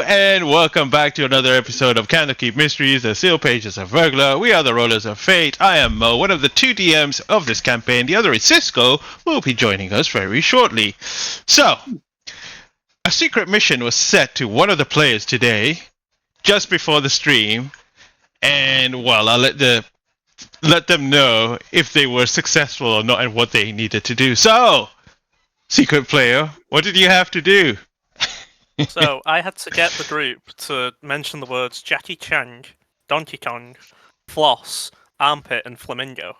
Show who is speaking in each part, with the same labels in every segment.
Speaker 1: and welcome back to another episode of Candlekeep Mysteries, the Seal Pages of Verglas. We are the Rollers of Fate. I am Mo, one of the two DMs of this campaign. The other is Cisco, who will be joining us very shortly. So, a secret mission was set to one of the players today, just before the stream, and well, I'll let them know if they were successful or not and what they needed to do. So, secret player, what did you have to do?
Speaker 2: So I had to get the group to mention the words Jackie Chan, Donkey Kong, Floss, Armpit, and Flamingo.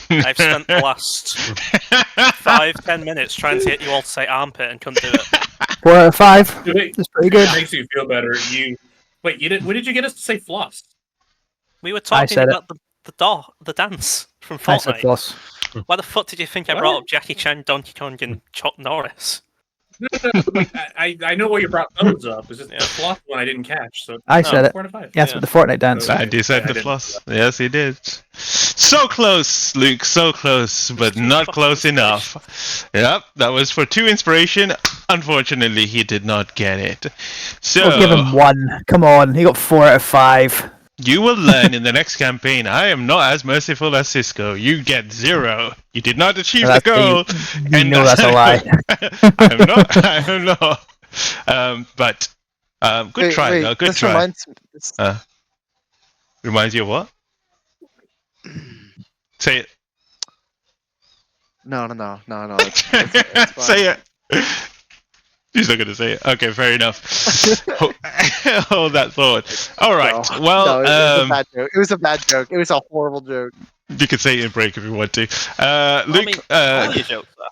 Speaker 2: I've spent the last 5-10 minutes trying to get you all to say Armpit and couldn't do it.
Speaker 3: 4 out of 5. That's pretty good.
Speaker 4: It makes you feel better. You did. What did you get us to say? Floss.
Speaker 2: We were talking about the dance from
Speaker 3: I said
Speaker 2: Fortnite.
Speaker 3: Floss.
Speaker 2: Why the fuck did you think I brought up Jackie Chan, Donkey Kong, and Chuck Norris?
Speaker 4: No, I know why you brought those up. It's just the floss one I didn't catch. So
Speaker 3: I said it.
Speaker 4: 4 out of 5.
Speaker 3: Yes, with the Fortnite dance.
Speaker 1: Andy said the floss. Yes, he did. So close, Luke. So close, but not close enough. Yep, that was for 2 inspiration. Unfortunately, he did not get it. So
Speaker 3: We'll give him 1. Come on, he got 4 out of 5.
Speaker 1: you will learn in the next campaign. I am not as merciful as Cisco. You get 0. You did not achieve the goal.
Speaker 3: You know that's a lie.
Speaker 1: I am not. But good try, though. Good try. Reminds you of what? Say it.
Speaker 5: No. It's fine.
Speaker 1: Say it. He's not going to say it. Okay, fair enough. Hold that thought. All right.
Speaker 5: No,
Speaker 1: well,
Speaker 5: it was a bad joke. It was a bad joke. It was a horrible joke.
Speaker 1: You can say it in break if you want to. Luke.
Speaker 2: All your jokes there.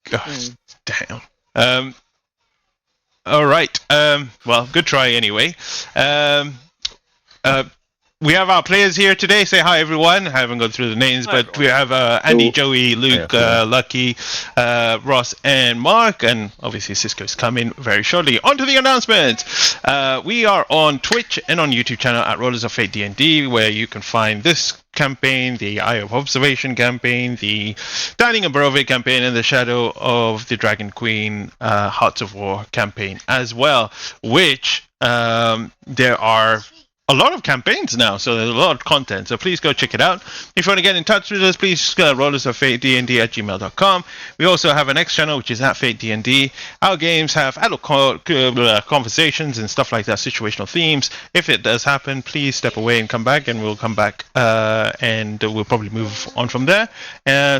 Speaker 1: Gosh, damn. All right. Well, good try anyway. We have our players here today. Say hi, everyone. I haven't gone through the names, but we have Andy, Joey, Luke, Lucky, Ross, and Mark. And obviously, Cisco's coming very shortly. On to the announcement. We are on Twitch and on YouTube channel at Rollers of Fate D&D, where you can find this campaign, the Eye of Observation campaign, the Dining and Barovia campaign, and the Shadow of the Dragon Queen Hearts of War campaign as well, which there are a lot of campaigns now, so there's a lot of content, so please go check it out. If you want to get in touch with us, please rollersoffatednd@gmail.com. We also have an X channel, which is at FateDND. Our games have adult conversations and stuff like that, situational themes. If it does happen, please step away and come back, and we'll come back and we'll probably move on from there.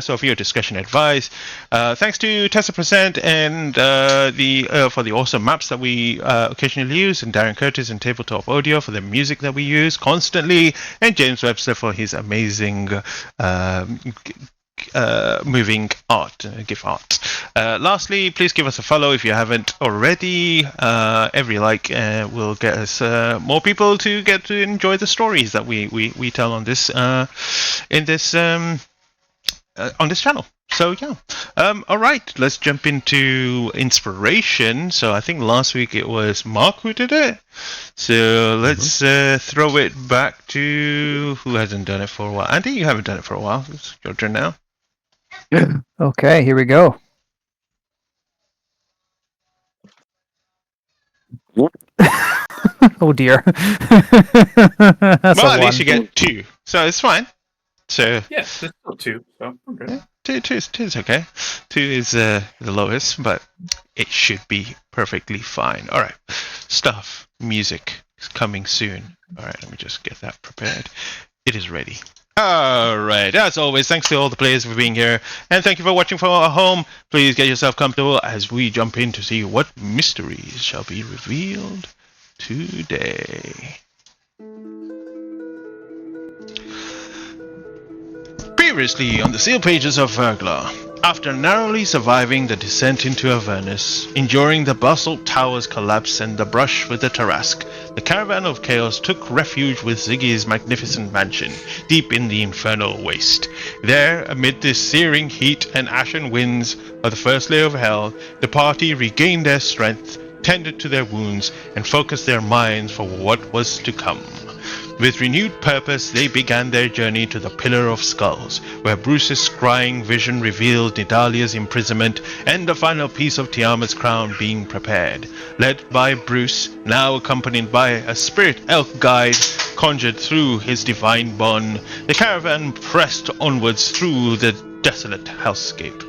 Speaker 1: So for your discussion advice, thanks to Tessa Present and for the awesome maps that we occasionally use, and Darren Curtis and Tabletop Audio for the music that we use constantly, and James Webster for his amazing moving art, GIF art. Lastly, please give us a follow if you haven't already. Every like will get us more people to get to enjoy the stories that we tell on this on this channel. So yeah, all right, let's jump into inspiration. So I think last week it was Mark who did it. So let's throw it back to who hasn't done it for a while. Andy, you haven't done it for a while. It's your turn now.
Speaker 3: Okay, here we go. Oh dear. That's
Speaker 1: well, at
Speaker 3: a
Speaker 1: least you
Speaker 3: 1.
Speaker 1: get 2, so it's fine. So
Speaker 4: Yeah, there's still 2. So I'm good.
Speaker 1: Two is okay. 2 is the lowest, but it should be perfectly fine. All right, stuff, music is coming soon. All right, let me just get that prepared. It is ready. All right, as always, thanks to all the players for being here, and thank you for watching from our home. Please get yourself comfortable as we jump in to see what mysteries shall be revealed today. Previously on the Seal Pages of Verglas. After narrowly surviving the descent into Avernus, enduring the basalt tower's collapse and the brush with the Tarrasque, the caravan of chaos took refuge with Ziggy's magnificent mansion, deep in the infernal waste. There, amid the searing heat and ashen winds of the first layer of hell, the party regained their strength, tended to their wounds, and focused their minds for what was to come. With renewed purpose, they began their journey to the Pillar of Skulls, where Bruce's scrying vision revealed Nidalia's imprisonment and the final piece of Tiamat's crown being prepared. Led by Bruce, now accompanied by a spirit elf guide conjured through his divine bond, the caravan pressed onwards through the desolate hellscape.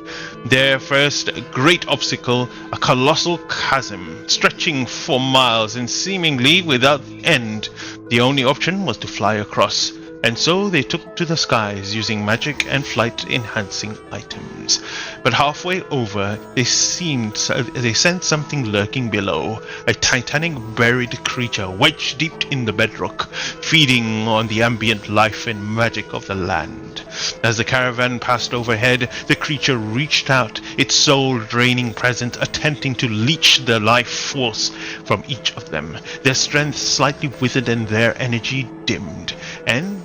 Speaker 1: Their first great obstacle, a colossal chasm stretching for miles and seemingly without end. The only option was to fly across, and so they took to the skies using magic and flight-enhancing items. But halfway over, they sensed something lurking below, a titanic buried creature wedged deep in the bedrock, feeding on the ambient life and magic of the land. As the caravan passed overhead, the creature reached out, its soul-draining presence attempting to leech the life force from each of them. Their strength slightly withered and their energy dimmed,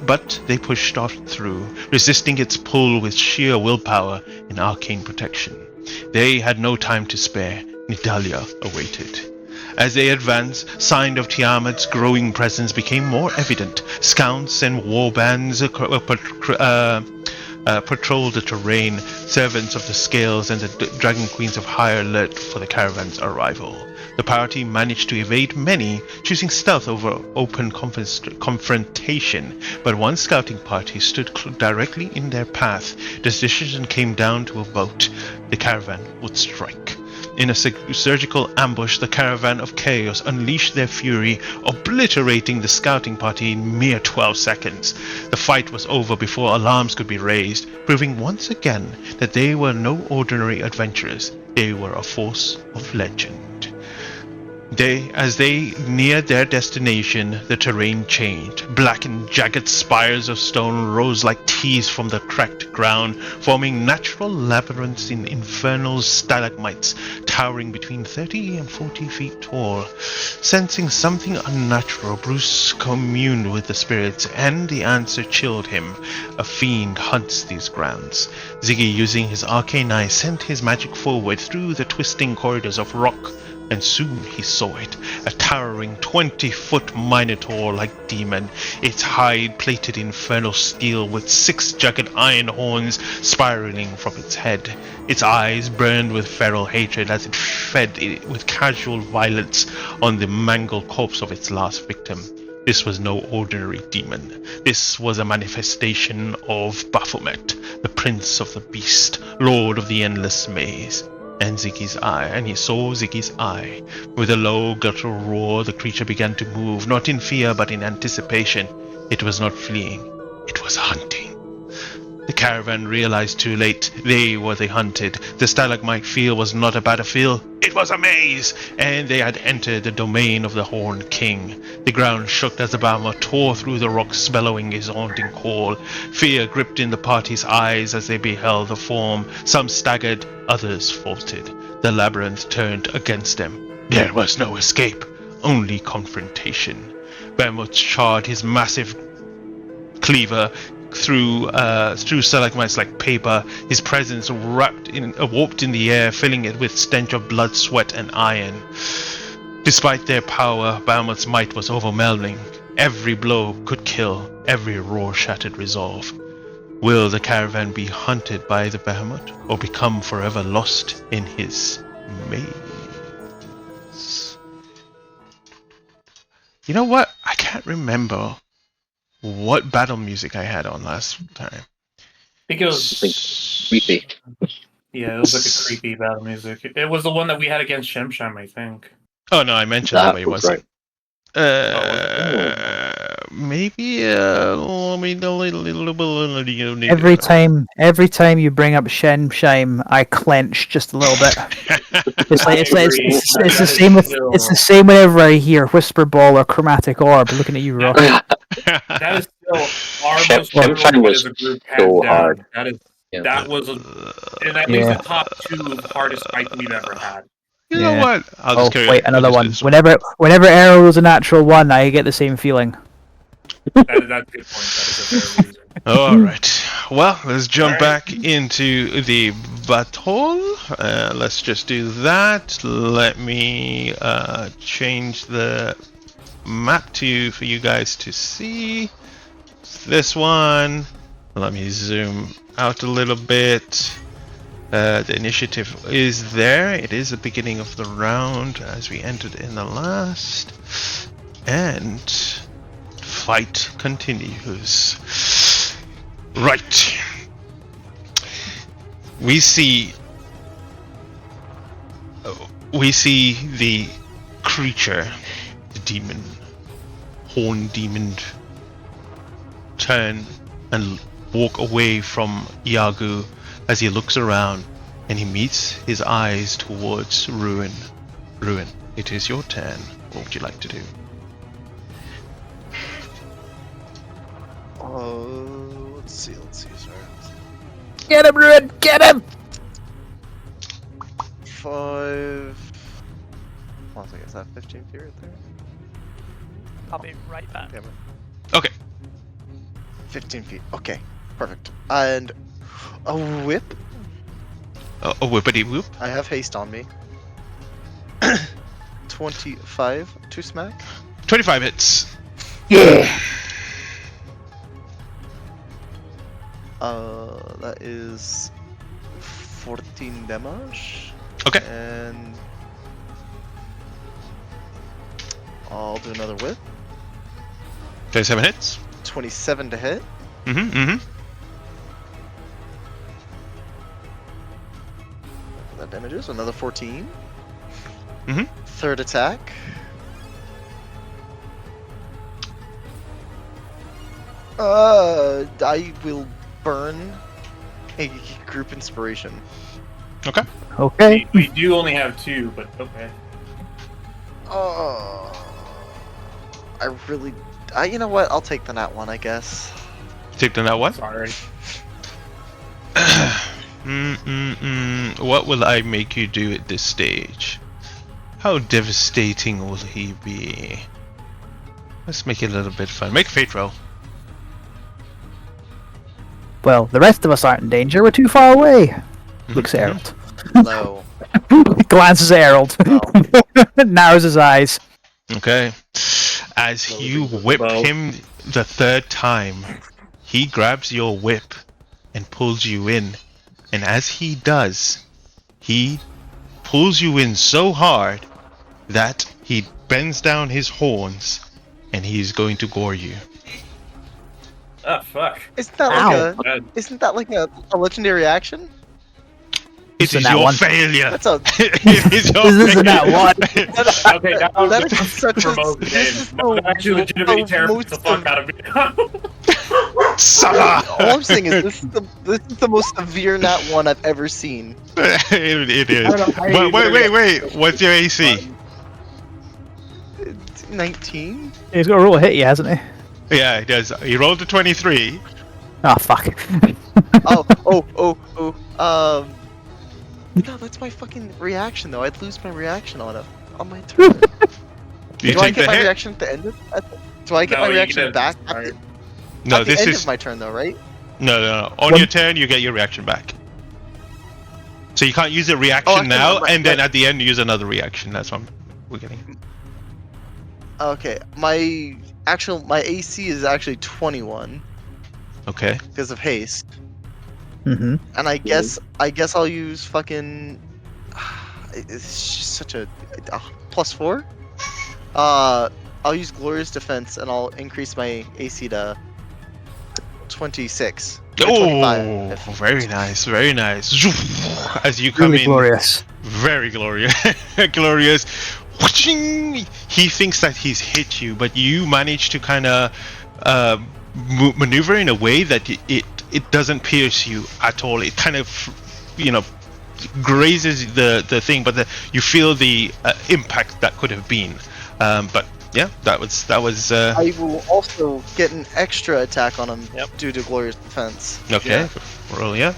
Speaker 1: but they pushed off through, resisting its pull with sheer willpower and arcane protection. They had no time to spare. Nidalia awaited. As they advanced, signs of Tiamat's growing presence became more evident. Scouts and warbands patrolled the terrain. Servants of the Scales and the Dragon Queens of high alert for the caravan's arrival. The party managed to evade many, choosing stealth over open confrontation, but one scouting party stood directly in their path. The decision came down to a vote. The caravan would strike. In a surgical ambush, the caravan of chaos unleashed their fury, obliterating the scouting party in mere 12 seconds. The fight was over before alarms could be raised, proving once again that they were no ordinary adventurers. They were a force of legend. As they neared their destination, the terrain changed. Black and jagged spires of stone rose like T's from the cracked ground, forming natural labyrinths in infernal stalagmites towering between 30 and 40 feet tall. Sensing something unnatural, Bruce communed with the spirits, and the answer chilled him. A fiend hunts these grounds. Ziggy, using his arcane eye, sent his magic forward through the twisting corridors of rock, and soon he saw it, a towering 20-foot minotaur-like demon, its hide plated infernal steel with 6 jagged iron horns spiraling from its head. Its eyes burned with feral hatred as it fed with casual violence on the mangled corpse of its last victim. This was no ordinary demon. This was a manifestation of Baphomet, the Prince of the Beast, Lord of the Endless Maze. And he saw Ziggy's eye. With a low guttural roar, the creature began to move, not in fear but in anticipation. It was not fleeing, it was hunting. The caravan realized too late they were the hunted. The stalagmite field was not a battlefield, it was a maze, and they had entered the domain of the Horned King. The ground shook as the Bahamut tore through the rocks, bellowing his haunting call. Fear gripped in the party's eyes as they beheld the form. Some staggered, others faltered. The labyrinth turned against them. There was no escape, only confrontation. Bahamut charred his massive cleaver through stalagmites like paper, his presence warped in the air, filling it with stench of blood, sweat, and iron. Despite their power, Bahamut's might was overwhelming. Every blow could kill, every roar shattered resolve. Will the caravan be hunted by the Bahamut, or become forever lost in his maze? You know what? I can't remember what battle music I had on last time.
Speaker 4: I think it was
Speaker 6: creepy.
Speaker 4: Yeah, it was like a creepy battle music. It was the one that we had against Shemsham, I think.
Speaker 1: Oh no, I mentioned that way, wasn't
Speaker 6: Right.
Speaker 1: Maybe
Speaker 3: Every time you bring up Shenshime, I clench just a little bit. It's the same whenever I hear Whisper Ball or Chromatic Orb. Looking at you, Ross.
Speaker 4: That is still our most
Speaker 6: Shemshine was
Speaker 4: as a group,
Speaker 6: so
Speaker 4: hands down.
Speaker 6: hard.
Speaker 4: That was in at least the top 2 hardest fight we've ever had.
Speaker 1: You know what? I'll just carry
Speaker 3: wait,
Speaker 1: on.
Speaker 3: another one. Whenever Arrow was a natural 1, I get the same feeling.
Speaker 4: That's a good point. That is a fair reason.
Speaker 1: Alright. Well, let's jump back into the battle. Let's just do that. Let me change the map for you guys to see. This one. Let me zoom out a little bit. The initiative is there. It is the beginning of the round as we entered in the last. And fight continues. Right. We see the creature, the demon, horn demon, turn and walk away from Iago as he looks around and he meets his eyes towards Ruin. Ruin, it is your turn. What would you like to do?
Speaker 5: Let's see, sorry.
Speaker 3: Get him, Ruin! Get him!
Speaker 5: 5... Hold on a second, is that 15 feet right there?
Speaker 2: I'll be right back.
Speaker 5: Damn it.
Speaker 1: Okay.
Speaker 5: 15 feet, okay. Perfect. And... a whip?
Speaker 1: A whippity whoop.
Speaker 5: I have haste on me. 25 to smack.
Speaker 1: 25 hits.
Speaker 3: Yeah!
Speaker 5: That is 14 damage.
Speaker 1: Okay.
Speaker 5: And I'll do another whip.
Speaker 1: 27 hits.
Speaker 5: 27 to hit. That damages another 14. Third attack. I will burn a group inspiration.
Speaker 1: Okay.
Speaker 3: Okay.
Speaker 4: We do only have 2, but okay.
Speaker 5: You know what? I'll take the nat one, I guess.
Speaker 1: Take the nat what?
Speaker 4: Sorry.
Speaker 1: What will I make you do at this stage? How devastating will he be? Let's make it a little bit fun. Make a fate roll.
Speaker 3: Well, the rest of us aren't in danger. We're too far away. Looks at Harold.
Speaker 5: No.
Speaker 3: Glances at Harold. Narrows his eyes.
Speaker 1: Okay. As you whip him the third time, he grabs your whip and pulls you in. And as he does, he pulls you in so hard that he bends down his horns and he's going to gore you.
Speaker 4: Oh, fuck.
Speaker 5: Isn't that like a legendary action?
Speaker 1: It is
Speaker 3: nat
Speaker 1: your
Speaker 3: one.
Speaker 1: failure.
Speaker 5: That's a
Speaker 1: It is your
Speaker 3: This isn't that one.
Speaker 4: Okay, that was
Speaker 5: that is such a
Speaker 4: promote the
Speaker 5: this is
Speaker 4: game. That would actually legitimately tear
Speaker 5: most
Speaker 4: the fuck out of me.
Speaker 1: Sucker!
Speaker 5: All I'm saying is this is the most severe nat one I've ever seen.
Speaker 1: It is.
Speaker 4: I don't know how you
Speaker 1: But
Speaker 4: do
Speaker 1: wait. What's your AC?
Speaker 5: 19?
Speaker 3: He's got a roll to hit you, hasn't he?
Speaker 1: Yeah, he does. He rolled a 23.
Speaker 3: Oh, fuck.
Speaker 5: No, that's my fucking reaction though. I'd lose my reaction on my turn.
Speaker 1: You
Speaker 5: Do I
Speaker 1: take
Speaker 5: get
Speaker 1: the
Speaker 5: my
Speaker 1: hit?
Speaker 5: reaction at the end of? Do I get my
Speaker 4: you
Speaker 5: reaction
Speaker 4: get-
Speaker 5: back
Speaker 4: sorry.
Speaker 1: No,
Speaker 5: at the
Speaker 1: this
Speaker 5: end
Speaker 1: is
Speaker 5: of my turn though, right?
Speaker 1: no. On your turn, you get your reaction back. So you can't use a reaction
Speaker 5: actually,
Speaker 1: now,
Speaker 5: my-
Speaker 1: and then at the end use another reaction. That's what we're getting.
Speaker 5: Okay, my AC is actually 21
Speaker 1: Okay.
Speaker 5: because of haste,
Speaker 3: Mm-hmm.
Speaker 5: and I guess I'll use fucking. It's just such a +4. I'll use glorious defense and I'll increase my AC to 26.
Speaker 1: Oh,
Speaker 5: 25.
Speaker 1: very nice, very nice. As you come
Speaker 3: Really
Speaker 1: in,
Speaker 3: glorious.
Speaker 1: very glorious, glorious. He thinks that he's hit you, but you manage to kind of maneuver in a way that it doesn't pierce you at all. It kind of, grazes the thing, but you feel the impact that could have been. But yeah, that was.
Speaker 5: I will also get an extra attack on him
Speaker 2: Yep.
Speaker 5: due to glorious defense.
Speaker 1: Okay. Roll, yeah.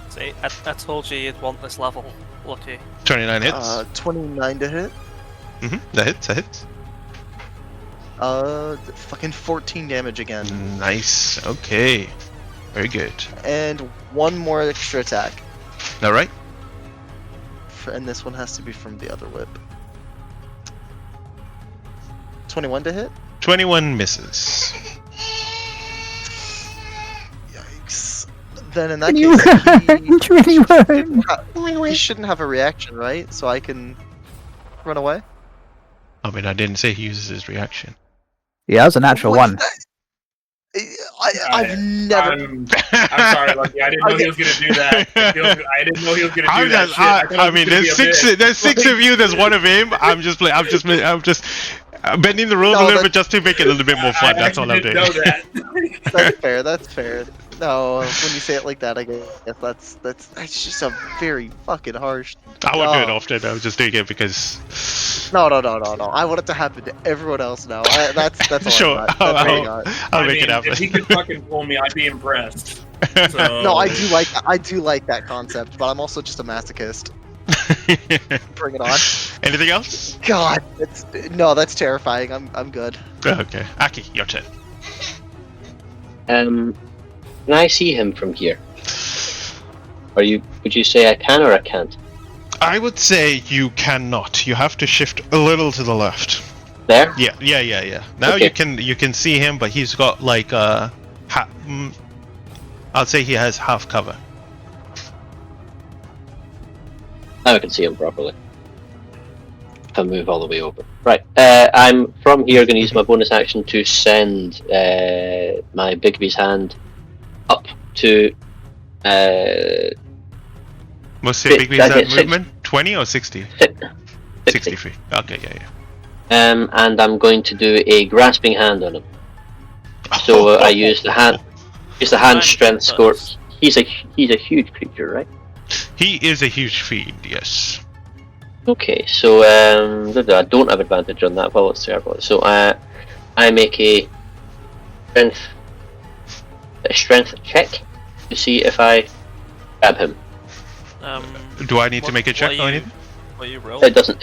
Speaker 2: See, I told you you'd want this level, Lucky.
Speaker 1: 29 hits.
Speaker 5: 29 to hit.
Speaker 1: That hits.
Speaker 5: Fucking 14 damage again.
Speaker 1: Nice. Okay. Very good.
Speaker 5: And one more extra attack.
Speaker 1: All right.
Speaker 5: And this one has to be from the other whip. 21 to hit.
Speaker 1: 21 misses.
Speaker 5: Yikes. Then in that case, he shouldn't have a reaction, right? So I can run away.
Speaker 1: I mean, I didn't say he uses his reaction.
Speaker 3: Yeah, that's a natural one.
Speaker 5: I've never.
Speaker 4: I'm sorry, Lucky. I didn't know he was gonna do that. I didn't know he was gonna do that. Shit.
Speaker 1: I mean, there's six of you. There's one of him. I'm just bending the rules a little bit just to make it a little bit more fun. That's all I'm doing.
Speaker 4: Know that.
Speaker 5: That's fair. That's fair. No, when you say it like that, I guess that's just a very fucking harsh.
Speaker 1: I won't do it often. I was just doing it because.
Speaker 5: No. I want it to happen to everyone else now. That's all.
Speaker 1: Sure. I'll make it happen.
Speaker 4: If he could fucking pull me, I'd be impressed. So...
Speaker 5: No, I do like that concept, but I'm also just a masochist. Bring it on.
Speaker 1: Anything else?
Speaker 5: God, that's terrifying. I'm good.
Speaker 1: Okay, Aki, your turn.
Speaker 6: Can I see him from here? Would you say I can or I can't?
Speaker 1: I would say you cannot. You have to shift a little to the left.
Speaker 6: There?
Speaker 1: Yeah. Now
Speaker 6: Okay.
Speaker 1: you can see him, but he's got like I'll say he has half cover.
Speaker 6: Now I can see him properly. If I move all the way over. Right. I'm from here going to use my bonus action to send my Bigby's hand up to.
Speaker 1: What's the big
Speaker 6: I get
Speaker 1: movement? 20 or 60? 60 feet. Okay, yeah.
Speaker 6: And I'm going to do a grasping hand on him. So I use the hand strength score. He's a huge creature, right?
Speaker 1: He is a huge fiend, yes.
Speaker 6: Okay, so I don't have advantage on that. Well, it's terrible. So I make a strength check to see if I grab him.
Speaker 1: Do I need to make a check or anything?
Speaker 2: What you roll?
Speaker 6: It doesn't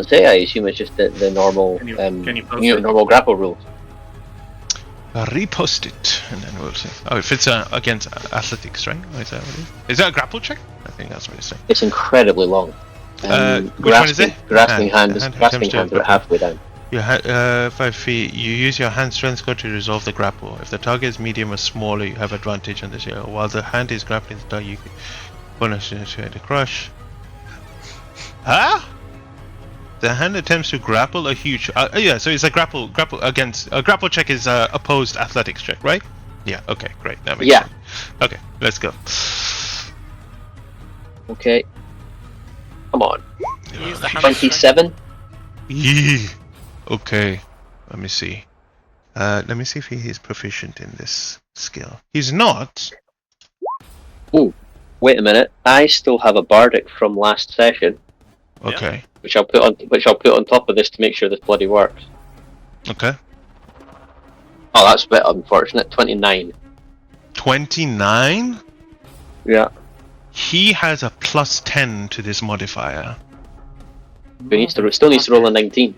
Speaker 6: say. I assume it's just the normal
Speaker 4: Can you post
Speaker 6: normal grapple rules.
Speaker 1: Repost it, and then we'll see. Oh, if it's against athletics, right? Is that what it is? Is that a grapple check? I think that's what it's saying.
Speaker 6: It's incredibly long.
Speaker 1: Which one is it?
Speaker 6: Grasping hand is about halfway down.
Speaker 1: You 5 feet. You use your hand strength score to resolve the grapple. If the target is medium or smaller, you have advantage on this. While the hand is grappling the target, you can bonus to the crush. Huh? The hand attempts to grapple a huge. Yeah, so it's a grapple against a grapple check is opposed athletics check, right? Yeah. Okay. Great. That makes sense. Okay. Let's go.
Speaker 6: Okay. Come on.
Speaker 2: Use the hand
Speaker 6: 27.
Speaker 1: Yee. Okay. Let me see. Let me see if he is proficient in this skill. He's not.
Speaker 6: Ooh. Wait a minute. I still have a bardic from last session.
Speaker 1: Okay.
Speaker 6: Which I'll put on top of this to make sure this bloody works.
Speaker 1: Okay.
Speaker 6: Oh, that's a bit unfortunate. 29.
Speaker 1: 29?
Speaker 6: Yeah.
Speaker 1: He has a plus 10 to this modifier.
Speaker 6: He still needs to roll a 19.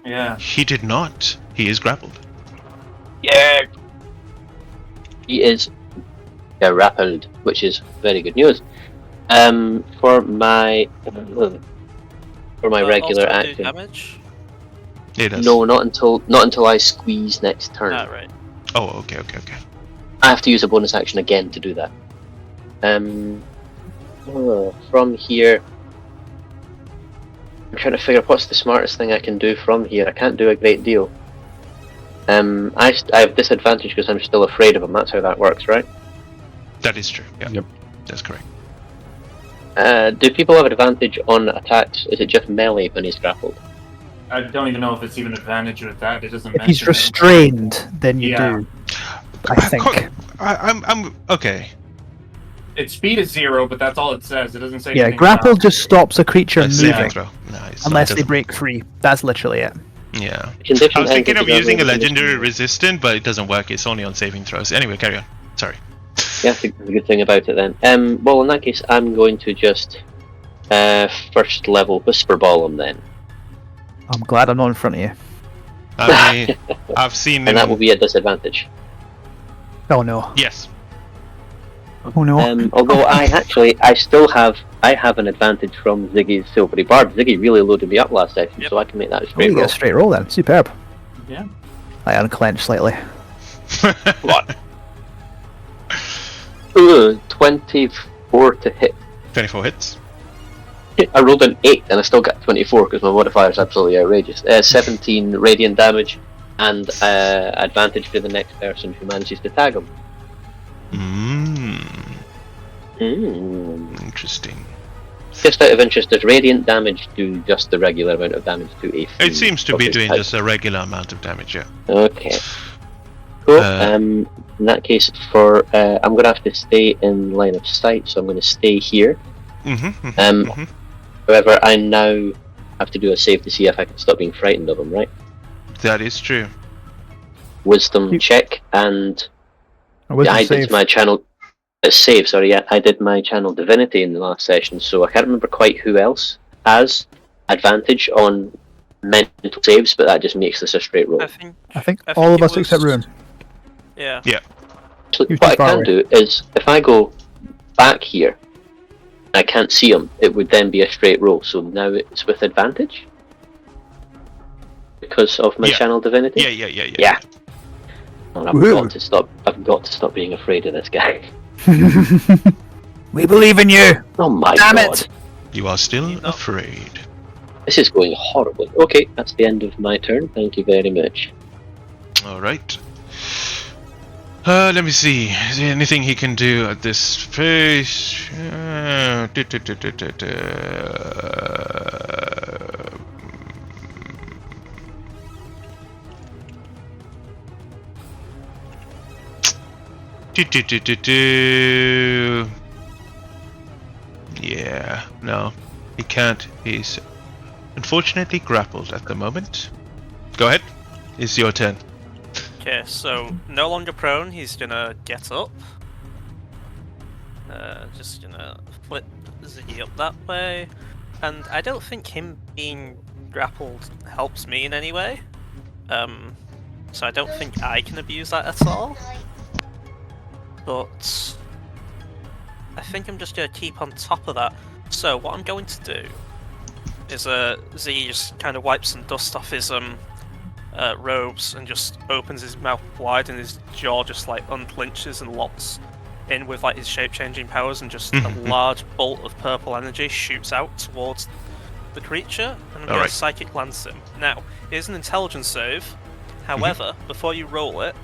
Speaker 4: Yeah.
Speaker 1: He did not. He is grappled.
Speaker 6: Yeah. He is grappled, which is very good news. For my regular
Speaker 2: also do
Speaker 6: action.
Speaker 2: damage?
Speaker 1: It does.
Speaker 6: No, not until I squeeze next turn.
Speaker 2: Ah, right.
Speaker 1: Oh, okay.
Speaker 6: I have to use a bonus action again to do that. From here, I'm trying to figure out what's the smartest thing I can do from here. I can't do a great deal. I have disadvantage because I'm still afraid of him. That's how that works, right?
Speaker 1: That is true. Yeah.
Speaker 7: Yep.
Speaker 1: That's correct.
Speaker 6: Do people have advantage on attacks? Is it just melee when he's grappled?
Speaker 4: I don't even know if it's even advantage with that. It doesn't.
Speaker 3: If he's restrained, then you
Speaker 4: Yeah.
Speaker 3: do. I think.
Speaker 1: I'm okay.
Speaker 4: Its speed is 0, but that's all it says. It doesn't say.
Speaker 3: Yeah,
Speaker 4: anything
Speaker 3: grapple
Speaker 4: about-
Speaker 3: just stops a creature
Speaker 1: That's saving
Speaker 3: moving
Speaker 1: throw. Nice.
Speaker 3: unless they break free. That's literally it.
Speaker 1: Yeah.
Speaker 6: Condition
Speaker 1: I was thinking of
Speaker 6: ends
Speaker 1: using a
Speaker 6: with
Speaker 1: legendary resistant, but it doesn't work. It's only on saving throws. Anyway, carry on. Sorry.
Speaker 6: Yeah, that's a good thing about it then. Well, in that case, I'm going to just first level Whisper Ball him then.
Speaker 3: I'm glad I'm not in front of you.
Speaker 1: I mean, I've seen
Speaker 6: And that will
Speaker 1: him.
Speaker 6: be a disadvantage.
Speaker 3: Oh no.
Speaker 1: Yes.
Speaker 3: Oh no.
Speaker 6: Although I have an advantage from Ziggy's Silvery Barb. Ziggy really loaded me up last session,
Speaker 2: Yep.
Speaker 6: so I can make that a
Speaker 3: Oh,
Speaker 6: straight
Speaker 3: you get
Speaker 6: roll.
Speaker 3: a straight roll then. Superb.
Speaker 4: Yeah.
Speaker 3: I unclench slightly.
Speaker 6: What? 24 to hit.
Speaker 1: 24 hits.
Speaker 6: I rolled an 8 and I still got 24 because my modifier is absolutely outrageous. 17 radiant damage and advantage for the next person who manages to tag him.
Speaker 1: Interesting.
Speaker 6: Just out of interest, does radiant damage do just the regular amount of damage to a
Speaker 1: It seems to be doing
Speaker 6: type?
Speaker 1: just a regular amount of damage, yeah.
Speaker 6: Okay. Cool. In that case, I'm going to have to stay in line of sight, so I'm going to stay here. However, I now have to do a save to see if I can stop being frightened of him, right?
Speaker 1: That is true.
Speaker 6: Wisdom check, and I did my channel... save, sorry, yeah. I did my channel divinity in the last session, so I can't remember quite who else has advantage on mental saves, but that just makes this a straight roll.
Speaker 3: I think all of us except Ruin.
Speaker 2: Yeah.
Speaker 6: So what I can do is, if I go back here, I can't see him, it would then be a straight roll, so now it's with advantage? Because of my channel divinity?
Speaker 1: Yeah.
Speaker 6: And I've got to stop being afraid of this guy.
Speaker 3: We believe in you!
Speaker 6: Oh my
Speaker 3: Damn
Speaker 6: god.
Speaker 3: it!
Speaker 1: You are still afraid.
Speaker 6: This is going horribly. Okay, that's the end of my turn. Thank you very much.
Speaker 1: Alright. Let me see. Is there anything he can do at this phase? Yeah, no, he can't. He's unfortunately grappled at the moment. Go ahead. It's your turn.
Speaker 2: Okay, so no longer prone, he's gonna get up. Just gonna flip Ziggy up that way. And I don't think him being grappled helps me in any way. So I don't think I can abuse that at all. But I think I'm just gonna keep on top of that. So what I'm going to do is Ziggy just kind of wipes some dust off his robes and just opens his mouth wide, and his jaw just like unclenches and locks in with like his shape-changing powers, and just a large bolt of purple energy shoots out towards the creature, and I'm going to psychic lance him. Now, here's an intelligence save. However, before you roll it,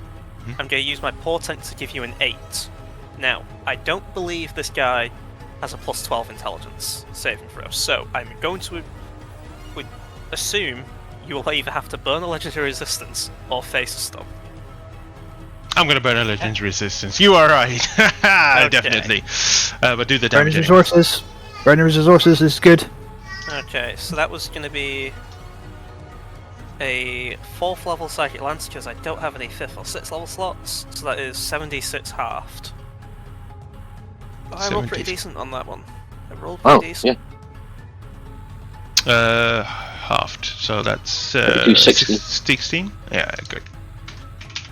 Speaker 2: I'm going to use my portent to give you an 8. Now, I don't believe this guy has a plus 12 intelligence saving throw, so I'm going to assume you will either have to burn a legendary resistance or face a stun.
Speaker 1: I'm gonna burn a legendary resistance. You are right. Definitely. But do the damage.
Speaker 3: Burning resources. Burning resources is good.
Speaker 2: Okay, so that was gonna be a 4th level psychic lance because I don't have any 5th or 6th level slots. So that is 7d6 halved. But I rolled pretty decent on that one. I rolled pretty decent.
Speaker 1: Yeah. Halved. So that's 16. Yeah, good.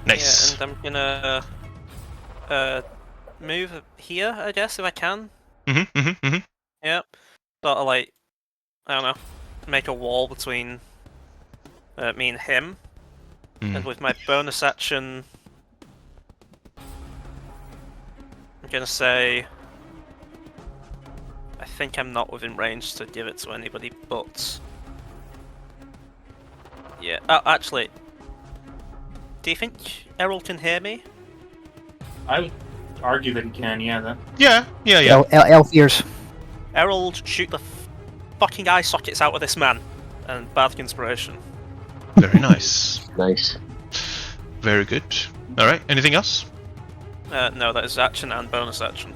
Speaker 1: Nice.
Speaker 2: Yeah, and I'm gonna move here, I guess, if I can. Yep. Sort of like, I don't know, make a wall between me and him. And with my bonus action, I'm gonna say, I think I'm not within range to give it to anybody, but yeah. Oh, actually, do you think Errol can hear me?
Speaker 4: I would argue that he can, yeah.
Speaker 1: Yeah.
Speaker 3: Elf ears.
Speaker 2: Errol, shoot the fucking eye sockets out of this man. And Bardic Inspiration.
Speaker 1: Very nice.
Speaker 6: Nice.
Speaker 1: Very good. Alright, anything else?
Speaker 2: No, that is action and bonus action.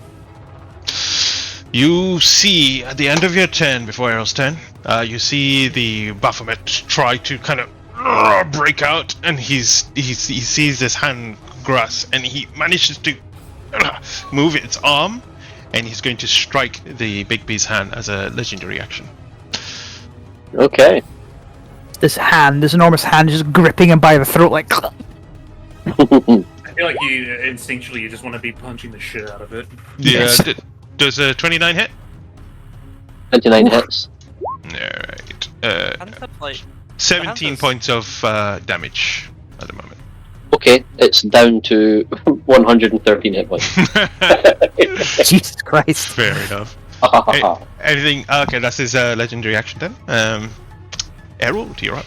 Speaker 1: You see, at the end of your turn, before Errol's turn, you see the Baphomet try to kind of break out, and he sees this hand grasp, and he manages to move its arm, and he's going to strike the Big B's hand as a legendary action.
Speaker 6: Okay.
Speaker 3: This enormous hand, just gripping him by the throat, like.
Speaker 4: I feel like instinctually you just want to be punching the shit out of it.
Speaker 1: Yeah. Does a 29 hit?
Speaker 6: 29 hits.
Speaker 1: Alright.
Speaker 2: I think that's like
Speaker 1: 17 points of damage at the moment.
Speaker 6: Okay, it's down to 113 hit points.
Speaker 3: Jesus Christ.
Speaker 1: Fair enough. Anything? Okay, that's his legendary action then. Errol, you're up.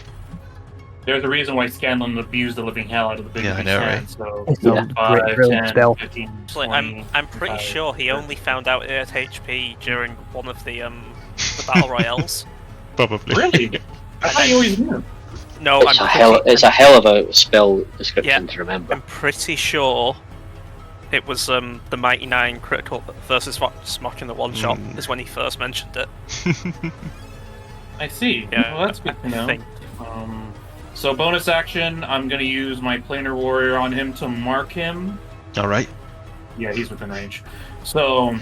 Speaker 4: There's a reason why Scanlan abused the living hell out of the big
Speaker 1: Yeah, I know,
Speaker 4: hand,
Speaker 1: right?
Speaker 4: so
Speaker 3: It's
Speaker 6: Yeah.
Speaker 3: a
Speaker 4: 5,
Speaker 3: brilliant
Speaker 4: 10,
Speaker 3: spell.
Speaker 4: 15,
Speaker 2: Actually,
Speaker 4: 20,
Speaker 2: I'm pretty
Speaker 4: 25.
Speaker 2: sure he only found out it at HP during one of the battle royales.
Speaker 1: Probably.
Speaker 4: Really? I thought you always knew.
Speaker 2: No,
Speaker 6: It's a hell of a spell description to remember.
Speaker 2: I'm pretty sure it was the Mighty Nine critical versus Smok in the one shot is when he first mentioned it.
Speaker 4: I see.
Speaker 2: Yeah,
Speaker 4: Well, that's good to
Speaker 2: I
Speaker 4: know.
Speaker 2: think.
Speaker 4: So bonus action, I'm gonna use my planar warrior on him to mark him.
Speaker 1: All right.
Speaker 4: Yeah, he's within range. So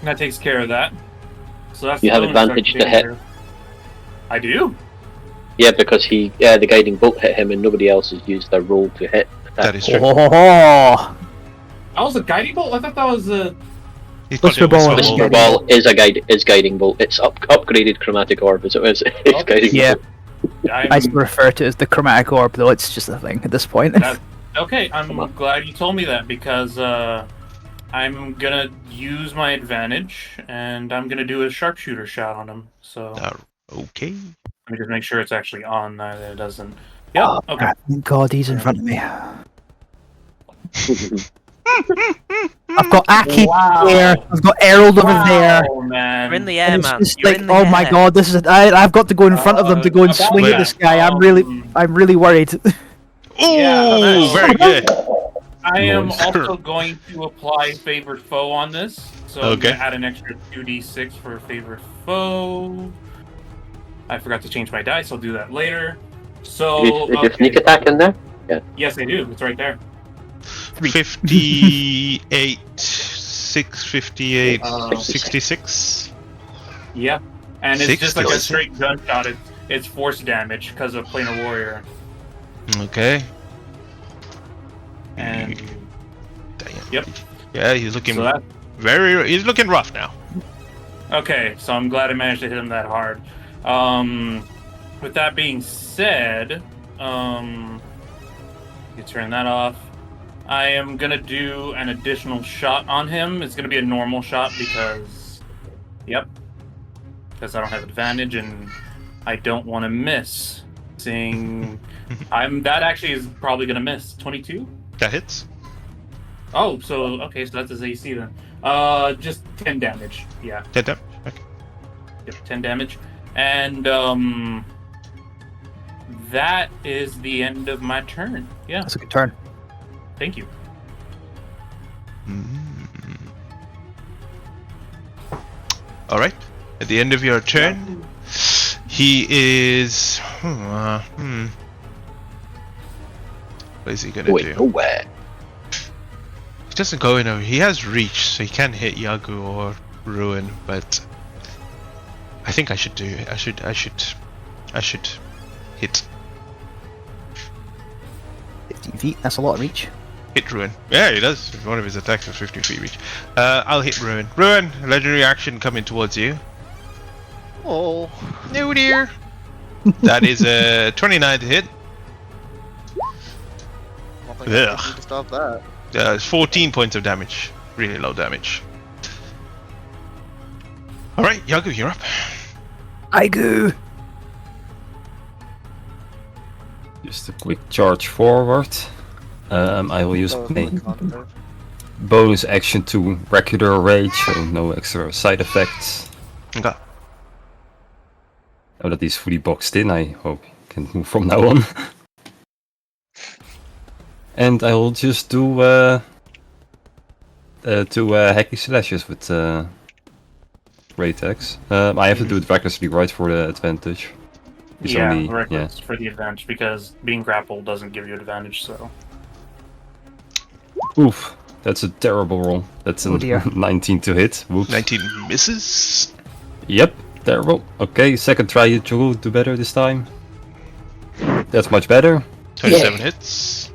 Speaker 4: that takes care of that. So that's
Speaker 6: You
Speaker 4: the
Speaker 6: have
Speaker 4: bonus
Speaker 6: advantage
Speaker 4: action
Speaker 6: to hit.
Speaker 4: here. I do.
Speaker 6: Yeah, because the guiding bolt hit him and nobody else has used their roll to hit.
Speaker 1: That is true.
Speaker 3: Oh,
Speaker 4: That was a guiding bolt. I thought that was a.
Speaker 1: He's got
Speaker 3: Whisper
Speaker 1: it
Speaker 3: ball.
Speaker 1: whisper
Speaker 6: Whisper ball is guiding bolt. It's upgraded chromatic orb as it is. It's guiding
Speaker 3: yeah.
Speaker 6: bolt.
Speaker 3: I still refer to it as the chromatic orb, though it's just a thing at this point.
Speaker 4: Okay, I'm glad you told me that because I'm gonna use my advantage and I'm gonna do a sharpshooter shot on him. So
Speaker 1: Okay.
Speaker 4: let me just make sure it's actually on that it doesn't. Yep.
Speaker 3: Oh,
Speaker 4: Okay.
Speaker 3: thank God he's in front of me. I've got Aki there. I've got Errol over there.
Speaker 4: Wow, man.
Speaker 2: You're in the air,
Speaker 3: And it's
Speaker 2: man.
Speaker 3: just
Speaker 2: You're
Speaker 3: like,
Speaker 2: in the
Speaker 3: oh
Speaker 2: air.
Speaker 3: my God, this is. I've got to go in front of them to go and
Speaker 4: About
Speaker 3: swing at
Speaker 4: that,
Speaker 3: this guy. I'm really worried.
Speaker 1: Ooh,
Speaker 4: Yeah,
Speaker 1: very good.
Speaker 4: I am
Speaker 1: Nice.
Speaker 4: also going to apply favored foe on this, so I'm
Speaker 1: Okay.
Speaker 4: gonna add an extra 2d6 for favored foe. I forgot to change my dice. I'll do that later. So
Speaker 6: Is your sneak attack in there?
Speaker 4: Yes, I do. It's right there.
Speaker 1: 58, 658, 66.
Speaker 4: Yeah, and it's just like a
Speaker 1: 66.
Speaker 4: straight gunshot. It's force damage because of planar warrior.
Speaker 1: Okay.
Speaker 4: And
Speaker 1: Damn.
Speaker 4: Yep.
Speaker 1: Yeah, he's looking
Speaker 4: so that.
Speaker 1: he's looking rough now.
Speaker 4: Okay, so I'm glad I managed to hit him that hard. With that being said, you turn that off. I am gonna do an additional shot on him. It's gonna be a normal shot because, because I don't have advantage and I don't want to miss. Seeing, that actually is probably gonna miss. 22.
Speaker 1: That hits.
Speaker 4: Oh, so okay, so that's his AC then. Just 10 damage. Yeah.
Speaker 1: 10 damage. Okay.
Speaker 4: Yep, 10 damage. And that is the end of my turn. Yeah,
Speaker 3: That's a good turn.
Speaker 4: thank you.
Speaker 1: All right. At the end of your turn, he is. What is he gonna do?
Speaker 6: Nowhere.
Speaker 1: He doesn't go in. He has reach, so he can hit Yagu or Ruin. But I think I should do it. I should hit
Speaker 3: 15 feet. That's a lot of reach.
Speaker 1: hit Ruin. Yeah, he does. One of his attacks is 50 feet reach. I'll hit Ruin. Ruin, legendary action coming towards you.
Speaker 5: Oh.
Speaker 1: No dear. That is a 29 to hit.
Speaker 5: Nothing I can do to stop that.
Speaker 1: It's 14 points of damage. Really low damage. Alright, Yagu, you're up.
Speaker 3: I go.
Speaker 7: Just a quick charge forward. I will use
Speaker 5: That was
Speaker 7: my
Speaker 5: my concept.
Speaker 7: bonus action to regular rage, so no extra side effects.
Speaker 1: Okay.
Speaker 7: Now that he's fully boxed in, I hope he can move from now on. And I will just do two hacky slashes with ray attacks. I have to do it recklessly, right, for the advantage. It's
Speaker 4: Yeah,
Speaker 7: only,
Speaker 4: reckless for the advantage because being grappled doesn't give you advantage. So
Speaker 7: Oof, that's a terrible roll. That's a
Speaker 3: Oh dear.
Speaker 7: 19 to hit. Whoops.
Speaker 1: 19 misses.
Speaker 7: Yep, terrible. Okay, second try it to do better this time. That's much better.
Speaker 1: 27 hits.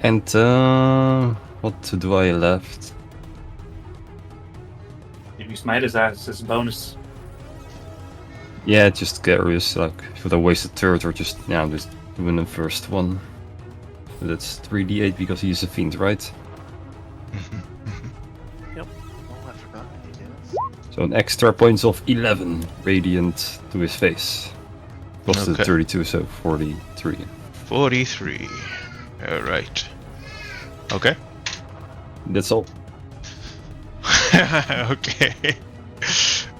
Speaker 7: And what do I left?
Speaker 4: if you smite his ass, it's a bonus.
Speaker 7: Yeah, just curious. Like, should I waste a third or just win the first one? That's 3d8 because he's a fiend, right?
Speaker 2: Yep.
Speaker 5: Oh, I forgot.
Speaker 7: So an extra points of 11 radiant to his face. Plus the
Speaker 1: Okay.
Speaker 7: 32, so 43.
Speaker 1: 43. Alright. Okay.
Speaker 7: That's all.
Speaker 1: Okay.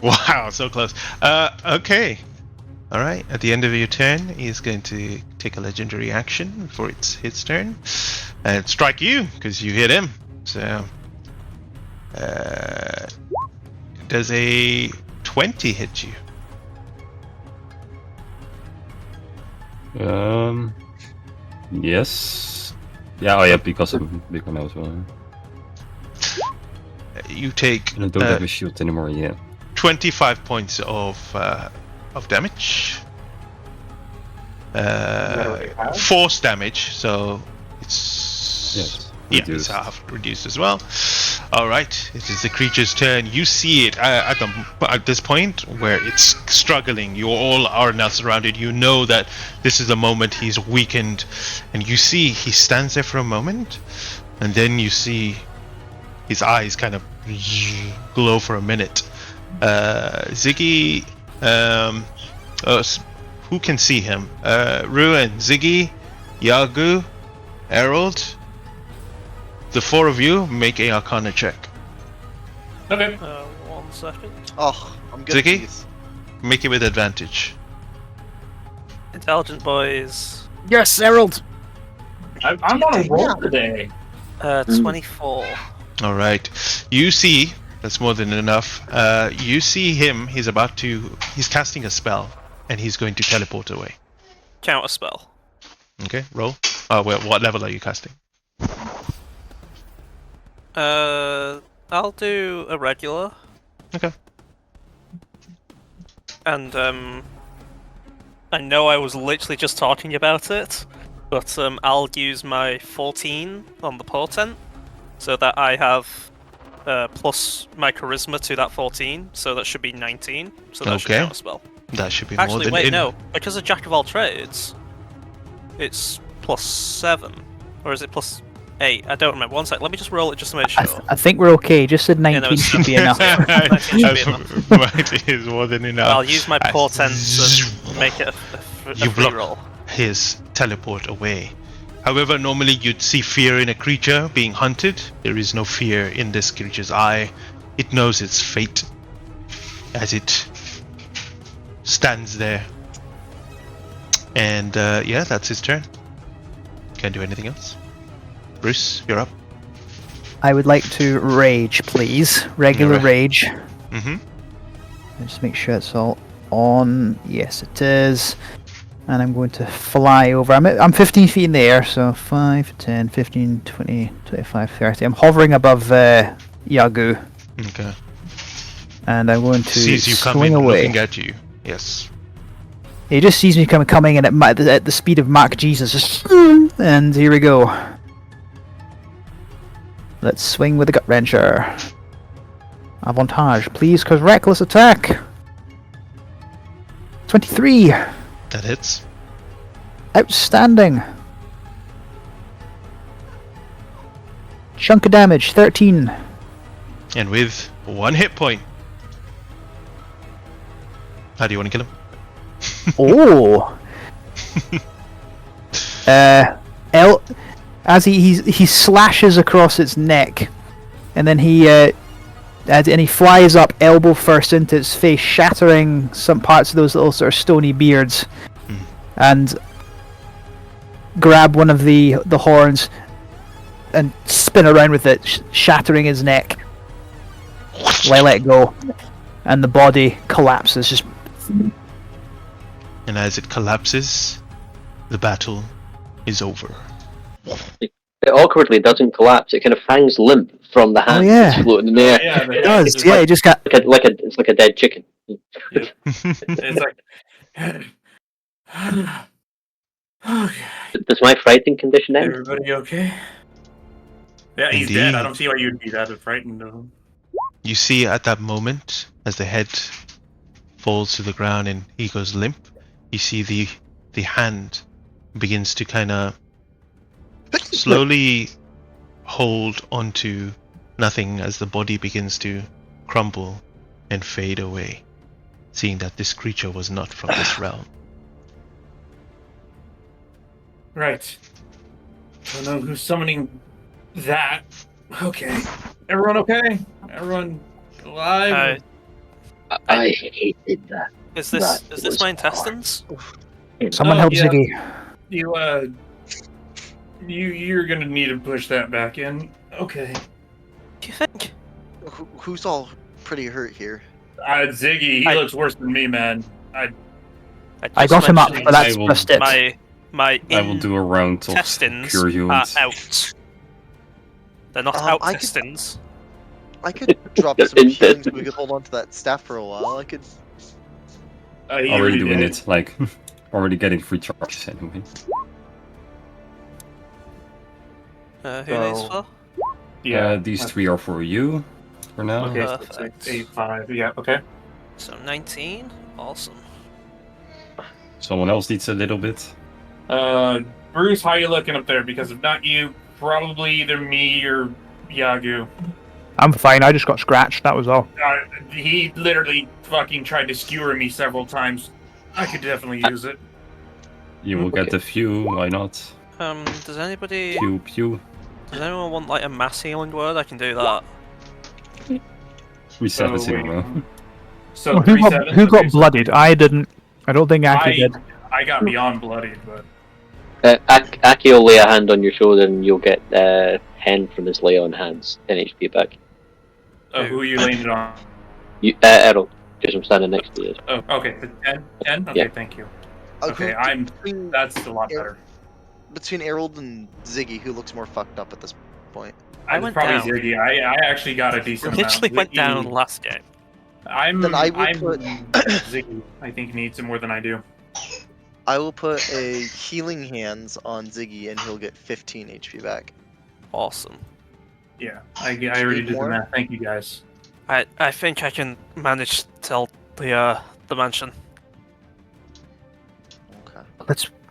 Speaker 1: Wow, so close. Okay. Alright, at the end of your turn, he's going to take a legendary action for his turn. And strike you, because you hit him. So... does a 20 hit you?
Speaker 7: Yes. Yeah, oh yeah, because I'm a big one as well.
Speaker 1: You take
Speaker 7: And I don't have a shield anymore, yeah.
Speaker 1: 25 points of damage. Force damage, so it's
Speaker 7: Yes.
Speaker 1: yeah,
Speaker 7: Reduced.
Speaker 1: it's half reduced as well. All right, it is the creature's turn. You see it at this point where it's struggling. You all are now surrounded. You know that this is the moment he's weakened, and you see he stands there for a moment, and then you see his eyes kind of glow for a minute. Ziggy, who can see him? Ruin, Ziggy, Yagu, Harold. The four of you make a Arcana check.
Speaker 4: Okay.
Speaker 2: 1 second.
Speaker 5: Oh, I'm good.
Speaker 1: Ziggy?
Speaker 5: At these.
Speaker 1: Make it with advantage.
Speaker 2: Intelligent boys.
Speaker 3: Yes, Harold.
Speaker 4: I'm on a roll today.
Speaker 2: 24.
Speaker 1: All right. You see, that's more than enough. You see him. He's casting a spell, and he's going to teleport away.
Speaker 2: Counter spell.
Speaker 1: Okay, roll. What level are you casting?
Speaker 2: I'll do a regular.
Speaker 1: Okay.
Speaker 2: And I know I was literally just talking about it, but I'll use my 14 on the portent, so that I have plus my charisma to that 14, so that should be 19. So that should
Speaker 1: Okay.
Speaker 2: count a spell.
Speaker 1: That should be more
Speaker 2: Actually,
Speaker 1: than
Speaker 2: wait,
Speaker 1: enough.
Speaker 2: no, because of Jack of all trades, it's +7, or is it +8? I don't remember. One sec, let me just roll it just to make sure.
Speaker 3: I think we're okay. Just said 19
Speaker 2: it's
Speaker 3: should be enough.
Speaker 2: 19 should be enough.
Speaker 1: Right, is more than enough.
Speaker 2: I'll use my portent to make it a
Speaker 1: You
Speaker 2: free
Speaker 1: block
Speaker 2: roll.
Speaker 1: his teleport away. However, normally you'd see fear in a creature being hunted. There is no fear in this creature's eye. It knows its fate as it stands there. And yeah, that's his turn. Can't do anything else. Bruce, you're up.
Speaker 3: I would like to rage, please. Regular
Speaker 1: Alright.
Speaker 3: rage.
Speaker 1: Mm-hmm.
Speaker 3: Just make sure it's all on. Yes, it is. And I'm going to fly over. I'm 15 feet in the air, so 5, 10, 15, 20, 25, 30. I'm hovering above Yagu,
Speaker 1: Okay.
Speaker 3: and I'm going to
Speaker 1: Sees you
Speaker 3: swing
Speaker 1: coming,
Speaker 3: away.
Speaker 1: looking at you. Yes.
Speaker 3: He just sees me coming, and at the speed of Mac Jesus, just, and here we go. Let's swing with the gut wrencher. Avantage, please, because reckless attack. 23.
Speaker 1: That hits.
Speaker 3: Outstanding. Chunk of damage, 13.
Speaker 1: And with 1 hit point. How do you want to kill him?
Speaker 3: Oh. As he slashes across its neck, and then he flies up elbow first into its face, shattering some parts of those little sort of stony beards, and grab one of the horns and spin around with it, shattering his neck. I let go, and the body collapses. Just
Speaker 1: And as it collapses, the battle is over.
Speaker 6: It awkwardly doesn't collapse. It kind of hangs limp from the hand
Speaker 3: yeah.
Speaker 6: that's floating in the air.
Speaker 4: Yeah,
Speaker 3: it does. Yeah, it just got.
Speaker 6: It's like a dead chicken.
Speaker 4: It's like. Okay.
Speaker 6: Does my frightened condition end?
Speaker 4: Everybody okay? Yeah, he's
Speaker 1: Indeed.
Speaker 4: dead. I don't see why you'd be that frightened of him.
Speaker 1: You see at that moment, as the head falls to the ground and he goes limp. You see the hand begins to kind of slowly hold onto nothing as the body begins to crumble and fade away, seeing that this creature was not from this realm.
Speaker 4: Right. Don't know who's summoning that. Okay. Everyone okay? Everyone alive?
Speaker 6: I hated that.
Speaker 2: Is this my intestines?
Speaker 3: Someone help
Speaker 4: yeah.
Speaker 3: Ziggy.
Speaker 4: You're gonna need to push that back in. Okay.
Speaker 2: Do you think?
Speaker 5: Who's all pretty hurt here?
Speaker 4: Ziggy, he looks worse than me, man.
Speaker 3: I got him up, but that's
Speaker 7: I will-
Speaker 3: just it.
Speaker 2: My
Speaker 7: I will do a round of
Speaker 2: intestines
Speaker 7: cure
Speaker 2: are
Speaker 7: wounds.
Speaker 2: out. They're not
Speaker 5: I could-
Speaker 2: intestines.
Speaker 5: I could drop some healing so we could hold on to that staff for a while. I could.
Speaker 4: He
Speaker 7: Already doing
Speaker 4: did.
Speaker 7: it, like, already getting free charges anyway.
Speaker 2: Who needs for?
Speaker 4: Yeah.
Speaker 7: These 3 are for you, for now.
Speaker 4: Okay, so it's
Speaker 2: Perfect.
Speaker 4: 8, 5. Yeah, okay.
Speaker 2: So 19. Awesome.
Speaker 7: Someone else needs a little bit.
Speaker 4: Bruce, how you looking up there? Because if not you, probably either me or Yagu.
Speaker 3: I'm fine. I just got scratched. That was all.
Speaker 4: He literally fucking tried to skewer me several times. I could definitely use it.
Speaker 7: You will get a few, why not?
Speaker 2: Does anybody?
Speaker 7: Pew pew.
Speaker 2: Does anyone want like a mass healing word? I can do that.
Speaker 7: 3 sevens in a
Speaker 4: wait.
Speaker 7: row.
Speaker 4: So
Speaker 3: Who
Speaker 4: 3
Speaker 3: got,
Speaker 4: 7s?
Speaker 3: who got
Speaker 4: Okay, so
Speaker 3: bloodied? I didn't. I don't think Aki did.
Speaker 4: I got beyond bloodied, but
Speaker 6: Aki will lay a hand on your shoulder and you'll get 10 from his lay on hands, 10 HP back.
Speaker 4: who are you laying it on?
Speaker 6: You, Errol, because I'm standing next to you.
Speaker 4: Oh, okay, 10? 10? Okay,
Speaker 6: Yeah.
Speaker 4: thank you.
Speaker 5: Who-
Speaker 4: Okay, that's a lot better.
Speaker 5: Between Harold and Ziggy, who looks more fucked up at this point?
Speaker 2: I
Speaker 4: It's
Speaker 2: went
Speaker 4: probably
Speaker 2: down.
Speaker 4: Ziggy. I actually got a
Speaker 2: We
Speaker 4: decent
Speaker 2: literally
Speaker 4: amount.
Speaker 2: went down
Speaker 4: Ziggy-
Speaker 2: last game.
Speaker 5: Then I will put-
Speaker 4: Ziggy, I think, needs it more than I do.
Speaker 5: I will put a healing hands on Ziggy, and he'll get 15 HP back.
Speaker 2: Awesome.
Speaker 4: Yeah, I already did the
Speaker 5: more?
Speaker 4: math. Thank you, guys.
Speaker 2: I think I can manage to tell the mansion.
Speaker 5: Okay.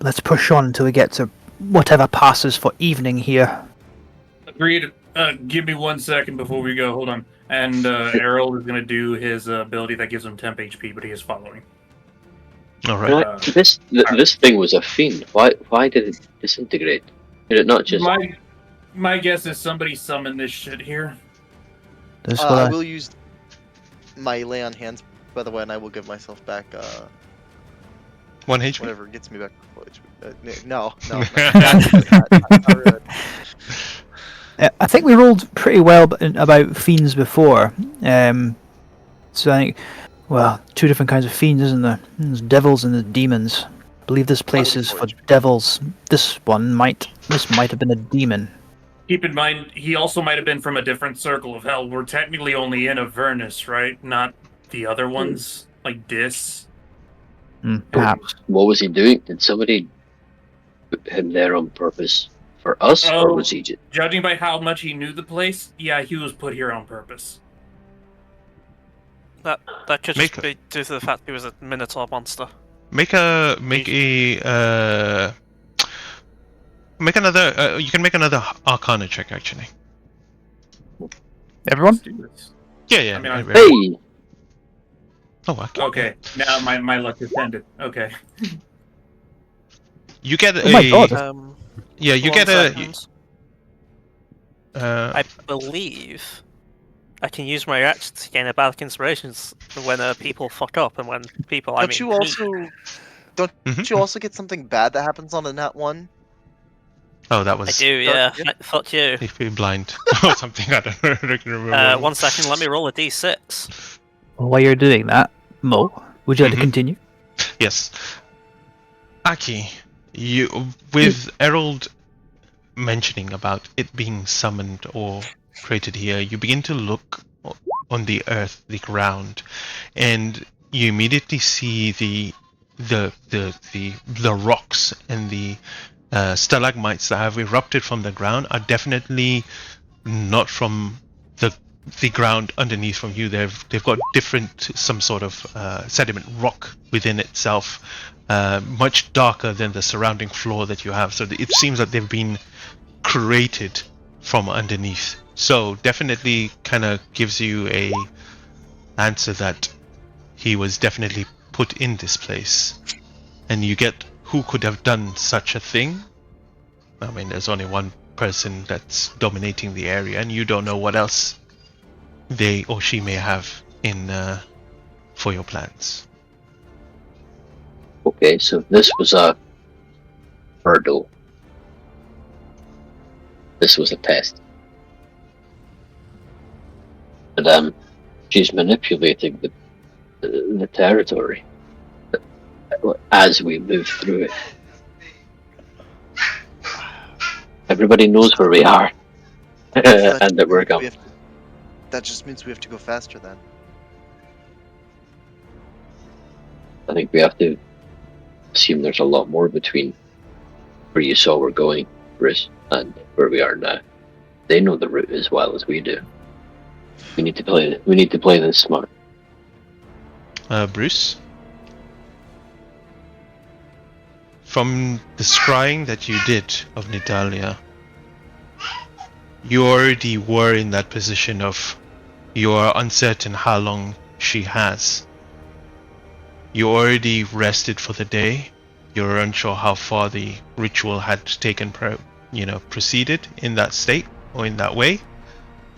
Speaker 3: Let's push on until we get to whatever passes for evening here.
Speaker 4: Agreed. Give me 1 second before we go. Hold on. And Errol is going to do his ability that gives him temp HP, but he is following.
Speaker 1: All right.
Speaker 6: Right. This thing was a fiend. Why did it disintegrate? Did it not just?
Speaker 4: My guess is somebody summoned this shit here.
Speaker 3: This is
Speaker 5: I
Speaker 3: what
Speaker 5: will use my lay on hands, by the way, and I will give myself back
Speaker 1: 1 HP.
Speaker 5: whatever gets me back. No. Not really.
Speaker 3: I think we rolled pretty well about fiends before. So I think, well, 2 different kinds of fiends, isn't there? There's devils and there's demons. I believe this place is for devils. This might have been a demon.
Speaker 4: Keep in mind, he also might have been from a different circle of hell. We're technically only in Avernus, right? Not the other ones, like Dis.
Speaker 3: Perhaps.
Speaker 6: What was he doing? Did somebody put him there on purpose for us, or was he just?
Speaker 4: Judging by how much he knew the place, yeah, he was put here on purpose.
Speaker 2: That could
Speaker 1: Make
Speaker 2: just be due to the fact he was a Minotaur monster.
Speaker 1: Make another. You can make another Arcana check actually.
Speaker 3: Everyone?
Speaker 4: Let's do this.
Speaker 1: Yeah.
Speaker 4: I mean,
Speaker 6: Hey,
Speaker 1: Oh, okay.
Speaker 4: Okay, now my luck is ended. Okay.
Speaker 1: You get
Speaker 3: Oh my god.
Speaker 1: Yeah, you
Speaker 2: 1
Speaker 1: get a.
Speaker 2: second.
Speaker 1: Uh,
Speaker 2: I believe I can use my reaction to gain a bardic inspirations when people fuck up and when people.
Speaker 5: Don't you also get something bad that happens on a nat 1?
Speaker 1: oh, that
Speaker 2: I
Speaker 1: was.
Speaker 2: do, yeah.
Speaker 5: Yeah.
Speaker 2: Fuck you.
Speaker 1: If you're blind or something, I don't know. I can remember.
Speaker 2: 1 second, let me roll a d6.
Speaker 3: While you're doing that, Mo, would you like to continue?
Speaker 1: Yes. Aki, you with Errol mentioning about it being summoned or created here, you begin to look on the earth, the ground, and you immediately see the rocks and the stalagmites that have erupted from the ground are definitely not from the ground underneath from you. They've got some sort of sediment rock within itself, much darker than the surrounding floor that you have. So it seems that they've been created from underneath. So definitely kind of gives you a answer that he was definitely put in this place. And you get who could have done such a thing. I mean, there's only one person that's dominating the area, and you don't know what else they or she may have in for your plans.
Speaker 6: Okay, so this was a hurdle. This was a test. And she's manipulating the territory as we move through it. Everybody knows where we are, and that we're going.
Speaker 5: That just means we have to go faster then.
Speaker 6: I think we have to assume there's a lot more between where you saw we're going, Bruce, and where we are now. They know the route as well as we do. We need to play this smart.
Speaker 1: Bruce? From the scrying that you did of Natalia, you already were in that position of you are uncertain how long she has. You already rested for the day. You're unsure how far the ritual had taken, proceeded in that state or in that way,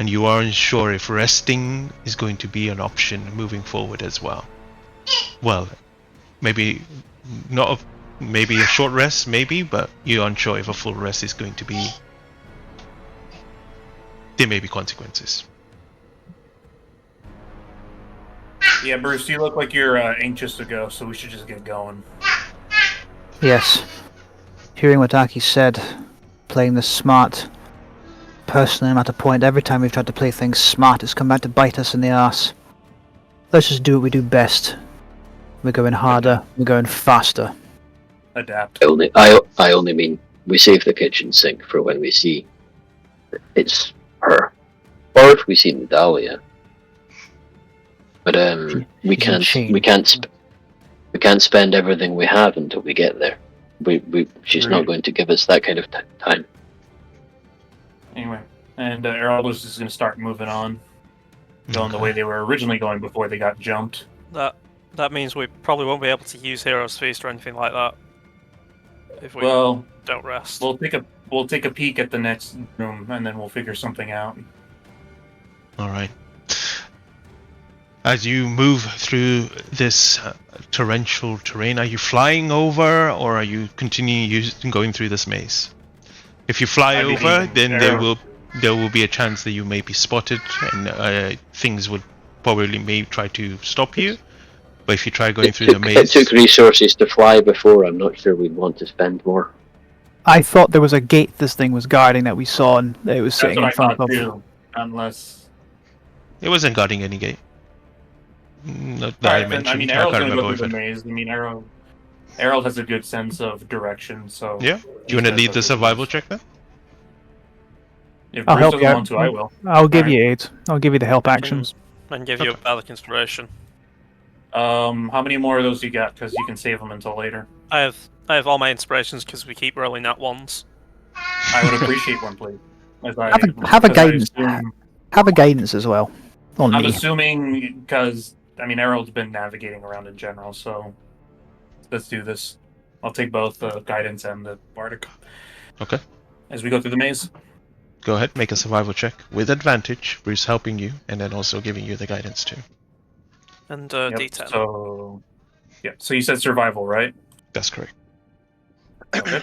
Speaker 1: and you are unsure if resting is going to be an option moving forward as well. Well, maybe not. Maybe a short rest, maybe, but you're unsure if a full rest is going to be. There may be consequences.
Speaker 4: Yeah, Bruce, you look like you're anxious to go, so we should just get going.
Speaker 3: Yes. Hearing what Aki said, playing this smart. Personally, I'm at a point every time we've tried to play things smart, it's come back to bite us in the arse. Let's just do what we do best. We're going harder, we're going faster.
Speaker 4: Adapt.
Speaker 6: I only mean we save the kitchen sink for when we see it's her, or if we see Natalia. But we can't spend everything we have until we get there. She's not going to give us that kind of time.
Speaker 4: Anyway, and Errol is just going to start moving on, going the way they were originally going before they got jumped.
Speaker 2: That means we probably won't be able to use Hero's Feast or anything like that if we don't rest.
Speaker 4: We'll take a peek at the next room, and then we'll figure something out.
Speaker 1: All right. As you move through this torrential terrain, are you flying over, or are you continuing going through this maze? If you fly over, then there will be a chance that you may be spotted, and things would may try to stop you. But if you try going through the maze,
Speaker 6: it took resources to fly before. I'm not sure we'd want to spend more.
Speaker 3: I thought there was a gate this thing was guarding that we saw, and it was sitting in front of.
Speaker 4: Too, unless
Speaker 1: it wasn't guarding any gate. Not that I mentioned.
Speaker 4: I mean, Errol's going to go through the maze. I mean, Errol has a good sense of direction, so...
Speaker 1: Yeah? Do you want to lead the survival check then?
Speaker 4: If Bruce doesn't want to, I will.
Speaker 3: I'll give you aid. I'll give you the help actions.
Speaker 2: And give you a Bardic Inspiration.
Speaker 4: How many more of those you got? Because you can save them until later.
Speaker 2: I have all my inspirations because we keep rolling nat ones.
Speaker 4: I would appreciate one, please.
Speaker 3: Have a guidance. Have a guidance as well.
Speaker 4: I'm assuming because Errol's been navigating around in general, so let's do this. I'll take both the guidance and the bardic.
Speaker 1: Okay.
Speaker 4: As we go through the maze.
Speaker 1: Go ahead, make a survival check with advantage. Bruce helping you, and then also giving you the guidance too.
Speaker 2: And D10.
Speaker 4: So you said survival, right?
Speaker 1: That's correct.
Speaker 4: Okay.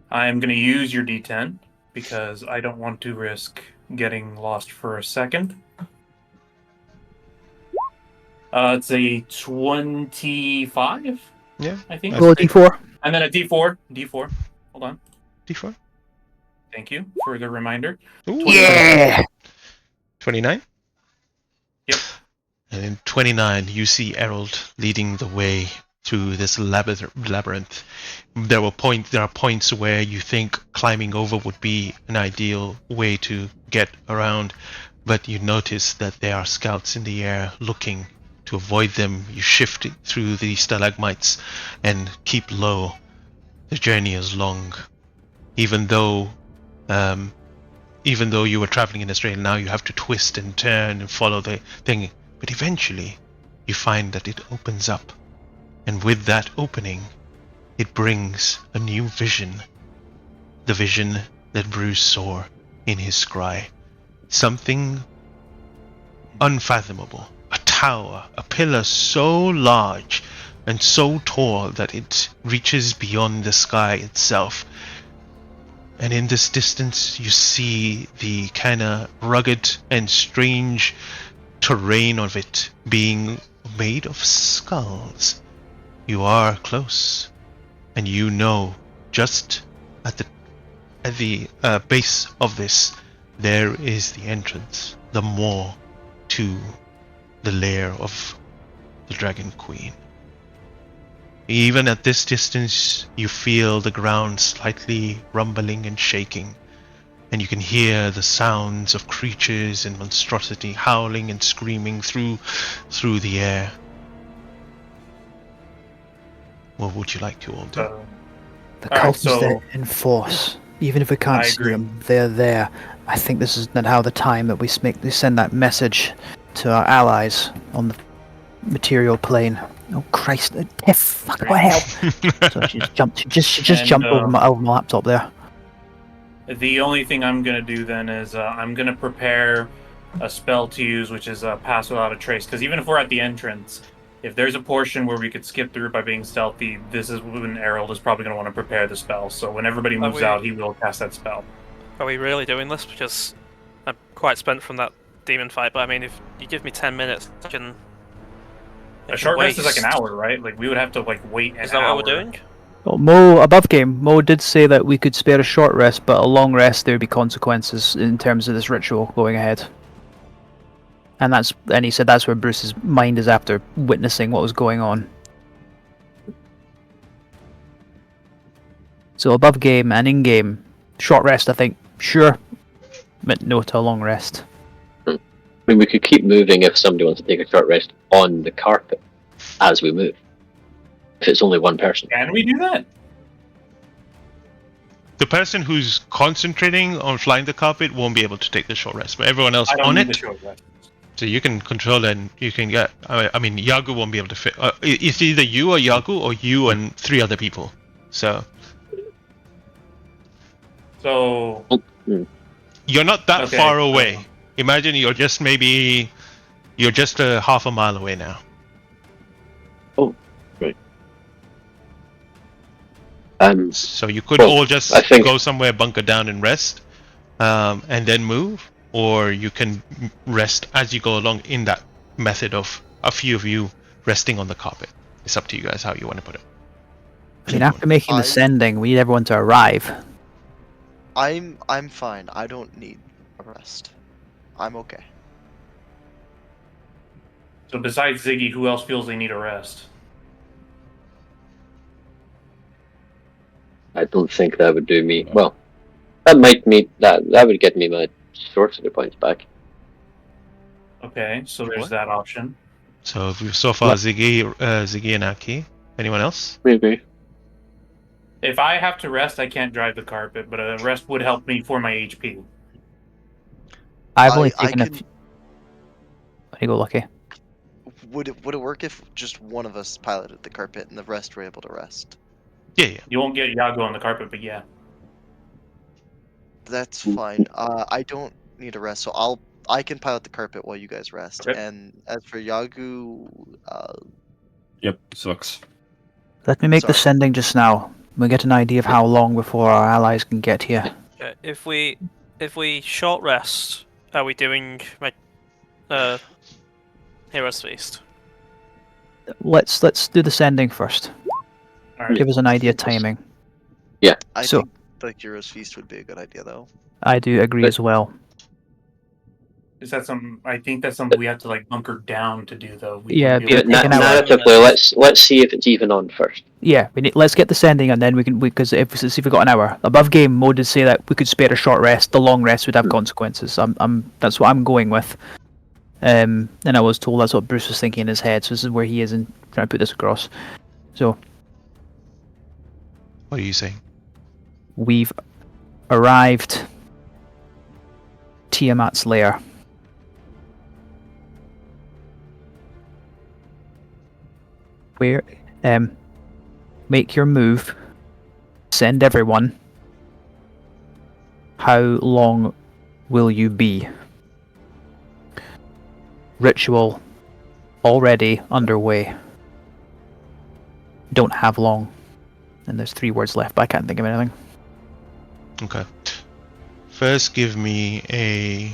Speaker 4: I'm going to use your D10 because I don't want to risk getting lost for a second. It's a 25.
Speaker 1: Yeah,
Speaker 4: I think.
Speaker 3: Roll a D4.
Speaker 4: And then a D4. D4. Hold on.
Speaker 1: D4.
Speaker 4: Thank you for the reminder.
Speaker 1: Ooh.
Speaker 4: 29.
Speaker 3: Yeah.
Speaker 1: 29.
Speaker 4: Yep.
Speaker 1: And in 29, you see Errol leading the way through this labyrinth. There are points where you think climbing over would be an ideal way to get around, but you notice that there are scouts in the air looking. To avoid them, you shift through the stalagmites and keep low. The journey is long. Even though you were traveling in a straight line, now you have to twist and turn and follow the thing. But eventually, you find that it opens up. And with that opening, it brings a new vision. The vision that Bruce saw in his scry. Something unfathomable. A tower, a pillar so large and so tall that it reaches beyond the sky itself. And in this distance, you see the kind of rugged and strange terrain of it being made of skulls. You are close, and you know just at the base of this, there is the entrance, the maw to the lair of the Dragon Queen. Even at this distance, you feel the ground slightly rumbling and shaking, and you can hear the sounds of creatures and monstrosity howling and screaming through the air. What would you like to all do?
Speaker 3: The
Speaker 4: Alright,
Speaker 3: cult is
Speaker 4: so-
Speaker 3: there in force. Even if we can't
Speaker 4: I
Speaker 3: see
Speaker 4: agree.
Speaker 3: them, they're there. I think this is now the time that we send that message to our allies on the material plane. Oh Christ! Fuck! What hell? So she just jumped. She just
Speaker 4: And,
Speaker 3: jumped over my laptop there.
Speaker 4: The only thing I'm gonna do then is I'm gonna prepare a spell to use, which is Pass Without a Trace. Because even if we're at the entrance, if there's a portion where we could skip through by being stealthy, this is when Errol is probably gonna want to prepare the spell. So when everybody moves out, he will cast that spell.
Speaker 2: Are we really doing this? Because I'm quite spent from that demon fight. But I mean, if you give me 10 minutes, I can.
Speaker 4: A short rest is like an hour, right? Like we would have to wait an hour.
Speaker 2: Is that what we're doing?
Speaker 3: Well, Mo did say that we could spare a short rest, but a long rest there would be consequences in terms of this ritual going ahead. And he said that's where Bruce's mind is after witnessing what was going on. So above game and in game, short rest I think, sure, but no to a long rest.
Speaker 6: I mean, we could keep moving if somebody wants to take a short rest on the carpet as we move. If it's only one person.
Speaker 4: Can we do that?
Speaker 1: The person who's concentrating on flying the carpet won't be able to take the short rest, but everyone else
Speaker 4: I don't
Speaker 1: on
Speaker 4: need
Speaker 1: it.
Speaker 4: the short rest.
Speaker 1: So you can control it and you can get. I mean, Yagu won't be able to fit. It's either you or Yagu or you and 3 other people. So
Speaker 4: So
Speaker 1: you're not that
Speaker 4: Okay,
Speaker 1: far away. Imagine you're just half a mile away now.
Speaker 6: Oh, right.
Speaker 1: So you could
Speaker 6: Well,
Speaker 1: all just
Speaker 6: I think-
Speaker 1: go somewhere, bunker down, and rest, and then move, or you can rest as you go along in that method of a few of you resting on the carpet. It's up to you guys how you want to put it.
Speaker 3: I mean, after making the sending, we need everyone to arrive.
Speaker 5: I'm fine. I don't need a rest. I'm okay.
Speaker 4: So besides Ziggy, who else feels they need a rest?
Speaker 6: I don't think that would do me. Well, that might mean that would get me my sorcery points back.
Speaker 4: Okay, so there's
Speaker 1: What?
Speaker 4: that option.
Speaker 1: So so far, Ziggy and Aki. Anyone else?
Speaker 6: Maybe.
Speaker 4: If I have to rest, I can't drive the carpet, but a rest would help me for my HP.
Speaker 3: I've only
Speaker 5: I
Speaker 3: taken a
Speaker 5: can-
Speaker 3: few. There you go, Lucky.
Speaker 5: Would it work if just one of us piloted the carpet and the rest were able to rest?
Speaker 1: Yeah.
Speaker 4: You won't get Yago on the carpet, but yeah.
Speaker 5: That's fine. I don't need a rest, so I can pilot the carpet while you guys rest.
Speaker 4: Okay.
Speaker 5: And as for Yagu,
Speaker 7: Yep, sucks.
Speaker 3: Let me make the
Speaker 5: Sorry.
Speaker 3: sending just now. We'll get an idea of how long before our allies can get here.
Speaker 2: If we short rest, are we doing my Heroes Feast?
Speaker 3: Let's do the sending first.
Speaker 4: All right.
Speaker 3: Give us an idea of timing.
Speaker 5: I
Speaker 3: So-
Speaker 5: think the Heroes Feast would be a good idea, though.
Speaker 3: I do agree
Speaker 6: But-
Speaker 3: as well.
Speaker 4: Is that something? I think that's something we have to like bunker down to do, though. We
Speaker 3: Yeah,
Speaker 4: wouldn't be able
Speaker 3: Yeah,
Speaker 4: to-
Speaker 3: taken out.
Speaker 6: Narratively, let's see if it's even on first.
Speaker 3: Yeah, let's get the sending, and then we can, because if we've got an hour above game mode, would say that we could spare a short rest. The long rest would have consequences. That's what I'm going with. And I was told that's what Bruce was thinking in his head. So this is where he is in trying to put this across. So
Speaker 1: What are you saying?
Speaker 3: we've arrived. Tiamat's lair. Where, make your move. Send everyone. How long will you be? Ritual already underway. Don't have long. And there's 3 words left, but I can't think of anything.
Speaker 1: Okay. First, give me a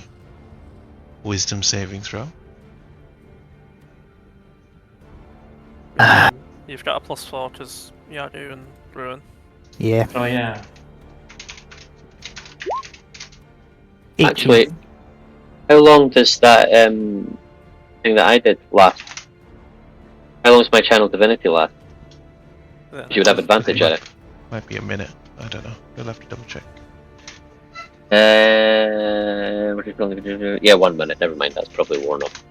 Speaker 1: wisdom saving throw.
Speaker 2: You've got a +4 because Yadu and Ruin.
Speaker 3: Yeah.
Speaker 4: Oh yeah.
Speaker 3: 18.
Speaker 6: Actually, how long does that thing that I did last? How long does my channel divinity last?
Speaker 2: Yeah.
Speaker 6: You would have advantage at it.
Speaker 1: Might be a minute. I don't know. You'll have to double check.
Speaker 6: What are you going to do? Yeah, 1 minute. Never mind. That's probably worn off.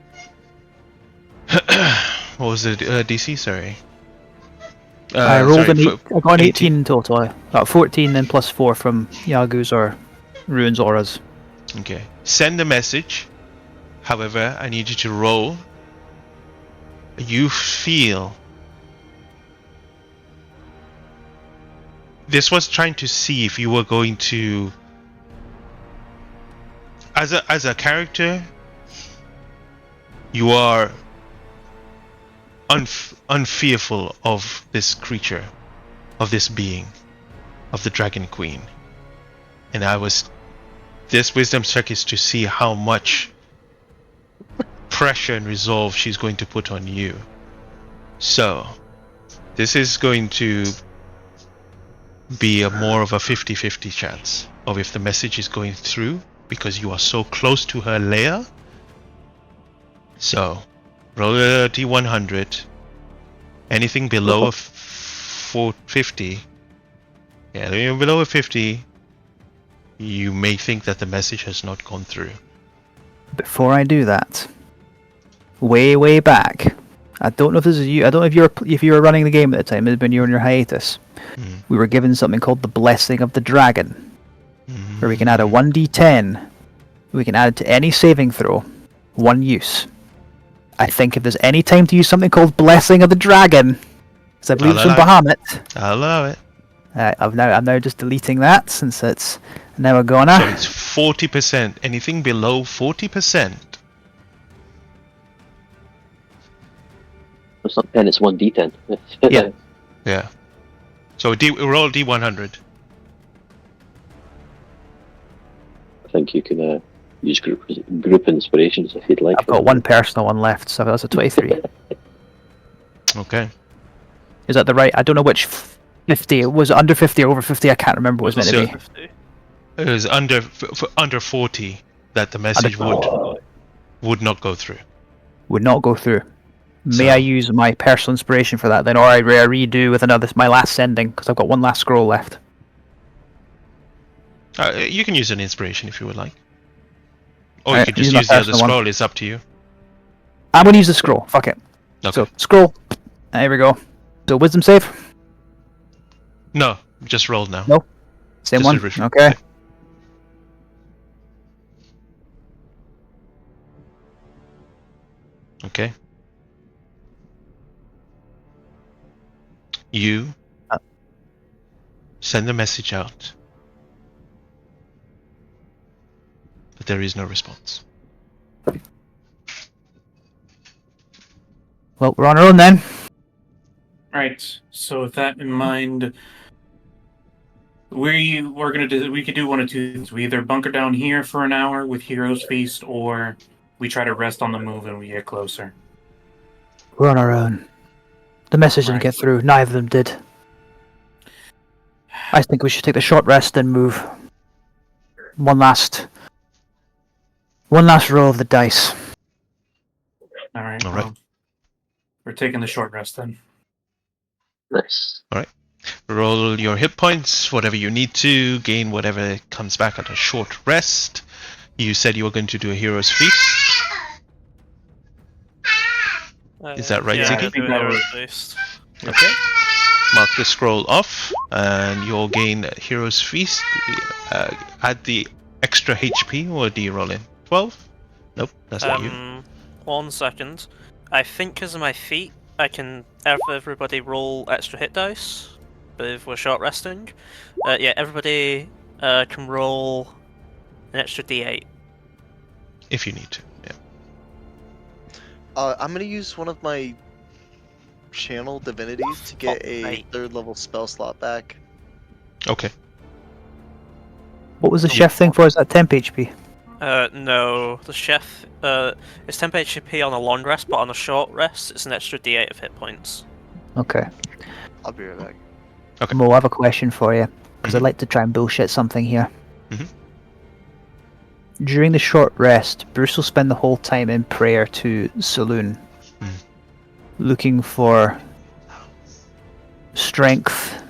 Speaker 1: What was the DC? Sorry.
Speaker 3: I rolled
Speaker 1: sorry,
Speaker 3: I got an 18 in total. I got 14 then +4 from Yagu's or Ruin's auras.
Speaker 1: Okay. Send a message. However, I need you to roll. You feel. This was trying to see if you were going to. As a character, you are unfearful of this creature, of this being, of the Dragon Queen. And this wisdom check is to see how much pressure and resolve she's going to put on you. So, this is going to be more of a 50-50 chance of if the message is going through, because you are so close to her lair. So, roll a d100. Anything below a 450, yeah, anything below a 50, you may think that the message has not gone through.
Speaker 3: Before I do that, way back, I don't know if this is you. I don't know if you were running the game at the time. It had been you on your hiatus. We were given something called the Blessing of the Dragon, where we can add a 1d10. We can add it to any saving throw. 1 use. I think if there's any time to use something called Blessing of the Dragon, because I believe it's from Bahamut.
Speaker 1: I'll allow it.
Speaker 3: I'm now just deleting that since it's now a goner.
Speaker 1: So it's 40%. Anything below 40%.
Speaker 6: It's not 10, it's 1d10.
Speaker 3: Yeah.
Speaker 1: Yeah. So roll d100.
Speaker 6: I think you can use group inspirations if you'd like.
Speaker 3: I've got 1 personal one left, so that's a 23.
Speaker 1: Okay.
Speaker 3: Is that the right? I don't know which 50. Was it under 50 or over 50? I can't remember what it was meant to be.
Speaker 2: 50.
Speaker 1: It was under 40 that the message would not go through.
Speaker 3: Would not go through. May
Speaker 1: So-
Speaker 3: I use my personal inspiration for that then, or I redo with my last sending because I've got 1 last scroll left.
Speaker 1: You can use an inspiration if you would like. Or you
Speaker 3: Alright,
Speaker 1: could just
Speaker 3: use my
Speaker 1: use the other
Speaker 3: personal one.
Speaker 1: scroll, it's up to you.
Speaker 3: I'm gonna use the scroll. Fuck it.
Speaker 1: Okay.
Speaker 3: So scroll. There we go. So wisdom save.
Speaker 1: No, just roll now.
Speaker 3: No. Same
Speaker 1: Just
Speaker 3: one.
Speaker 1: a refresh.
Speaker 3: Okay.
Speaker 1: Okay. You send a message out, but there is no response.
Speaker 3: Well, we're on our own then.
Speaker 4: Right. So with that in mind, we could do one of two things. We either bunker down here for an hour with Heroes Feast, or we try to rest on the move and we get closer.
Speaker 3: We're on our own. The message didn't get through. Neither of them did. I think we should take the short rest and move. One last One last roll of the dice.
Speaker 4: All right.
Speaker 1: All right.
Speaker 4: Well, we're taking the short rest then.
Speaker 6: Nice.
Speaker 1: Roll your hit points, whatever you need to, gain whatever comes back at a short rest. You said you were going to do a hero's feast. Is that right,
Speaker 2: Yeah,
Speaker 1: Ziggy?
Speaker 2: I'm gonna do a hero's feast.
Speaker 1: Okay. Mark the scroll off, and you'll gain Hero's Feast. Add the extra HP. What do you roll in? 12? Nope, that's not you.
Speaker 2: 1 second. I think because of my feet, I can have everybody roll extra hit dice. But if we're short resting, yeah, everybody can roll an extra D8.
Speaker 1: If you need to, yeah.
Speaker 5: I'm gonna use one of my channel divinities to get a 3rd level spell slot back.
Speaker 1: Okay.
Speaker 3: What was the chef thing for? Is that temp HP?
Speaker 2: No, the chef it's temp HP on a long rest, but on a short rest, it's an extra D8 of hit points.
Speaker 3: Okay.
Speaker 5: I'll be right back.
Speaker 1: Okay.
Speaker 3: Mo, I have a question for you, because I'd like to try and bullshit something here.
Speaker 1: Mhm.
Speaker 3: During the short rest, Bruce will spend the whole time in prayer to Saloon, looking for strength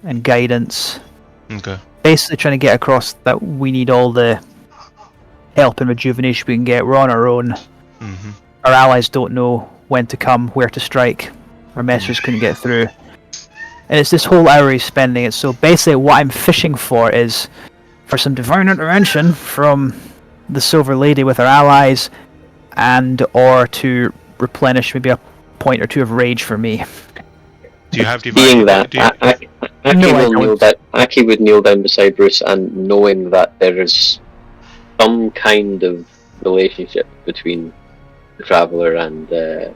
Speaker 3: and guidance.
Speaker 1: Okay.
Speaker 3: Basically trying to get across that we need all the help and rejuvenation we can get. We're on our own.
Speaker 1: Mm-hmm.
Speaker 3: Our allies don't know when to come, where to strike. Our messengers couldn't get through. And it's this whole hour he's spending it. So basically what I'm fishing for is for some divine intervention from the Silver Lady with our allies, and or to replenish maybe a point or two of rage for me.
Speaker 1: Do you have divine?
Speaker 6: Being that,
Speaker 1: do you-
Speaker 6: Aki would kneel down beside Bruce, and knowing that there is some kind of relationship between the Traveller and the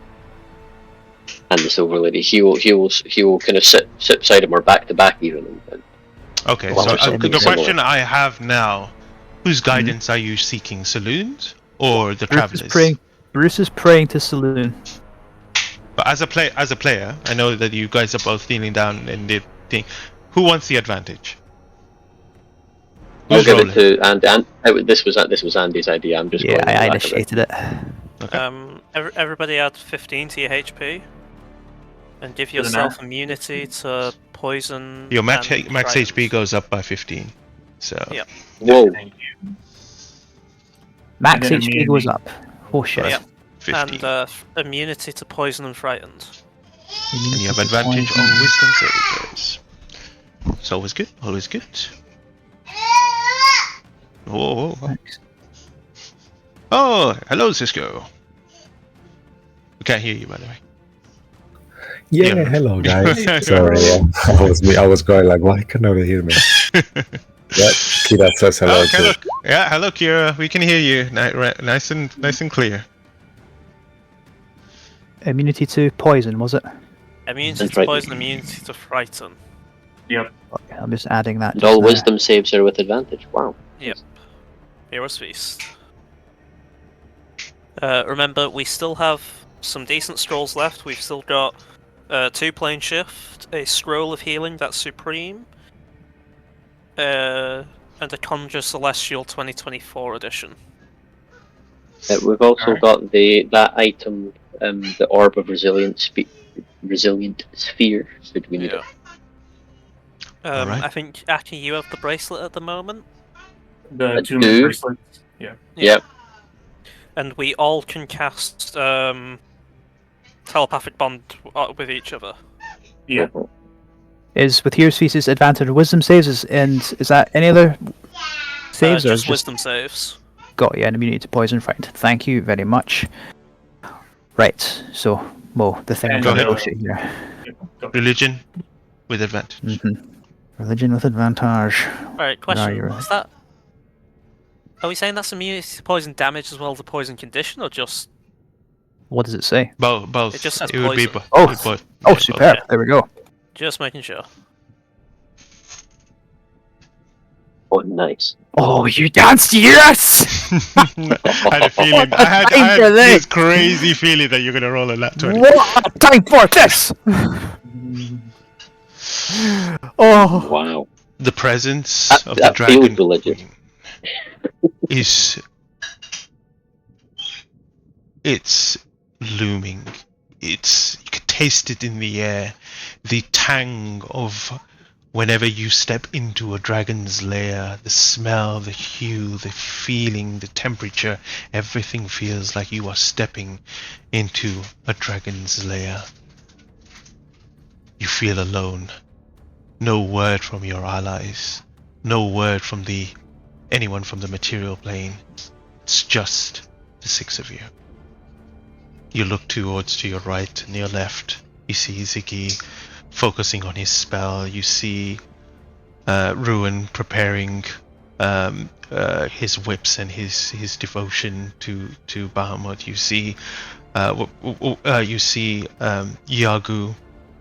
Speaker 6: Silver Lady, he will kind of sit beside him or back to back even.
Speaker 1: Okay,
Speaker 6: Well,
Speaker 1: so
Speaker 6: something
Speaker 1: the
Speaker 6: similar.
Speaker 1: question I have now: whose guidance are you seeking, Saloon's or the Travelers?
Speaker 3: Bruce is praying to Saloon.
Speaker 1: But as a player, I know that you guys are both kneeling down and the thing. Who wants the advantage?
Speaker 6: I'll
Speaker 1: Who's
Speaker 6: give
Speaker 1: rolling?
Speaker 6: it to this was Andy's idea. I'm just
Speaker 3: Yeah,
Speaker 6: going
Speaker 3: I
Speaker 6: on the back of it.
Speaker 3: initiated it.
Speaker 1: Okay.
Speaker 2: Everybody add 15 to your HP, and give
Speaker 4: the
Speaker 2: yourself immunity to poison.
Speaker 1: Your max
Speaker 2: and
Speaker 1: HP
Speaker 2: frightened.
Speaker 1: goes up by 15. So
Speaker 2: Yeah.
Speaker 6: Whoa!
Speaker 4: Thank you.
Speaker 3: Max
Speaker 4: And then
Speaker 3: HP goes up. Oh shit.
Speaker 2: Yeah.
Speaker 1: 15.
Speaker 2: And immunity to poison and frightened.
Speaker 1: And you have advantage on wisdom saving throws. It's always good. Always good. Whoa. Oh, hello, Cisco. We can't hear you, by the way.
Speaker 8: Yeah,
Speaker 1: Yeah.
Speaker 8: hello guys. Sorry, I was going like, why can nobody hear me? Yeah, Kira says hello
Speaker 1: Okay,
Speaker 8: too.
Speaker 1: look. Yeah, hello, Kira. We can hear you. Nice and clear.
Speaker 3: Immunity to poison, was it?
Speaker 2: Immunity
Speaker 6: And
Speaker 2: to
Speaker 6: frightened.
Speaker 2: poison, immunity to frighten.
Speaker 4: Yep.
Speaker 3: Okay, I'm just adding that.
Speaker 6: And
Speaker 3: just
Speaker 6: all
Speaker 3: now.
Speaker 6: wisdom saves are with advantage. Wow.
Speaker 2: Hero's Feast. Remember, we still have some decent scrolls left. We've still got 2 plane shift, a scroll of healing that's supreme, and a Conjure Celestial 2024 edition.
Speaker 6: We've also
Speaker 4: Alright.
Speaker 6: got that item, the Orb of Resilient Sphere. Should we need it?
Speaker 1: Alright.
Speaker 2: I think Aki, you have the bracelet at the moment,
Speaker 4: The
Speaker 6: I
Speaker 4: 2
Speaker 6: do.
Speaker 4: bracelets. Yeah.
Speaker 6: Yep.
Speaker 2: and we all can cast telepathic bond with each other.
Speaker 4: Yeah.
Speaker 3: Is with Hero's Feast advantage wisdom saves, and is that any other saves or
Speaker 2: Just
Speaker 3: just
Speaker 2: wisdom saves.
Speaker 3: got you an immunity to poison frightened? Thank you very much. Right, so Mo, the thing I'm
Speaker 4: And,
Speaker 3: going to
Speaker 1: ahead.
Speaker 3: bullshit here.
Speaker 4: Yeah, go.
Speaker 1: Religion with advantage.
Speaker 3: Religion with advantage.
Speaker 2: Alright, question. Is that... Are we saying that's immunity to poison damage as well as the poison condition, or just...
Speaker 3: What does it say?
Speaker 1: Both.
Speaker 2: It just says
Speaker 1: would be
Speaker 2: poison.
Speaker 3: Both.
Speaker 1: both.
Speaker 3: Oh,
Speaker 1: Yeah, both.
Speaker 3: superb.
Speaker 2: yeah.
Speaker 3: There we go.
Speaker 2: Just making sure.
Speaker 6: Oh, nice.
Speaker 3: Oh, you danced, yes!
Speaker 1: I had a feeling. I had
Speaker 3: Time for
Speaker 1: this
Speaker 3: this.
Speaker 1: crazy feeling that you're gonna roll a nat 20.
Speaker 3: What? Time for this! Oh,
Speaker 6: Wow.
Speaker 1: The presence of the
Speaker 6: That feels
Speaker 1: dragon
Speaker 6: religious.
Speaker 1: queen is It's looming. You can taste it in the air. The tang of whenever you step into a dragon's lair, the smell, the hue, the feeling, the temperature, everything feels like you are stepping into a dragon's lair. You feel alone. No word from your allies. No word from anyone from the material plane. It's just the 6 of you. You look to your right and your left. You see Ziggy focusing on his spell. You see Ruin preparing his whips and his devotion to Bahamut. You see Yagu,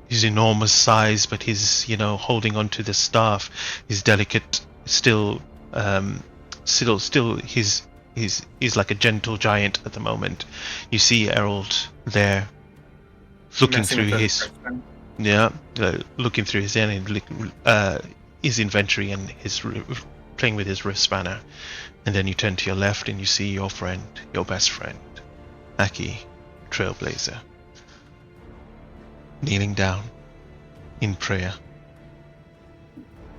Speaker 1: his enormous size, but his holding onto the staff, his delicate, still he's like a gentle giant at the moment. You see Errol there, looking through his looking through his inventory and playing with his wrist spanner, and then you turn to your left and you see your friend, your best friend, Aki, Trailblazer, kneeling down in prayer.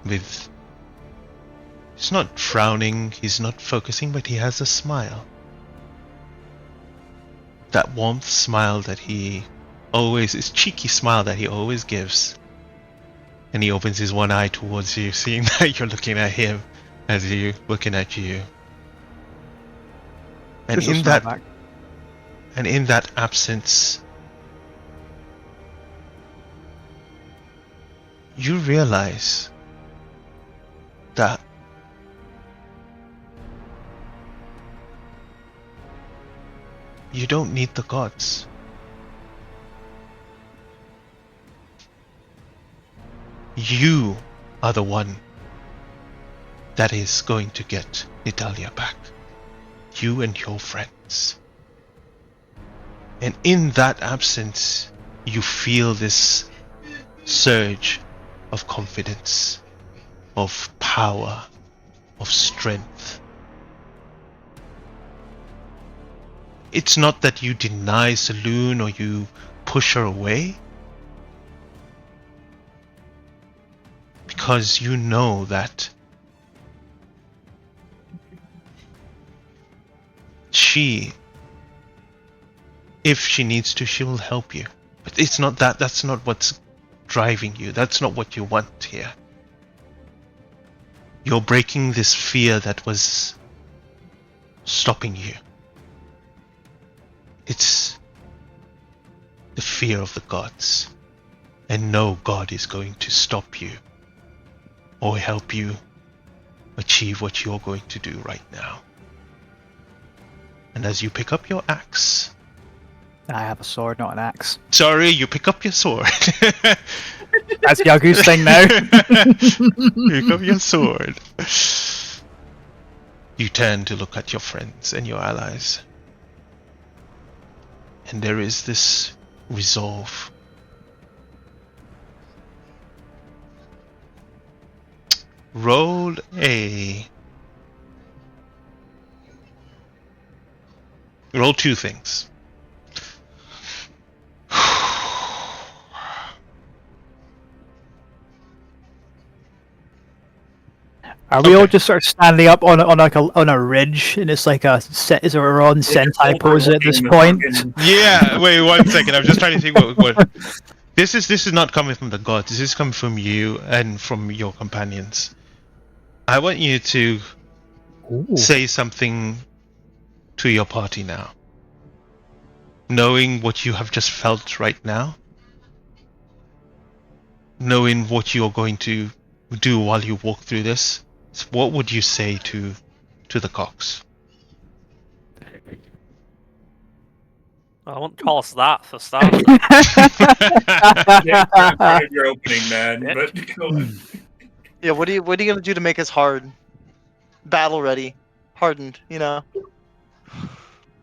Speaker 1: He's not frowning, he's not focusing, but he has a smile. That warmth smile that his cheeky smile that he always gives. And he opens his one eye towards you, seeing that you're looking at him as he's looking at you. And in that absence, you realize that you don't need the gods. You are the one that is going to get Italia back. You and your friends. And in that absence, you feel this surge of confidence, of power, of strength. It's not that you deny Saloon or you push her away, because you know that if she needs to, she will help you. But it's not that's not what's driving you. That's not what you want here. You're breaking this fear that was stopping you. It's the fear of the gods. And no god is going to stop you or help you achieve what you're going to do right now. And as you pick up your axe...
Speaker 3: I have a sword, not an axe.
Speaker 1: Sorry, you pick up your sword.
Speaker 3: That's Yagu's thing now.
Speaker 1: Pick up your sword. You turn to look at your friends and your allies. And there is this resolve. Roll two things.
Speaker 3: Are we all just sort of standing up on a ridge, and it's like is we're on Sentai pose at this point?
Speaker 1: Yeah. Wait 1 second. I'm just trying to think what. This is not coming from the gods. This is coming from you and from your companions. I want you to say something to your party now. Knowing what you have just felt right now. Knowing what you're going to do while you walk through this. So what would you say to the Cox?
Speaker 2: I won't call us that for starters.
Speaker 4: Part of your opening, man. But go on.
Speaker 5: Yeah, what are you gonna do to make us hard? Battle ready. Hardened, you know.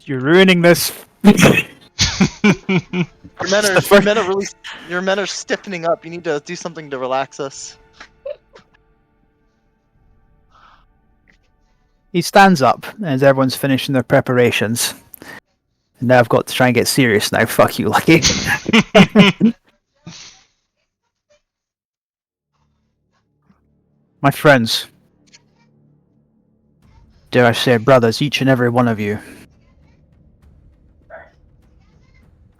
Speaker 3: You're ruining this.
Speaker 5: Your men are stiffening up. You need to do something to relax us.
Speaker 3: He stands up as everyone's finishing their preparations. Now I've got to try and get serious now. Fuck you, Lucky. My friends, dare I say brothers, each and every one of you.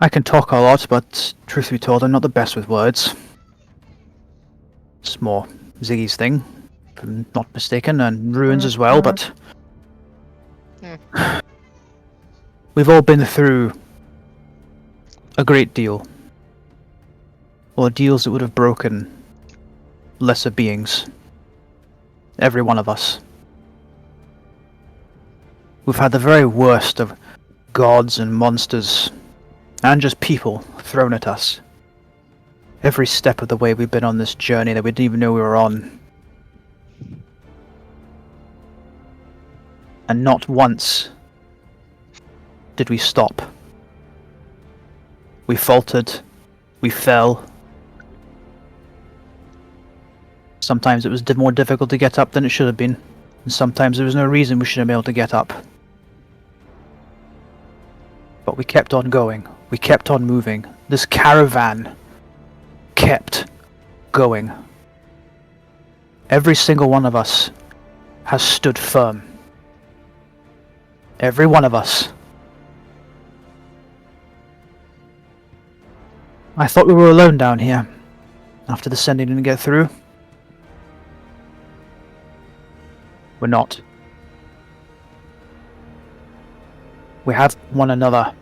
Speaker 3: I can talk a lot, but truth be told, I'm not the best with words. It's more Ziggy's thing, if I'm not mistaken, and Ruins as well, but... We've all been through a great deal. Ordeals that would have broken lesser beings. Every one of us. We've had the very worst of gods and monsters, and just people thrown at us. Every step of the way we've been on this journey that we didn't even know we were on. And not once did we stop. We faltered. We fell. Sometimes it was more difficult to get up than it should have been. And sometimes there was no reason we shouldn't be able to get up. But we kept on going. We kept on moving. This caravan kept going. Every single one of us has stood firm. Every one of us. I thought we were alone down here. After the sending didn't get through. We're not. We have one another.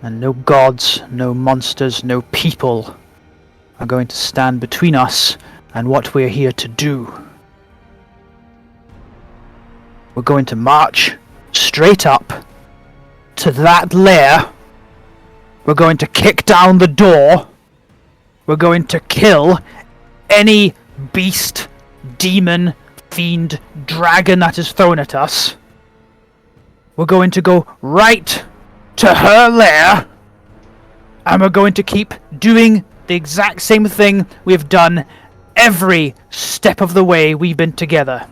Speaker 3: And no gods, no monsters, no people are going to stand between us and what we're here to do. We're going to march straight up to that lair. We're going to kick down the door. We're going to kill any beast, demon, fiend, dragon that is thrown at us. We're going to go right to her lair, and we're going to keep doing the exact same thing we've done every step of the way we've been together.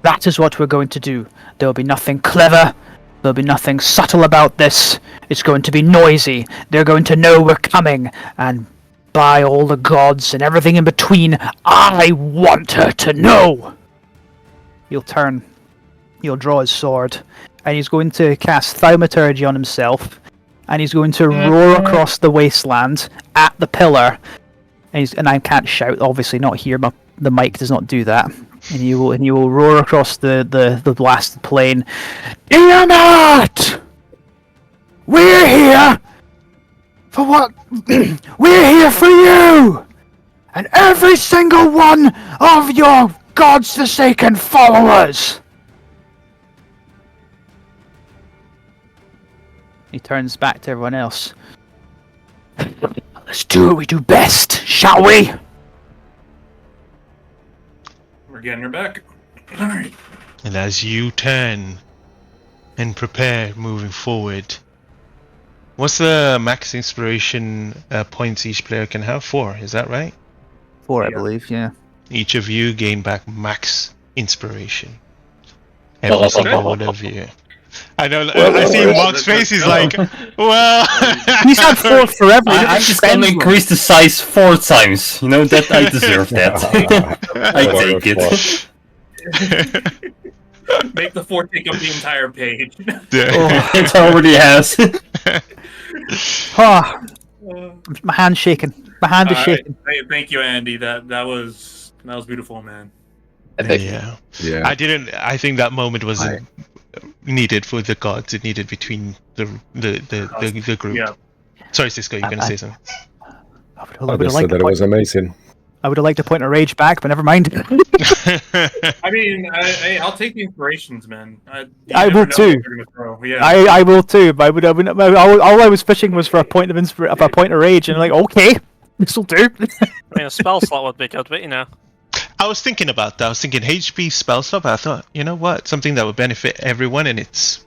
Speaker 3: That is what we're going to do. There will be nothing clever. There'll be nothing subtle about this. It's going to be noisy. They're going to know we're coming, and by all the gods and everything in between, I want her to know. He'll turn. He'll draw his sword, and he's going to cast Thaumaturgy on himself, and he's going to roar across the wasteland at the pillar. And I can't shout, obviously not here, but the mic does not do that. And he will roar across the blasted plain. Fear not! We're here for what? We're here for you! And every single one of your God's forsaken followers! He turns back to everyone else. Let's do what we do best, shall we?
Speaker 4: We're getting her back. Alright.
Speaker 1: And as you turn and prepare moving forward, what's the max inspiration points each player can have? 4, is that right?
Speaker 3: 4, I believe, yeah.
Speaker 1: Each of you gain back max inspiration. Every single one of you. I know. I see Mark's face. He's like, "Well,
Speaker 3: he's had 4 forever."
Speaker 7: I'm just gonna increase the size 4 times. You know that I deserve that. I take it.
Speaker 4: Make the 4 take up the entire page.
Speaker 7: It already has.
Speaker 3: My hand's shaking. My hand is shaking.
Speaker 4: Thank you, Andy. That was beautiful, man.
Speaker 1: Yeah. I think that moment was needed for the gods. It needed between the group. Yeah. Sorry, Cisco, you're gonna say something.
Speaker 8: I just said that it was amazing.
Speaker 3: I would have liked to point a rage back, but never mind.
Speaker 4: I mean, I'll take the inspirations, man.
Speaker 3: I will too.
Speaker 4: Yeah.
Speaker 3: I will too. But all I was fishing was for a point of rage, and I'm like, okay, this will do.
Speaker 2: I mean, a spell slot would be good, but you know.
Speaker 1: I was thinking about that. I was thinking HP spell slot. But I thought, you know what? Something that would benefit everyone, and it's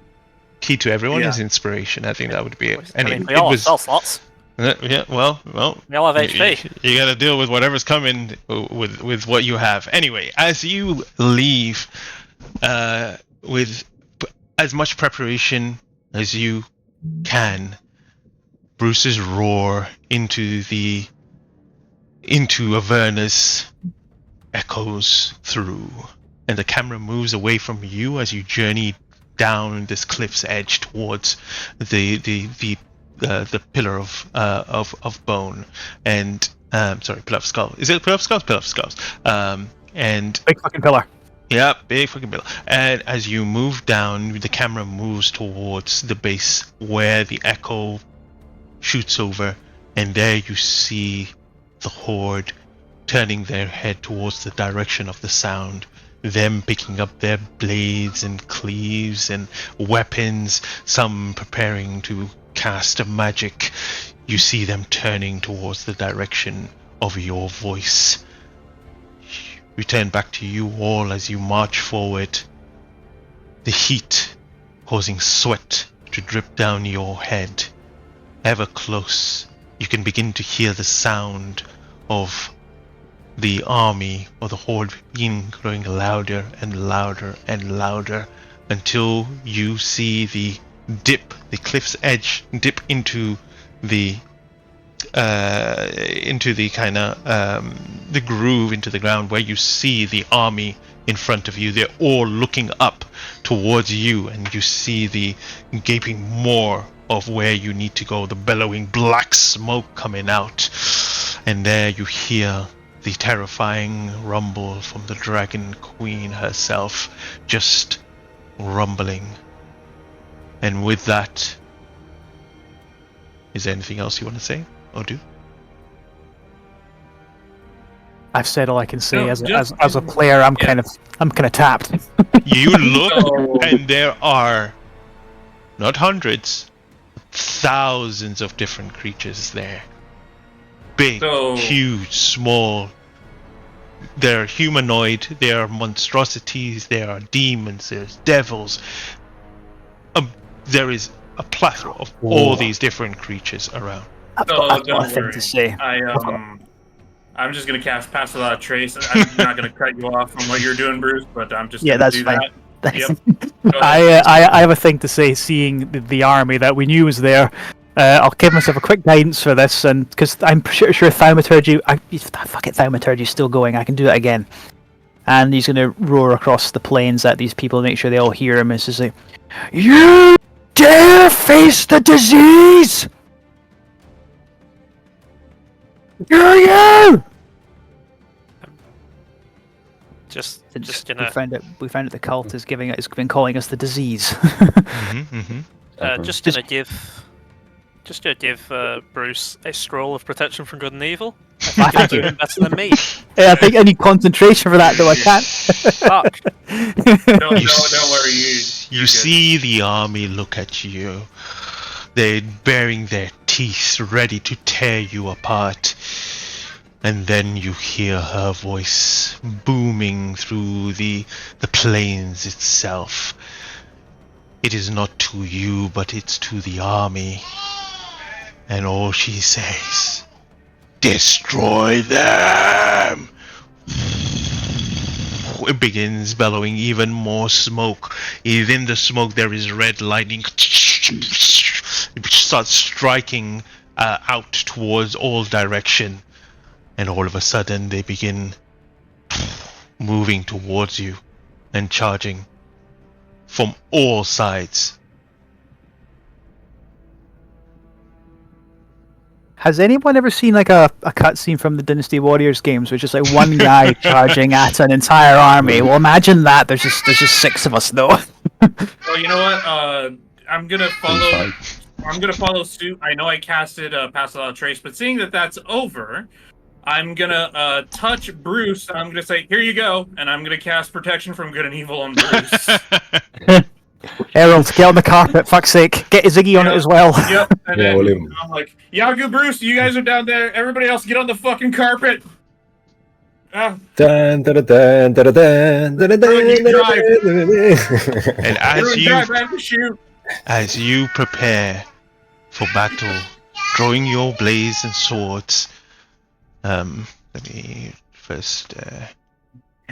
Speaker 1: key to everyone is inspiration. I think that would be it. And
Speaker 2: it was spell slots.
Speaker 1: Yeah, well,
Speaker 2: we all have HP.
Speaker 1: You gotta deal with whatever's coming with what you have. Anyway, as you leave with as much preparation as you can, Bruce's roar into Avernus echoes through, and the camera moves away from you as you journey down this cliff's edge towards the pillar of bone, and sorry, pillar of skull. Is it pillar of skulls? Pillar of skulls. And
Speaker 3: Big fucking pillar.
Speaker 1: yeah, big fucking pillar. And as you move down, the camera moves towards the base where the echo shoots over, and there you see the horde turning their head towards the direction of the sound, them picking up their blades and cleaves and weapons, some preparing to cast a magic. You see them turning towards the direction of your voice. Return back to you all as you march forward, the heat causing sweat to drip down your head. Ever close, you can begin to hear the sound of the army or the horde growing louder and louder and louder until you see the cliff's edge dip into the kind of the groove into the ground where you see the army in front of you. They're all looking up towards you, and you see the gaping maw of where you need to go, the bellowing black smoke coming out, and there you hear the terrifying rumble from the Dragon Queen herself, just rumbling. And with that, is there anything else you want to say or do?
Speaker 3: I've said all I can say.
Speaker 4: No,
Speaker 3: As a player, I'm kind of tapped.
Speaker 1: You look,
Speaker 4: Oh.
Speaker 1: and there are not hundreds, thousands of different creatures there. Big, huge, small. There are humanoid, there are monstrosities, there are demons, there's devils. There is a plethora of all these different creatures around.
Speaker 3: I've got a thing to say.
Speaker 4: I'm just gonna pass without a trace. I'm not gonna cut you off from what you're doing, Bruce, but I'm just gonna
Speaker 3: that's
Speaker 4: do
Speaker 3: fine.
Speaker 4: that. Yep.
Speaker 3: I have a thing to say. Seeing the army that we knew was there, I'll give myself a quick guidance for this, and because I'm sure Thaumaturgy, Thaumaturgy's still going. I can do it again. And he's gonna roar across the plains at these people, make sure they all hear him. It's just like, "You dare face the disease? You!"
Speaker 2: Just
Speaker 3: We found out the cult is been calling us the disease.
Speaker 2: just gonna give Bruce a scroll of protection from good and evil. I think you're doing better than me.
Speaker 3: Yeah, I think I need concentration for that, though. I can't.
Speaker 2: Fuck.
Speaker 4: Don't worry.
Speaker 1: You see the army look at you. They're baring their teeth, ready to tear you apart. And then you hear her voice booming through the plains itself. It is not to you, but it's to the army. And all she says, "Destroy them!" It begins bellowing even more smoke. Within the smoke there is red lightning. It starts striking out towards all direction. And all of a sudden they begin moving towards you and charging from all sides.
Speaker 3: Has anyone ever seen like a cutscene from the Dynasty Warriors games, which is like one guy charging at an entire army? Well, imagine that. There's just 6 of us though.
Speaker 4: Well, you know what? I'm gonna follow suit. I know I casted Pass Without a Trace, but seeing that that's over, I'm gonna touch Bruce. I'm gonna say, "Here you go," and I'm gonna cast Protection from Good and Evil on Bruce.
Speaker 3: Harold, get on the carpet, fuck's sake. Get Ziggy on it as well.
Speaker 4: Yep. And then I'm like, Yagu, Bruce, you guys are down there. Everybody else, get on the fucking carpet.
Speaker 8: Dun, dun, dun, dun, dun, dun, dun, dun,
Speaker 1: And as you prepare for battle, drawing your blades and swords, let me first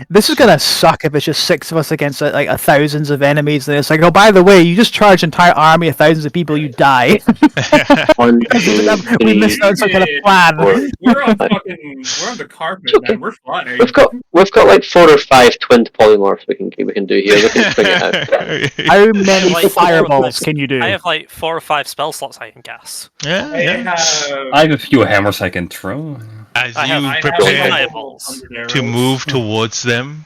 Speaker 3: This is gonna suck if it's just 6 of us against like thousands of enemies. And it's like, oh, by the way, you just charge an entire army of thousands of people, you die.
Speaker 6: 1,
Speaker 3: We
Speaker 6: 2,
Speaker 3: missed out some kind of plan.
Speaker 4: We're on the carpet, man. We're flying.
Speaker 6: we've got like 4 or 5 twinned polymorphs we can do here. We can figure it out.
Speaker 3: How many
Speaker 2: Like,
Speaker 3: fireballs can you do?
Speaker 2: I have like 4 or 5 spell slots I can cast.
Speaker 1: Yeah.
Speaker 7: I have a few hammers I can throw.
Speaker 1: As
Speaker 2: I
Speaker 1: you
Speaker 2: have
Speaker 1: prepare
Speaker 2: fireballs.
Speaker 1: to move towards them,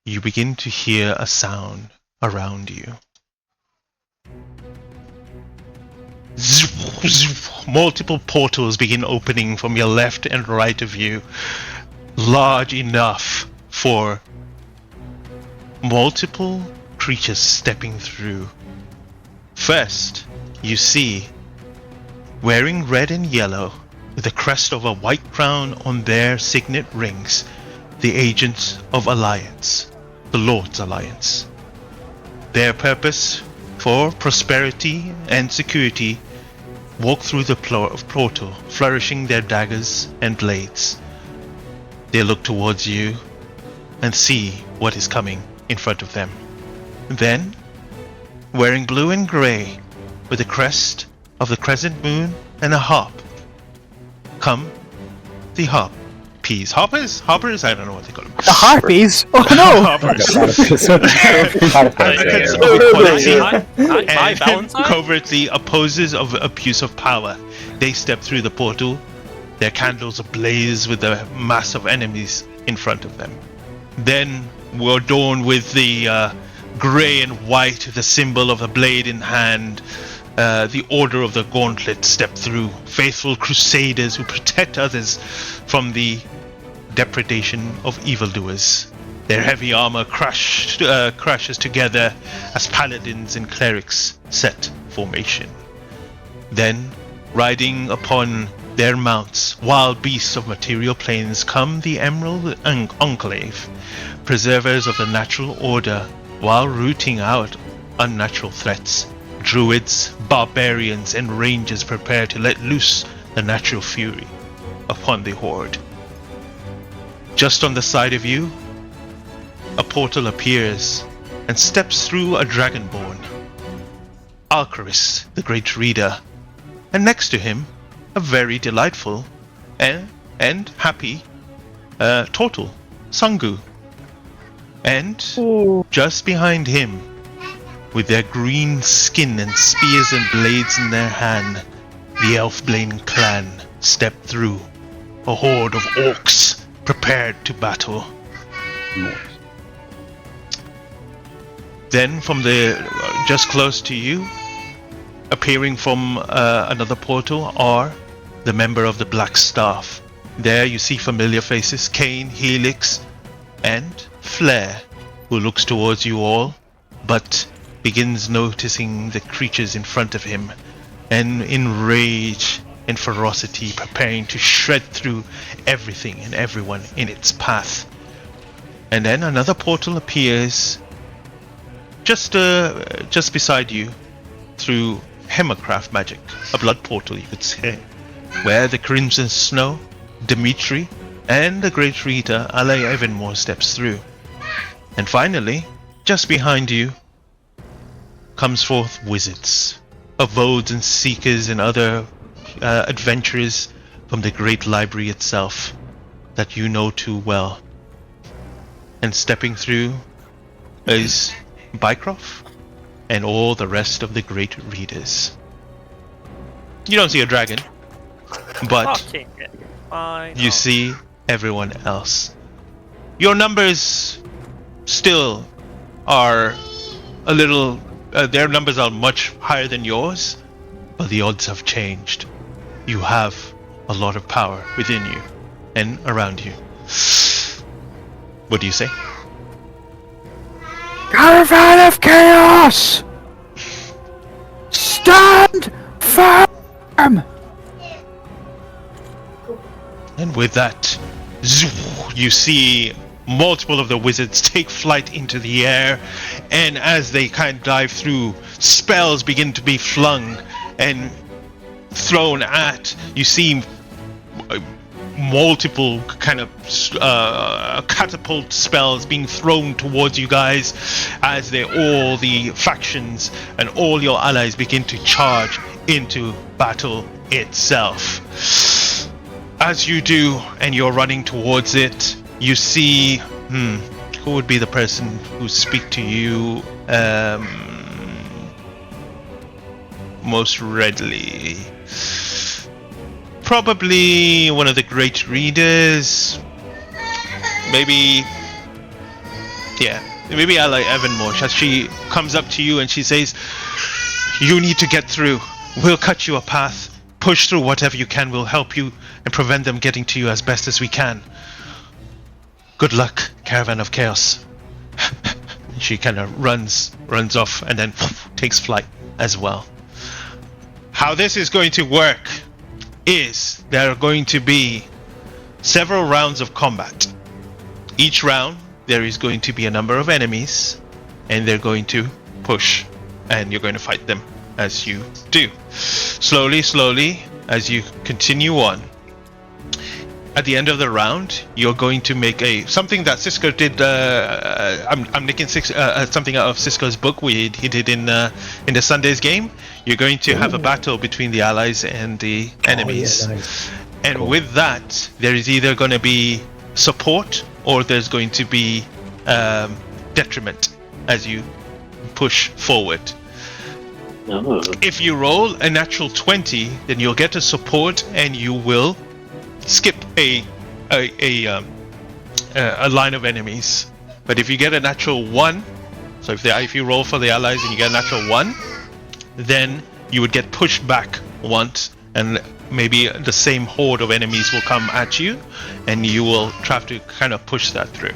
Speaker 1: you begin to hear a sound around you. Multiple portals begin opening from your left and right of you, large enough for multiple creatures stepping through. First, you see, wearing red and yellow, with the crest of a white crown on their signet rings, the agents of Alliance, the Lord's Alliance. Their purpose for prosperity and security walk through the portal, flourishing their daggers and blades. They look towards you and see what is coming in front of them. Then, wearing blue and grey, with the crest of the crescent moon and a harp, come the harpies. Hoppers? I don't know what they call them.
Speaker 3: The harpies? Oh no!
Speaker 1: Hoppers.
Speaker 2: My
Speaker 1: And
Speaker 2: Valentine?
Speaker 1: covertly opposes of abuse of power. They step through the portal, their candles ablaze with the mass of enemies in front of them. Then we're adorned with the grey and white, the symbol of a blade in hand. The Order of the Gauntlet step through, faithful crusaders who protect others from the depredation of evildoers. Their heavy armor crashes together as paladins and clerics set formation. Then, riding upon their mounts, wild beasts of material planes, come the Emerald Enclave, preservers of the natural order, while rooting out unnatural threats. Druids, barbarians, and rangers prepare to let loose the natural fury upon the horde. Just on the side of you, a portal appears and steps through a dragonborn, Alcaris, the Great Reader, and next to him, a very delightful and happy turtle, Sangu. And just behind him, with their green skin and spears and blades in their hand, the Elfblane clan step through, a horde of orcs prepared to battle. Then from the just close to you, appearing from another portal, are the member of the Black Staff. There you see familiar faces, Kane, Helix, and Flare, who looks towards you all, but begins noticing the creatures in front of him, and in rage and ferocity preparing to shred through everything and everyone in its path. And then another portal appears just beside you, through Hemocraft magic, a blood portal you could say, where the Crimson Snow, Dimitri, and the Great Reader, Ale Evanmore, steps through. And finally, just behind you, comes forth wizards, avodes and seekers and other adventurers from the great library itself that you know too well. And stepping through is Bycroft and all the rest of the great readers. You don't see a dragon, but
Speaker 2: Fucking it. I
Speaker 1: you
Speaker 2: know.
Speaker 1: see everyone else. Your numbers still are a little... their numbers are much higher than yours, but the odds have changed. You have a lot of power within you and around you. What do you say?
Speaker 3: Caravan of Chaos! Stand firm!
Speaker 1: And with that, you see multiple of the wizards take flight into the air, and as they kind of dive through, spells begin to be flung and thrown at. You see multiple kind of catapult spells being thrown towards you guys as all the factions and all your allies begin to charge into battle itself. As you do, and you're running towards it, you see, who would be the person who speak to you most readily? Probably one of the great readers. Maybe Ally Evanmore. As she comes up to you and she says, "You need to get through. We'll cut you a path. Push through whatever you can. We'll help you and prevent them getting to you as best as we can. Good luck, Caravan of Chaos." She kind of runs off and then takes flight as well. How this is going to work is there are going to be several rounds of combat. Each round there is going to be a number of enemies, and they're going to push, and you're going to fight them as you do. Slowly, as you continue on. At the end of the round, you're going to make something that Cisco did. I'm nicking something out of Cisco's book. He did in the Sunday's game. You're going to have a battle between the allies and the enemies.
Speaker 8: Yeah, nice.
Speaker 1: And with that, there is either going to be support or there's going to be detriment as you push forward.
Speaker 6: Oh.
Speaker 1: If you roll a natural 20, then you'll get a support and you will skip a line of enemies. But if you get a natural 1, so if you roll for the allies and you get a natural 1, then you would get pushed back once, and maybe the same horde of enemies will come at you, and you will try to kind of push that through.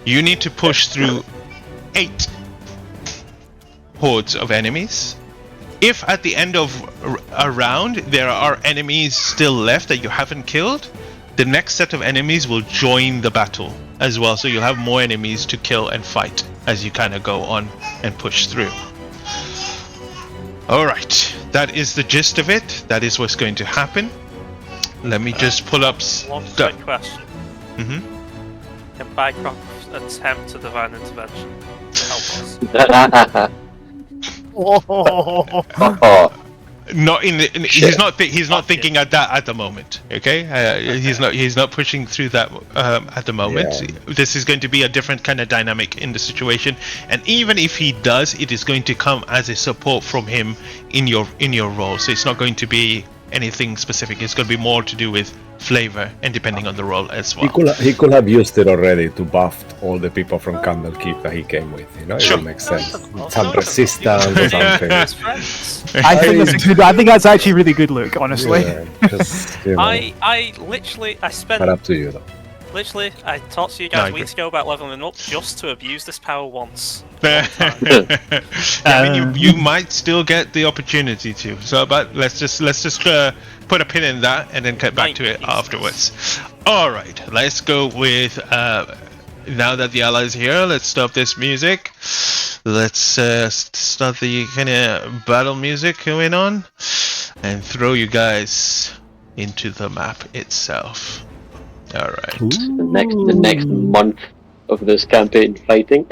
Speaker 1: You need to push through 8 hordes of enemies. If at the end of a round there are enemies still left that you haven't killed, the next set of enemies will join the battle as well, so you'll have more enemies to kill and fight as you kind of go on and push through. Alright, that is the gist of it. That is what's going to happen. Let me just pull up
Speaker 2: One quick question.
Speaker 1: Mm-hmm.
Speaker 2: Can Bycroft attempt a divine intervention to help us?
Speaker 6: Oh.
Speaker 1: Not in the. He's not thinking at that at the moment. Okay, he's not pushing through that at the moment.
Speaker 8: Yeah.
Speaker 1: This is going to be a different kind of dynamic in the situation, and even if he does, it is going to come as a support from him in your role. So it's not going to be anything specific. It's going to be more to do with flavor and depending on the role as well.
Speaker 8: He could have used it already to buff all the people from Candlekeep that he came with. You know, it would make sense. Some resistance or something.
Speaker 2: Best friends.
Speaker 3: I think that's actually really good, Luke. Honestly.
Speaker 8: Yeah, 'cause, you know,
Speaker 2: I spent.
Speaker 8: but up to you though.
Speaker 2: Literally, I talked to you guys
Speaker 1: No,
Speaker 2: weeks ago about leveling up just to abuse this power once.
Speaker 1: I mean, you might still get the opportunity to. So, but let's just put a pin in that and then get back to it afterwards. All right, let's go with now that the allies are here. Let's stop this music. Let's start the kind of battle music going on, and throw you guys into the map itself. All right.
Speaker 6: The next month of this campaign fighting.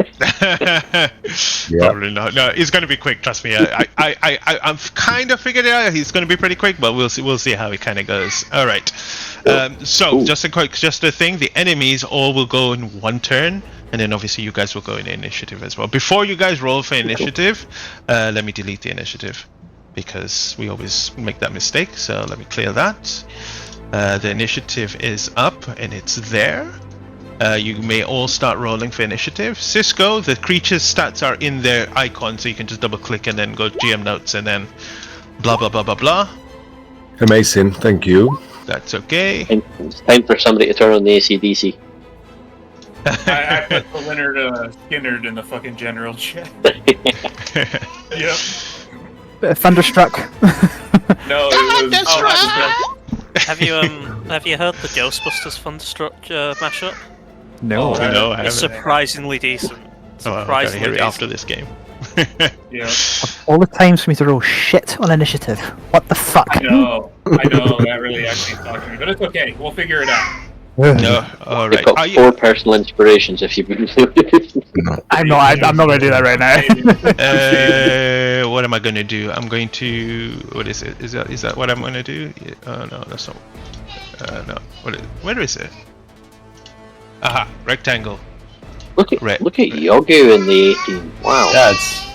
Speaker 1: Probably not. No, it's going to be quick. Trust me. I'm kind of figured it out. He's going to be pretty quick, but we'll see. We'll see how it kind of goes. All right. So just a thing. The enemies all will go in one turn, and then obviously you guys will go in initiative as well. Before you guys roll for initiative, let me delete the initiative because we always make that mistake. So let me clear that. The initiative is up and it's there. You may all start rolling for initiative. Cisco, the creature's stats are in their icon, so you can just double click and then go to GM notes and then blah blah blah blah blah.
Speaker 8: Amazing, thank you.
Speaker 1: That's okay.
Speaker 6: It's time for somebody to turn on the AC/DC.
Speaker 4: I put the Leonard Skinnerd in the fucking general chat. Yep.
Speaker 3: Thunderstruck.
Speaker 4: No, it was.
Speaker 2: Have you heard the Ghostbusters Thunderstruck mashup?
Speaker 3: No.
Speaker 1: No, I
Speaker 2: It's
Speaker 1: haven't.
Speaker 2: surprisingly decent.
Speaker 1: Oh, I'm gonna hear it
Speaker 2: decent.
Speaker 1: after this game.
Speaker 4: Yeah.
Speaker 3: All the times for me to roll shit on initiative. What the fuck?
Speaker 4: No. I know that really actually talked to me, but it's okay. We'll figure it out.
Speaker 1: No, all
Speaker 6: You've
Speaker 1: right.
Speaker 6: got 4 personal inspirations if you've been.
Speaker 3: I'm not gonna do that right now.
Speaker 1: What am I gonna do? I'm going to. What is it? Is that what I'm gonna do? Yeah, no, that's not. No. Where is it? Aha, rectangle.
Speaker 6: Look at
Speaker 1: Red.
Speaker 6: Yogu in the 18. Wow.
Speaker 7: Yeah, it's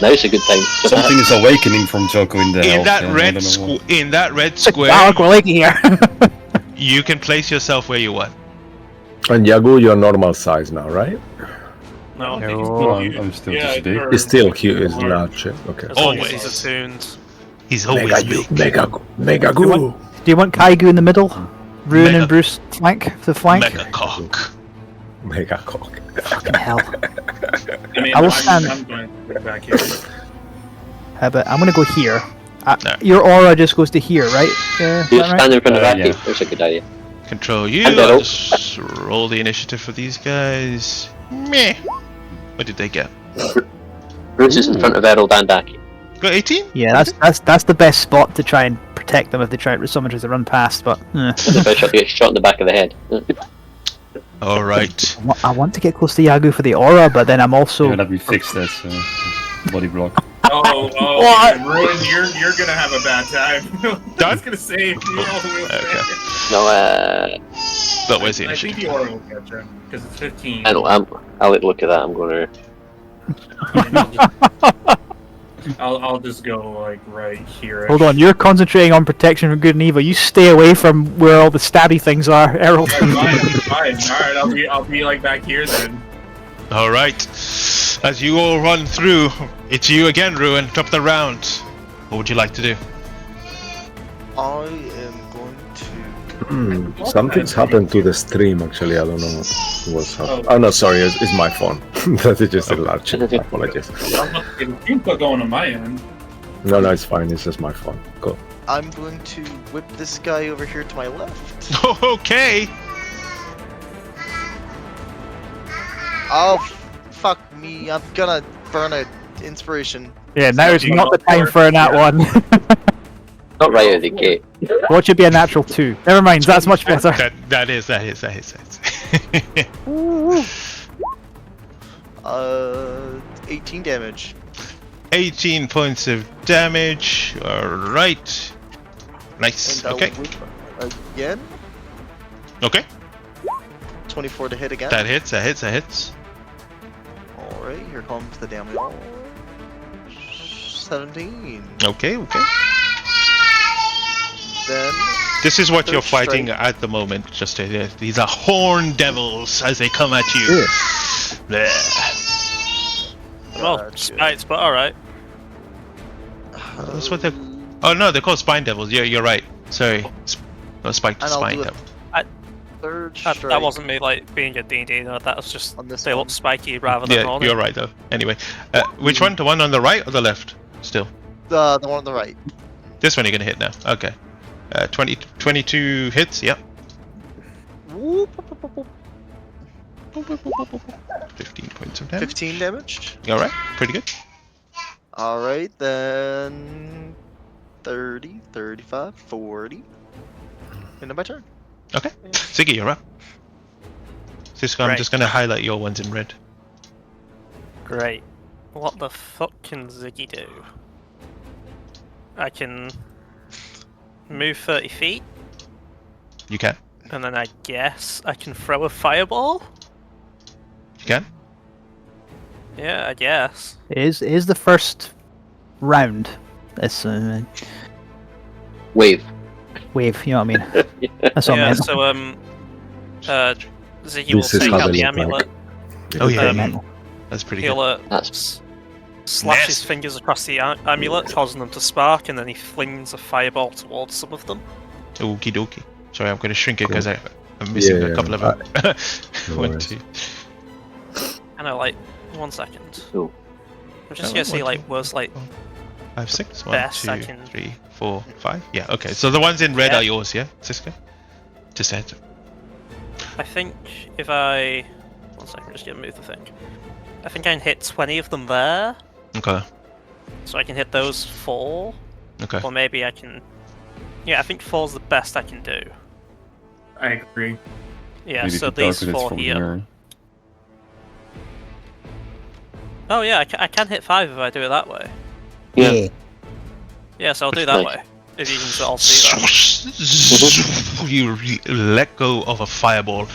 Speaker 6: Now's a good time.
Speaker 7: something is awakening from Joko in the
Speaker 1: In
Speaker 7: health,
Speaker 1: that
Speaker 7: and I
Speaker 1: red
Speaker 7: don't know what.
Speaker 1: in that red square,
Speaker 3: Wow, we're liking here.
Speaker 1: you can place yourself where you want.
Speaker 8: And Yagu, you're normal size now, right?
Speaker 4: No,
Speaker 7: I'm still
Speaker 4: yeah,
Speaker 7: just big.
Speaker 4: you're-
Speaker 8: He's still huge, is large. Okay.
Speaker 2: As long as
Speaker 1: Always.
Speaker 2: he's attuned.
Speaker 1: He's always big.
Speaker 8: Mega
Speaker 3: Do you want Kaigu in the middle? Ruin
Speaker 1: Mega-
Speaker 3: and Bruce flank the flank.
Speaker 1: Mega cock.
Speaker 8: Mega cock.
Speaker 3: Fucking hell.
Speaker 4: I mean,
Speaker 3: I will stand-
Speaker 4: I'm going back here.
Speaker 3: But I'm gonna go here.
Speaker 1: No.
Speaker 3: Your aura just goes to here, right? Is
Speaker 6: You
Speaker 3: that right?
Speaker 6: stand in front of Aki.
Speaker 7: Yeah.
Speaker 6: That's a good idea.
Speaker 1: Control you.
Speaker 6: And
Speaker 1: I'll
Speaker 6: that'll-
Speaker 1: just roll the initiative for these guys. Meh. What did they get?
Speaker 6: Bruce is in front of Errol and Aki.
Speaker 1: Got 18?
Speaker 3: Yeah, that's the best spot to try and protect them if they try someone tries to run past. But
Speaker 6: The bishop gets shot in the back of the head.
Speaker 1: All right.
Speaker 3: I want to get close to Yagu for the aura, but then I'm also
Speaker 7: Yeah, that we fixed that body block.
Speaker 4: Oh,
Speaker 3: What?
Speaker 4: Ruin, you're gonna have a bad time. I
Speaker 1: Done?
Speaker 4: was gonna say, you're all the way
Speaker 1: Okay.
Speaker 4: there.
Speaker 6: No,
Speaker 1: But where's the
Speaker 4: I think
Speaker 1: initiative?
Speaker 4: the aura will catch him, because it's 15.
Speaker 6: I know, I'll look at that. I'm going to.
Speaker 4: I'll just go, like, right here.
Speaker 3: hold on. You're concentrating on protection from good and evil. You stay away from where all the stabby things are, Errol.
Speaker 4: Fine. Alright, I'll be, like, back here then.
Speaker 1: All right. As you all run through, it's you again, Ruin. Top of the round. What would you like to do?
Speaker 5: I am going to.
Speaker 8: Something's happened to the stream, actually. I don't know what's happened. Oh, no, sorry. It's my phone. That is just a large. Apologies.
Speaker 4: It seems like going on my end.
Speaker 8: No, it's fine. It's just my phone. Go.
Speaker 5: I'm going to whip this guy over here to my left.
Speaker 1: Okay.
Speaker 5: Oh, fuck me. I'm gonna burn a inspiration.
Speaker 3: Yeah, now is
Speaker 4: you
Speaker 3: not the
Speaker 4: go
Speaker 3: time
Speaker 4: for
Speaker 3: for a
Speaker 4: it,
Speaker 3: nat
Speaker 4: yeah.
Speaker 3: one.
Speaker 6: Not right out of the gate.
Speaker 3: Watch it be a natural 2. Never mind, that's much better.
Speaker 1: That is.
Speaker 5: 18 damage.
Speaker 1: 18 points of damage. All right. Nice.
Speaker 5: And I'll
Speaker 1: Okay.
Speaker 5: whip again.
Speaker 1: Okay.
Speaker 5: 24 to hit again.
Speaker 1: That hits.
Speaker 5: Alright, here comes the damage. 17.
Speaker 1: Okay.
Speaker 5: Then
Speaker 1: This is what you're
Speaker 5: Third strike.
Speaker 1: fighting at the moment. Just these are horn devils as they come at you. There.
Speaker 2: Well, spikes, but alright.
Speaker 1: That's what they're. Oh no, they're called spine devils. Yeah, you're right. Sorry. No, spiked
Speaker 5: And I'll
Speaker 1: spine
Speaker 5: do a
Speaker 1: devil.
Speaker 5: third
Speaker 2: That
Speaker 5: strike.
Speaker 2: wasn't me like being a D&D, no, that was just
Speaker 5: On this
Speaker 2: they
Speaker 5: one.
Speaker 2: look spiky rather than
Speaker 1: Yeah,
Speaker 2: horny.
Speaker 1: you're right though. Anyway, which one? The one on the right or the left? Still.
Speaker 5: The one on the right.
Speaker 1: This one you're gonna hit now. Okay. 22 hits. Yep.
Speaker 5: Whoop.
Speaker 1: 15 points of damage.
Speaker 5: 15 damage.
Speaker 1: All right. Pretty good.
Speaker 5: Alright, then 30, 35, 40. End of my turn.
Speaker 1: Okay. Ziggy, you're up. Cisco, I'm
Speaker 2: Right.
Speaker 1: just gonna highlight your ones in red.
Speaker 2: Great. What the fuck can Ziggy do? I can move 30 feet,
Speaker 1: You can.
Speaker 2: and then I guess I can throw a fireball?
Speaker 1: You can.
Speaker 2: Yeah, I guess.
Speaker 3: It is the first round. It's
Speaker 6: Wave.
Speaker 3: wave, you know what I mean? That's what I
Speaker 2: Yeah,
Speaker 3: meant.
Speaker 2: so, Ziggy will
Speaker 8: This is
Speaker 2: take
Speaker 8: how
Speaker 2: out
Speaker 8: they
Speaker 2: the
Speaker 8: look like.
Speaker 2: amulet.
Speaker 1: Oh yeah,
Speaker 2: Um,
Speaker 1: yeah. That's pretty
Speaker 2: He'll
Speaker 1: good.
Speaker 6: That's
Speaker 2: slash his
Speaker 1: Nasty.
Speaker 2: fingers across the amulet, causing them to spark, and then he flings a fireball towards some of them.
Speaker 1: Okie dokie. Sorry, I'm gonna shrink it
Speaker 8: Cool.
Speaker 1: because I'm missing
Speaker 8: Yeah,
Speaker 1: a couple of
Speaker 8: yeah,
Speaker 1: them.
Speaker 8: no
Speaker 1: One,
Speaker 8: worries.
Speaker 1: two.
Speaker 2: And I like 1 second.
Speaker 6: Cool.
Speaker 2: I'm just
Speaker 1: Oh,
Speaker 2: gonna see
Speaker 1: 1,
Speaker 2: like
Speaker 1: 2,
Speaker 2: where's like
Speaker 1: 5, 6. 1,
Speaker 2: Best I
Speaker 1: 2,
Speaker 2: can-
Speaker 1: 3, 4, 5. Yeah. Okay. So the ones in red
Speaker 2: Yeah.
Speaker 1: are yours, yeah, Cisco? Just a heads up.
Speaker 2: I think if I 1 second, just gonna move the thing. I think I can hit 20 of them there,
Speaker 1: Okay.
Speaker 2: so I can hit those 4.
Speaker 1: Okay.
Speaker 2: Or maybe I can. Yeah, I think 4's the best I can do.
Speaker 4: I agree.
Speaker 2: Yeah,
Speaker 7: Maybe
Speaker 2: so
Speaker 7: if you
Speaker 2: these
Speaker 7: target it
Speaker 2: 4
Speaker 7: from
Speaker 2: here. Oh yeah, I can hit 5 if I do it that way.
Speaker 6: Yeah.
Speaker 2: Yeah, so I'll do
Speaker 6: Which
Speaker 2: that
Speaker 6: is
Speaker 2: way. If you can all see that.
Speaker 1: You let go of a fireball.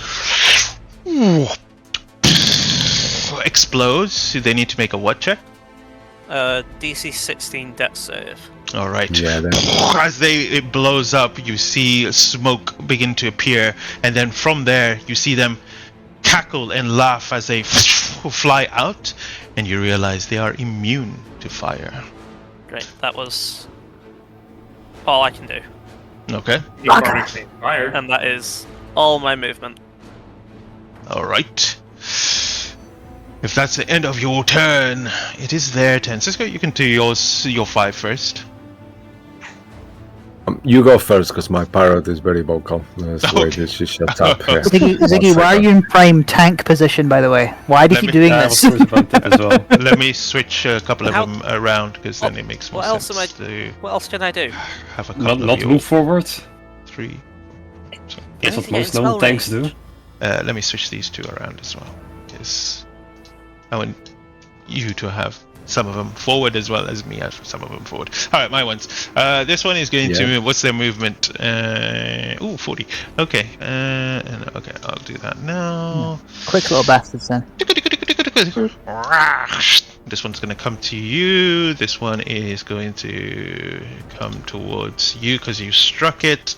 Speaker 1: Explodes. They need to make a what check?
Speaker 2: DC 16 death save.
Speaker 1: All right.
Speaker 8: Yeah, then.
Speaker 1: As it blows up, you see smoke begin to appear, and then from there you see them cackle and laugh as they fly out, and you realize they are immune to fire.
Speaker 2: Great, that was all I can do.
Speaker 1: Okay.
Speaker 4: You've already made fire.
Speaker 2: And that is all my movement.
Speaker 1: All right. If that's the end of your turn, it is their turn. Cisco, you can do your 5 first.
Speaker 8: You go first, because my parrot is very vocal. That's why she shuts up. Yeah.
Speaker 3: Ziggy, why are you in prime tank position, by the way? Why do you keep doing
Speaker 7: I
Speaker 3: this?
Speaker 7: was about that as well.
Speaker 1: Let me switch a couple of
Speaker 2: How-
Speaker 1: them around, because then it makes more
Speaker 2: What else
Speaker 1: sense
Speaker 2: am
Speaker 1: to
Speaker 2: What else can I do?
Speaker 1: have a couple
Speaker 7: Not
Speaker 1: of
Speaker 7: move forward.
Speaker 1: 3.
Speaker 7: That's what
Speaker 2: Anything
Speaker 7: most
Speaker 2: in
Speaker 7: normal
Speaker 2: spell
Speaker 7: tanks do.
Speaker 2: range?
Speaker 1: Let me switch these 2 around as well, because I want you to have some of them forward as well as me have some of them forward. Alright, my ones. This one is going to move. What's their movement? 40. Okay. Okay, I'll do that now.
Speaker 3: Quick little bastards then.
Speaker 1: This one's going to come to you. This one is going to come towards you because you struck it.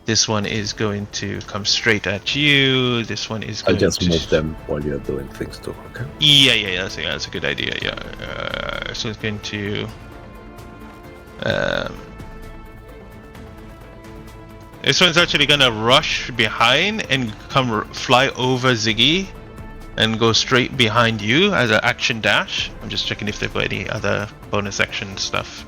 Speaker 1: This one is going to come straight at you. This one is going
Speaker 8: I'll just
Speaker 1: to
Speaker 8: move them while you're doing things too, okay?
Speaker 1: Yeah, that's a good idea. Yeah. So it's going to. This one's actually gonna rush behind and fly over Ziggy, and go straight behind you as an action dash. I'm just checking if they've got any other bonus action stuff.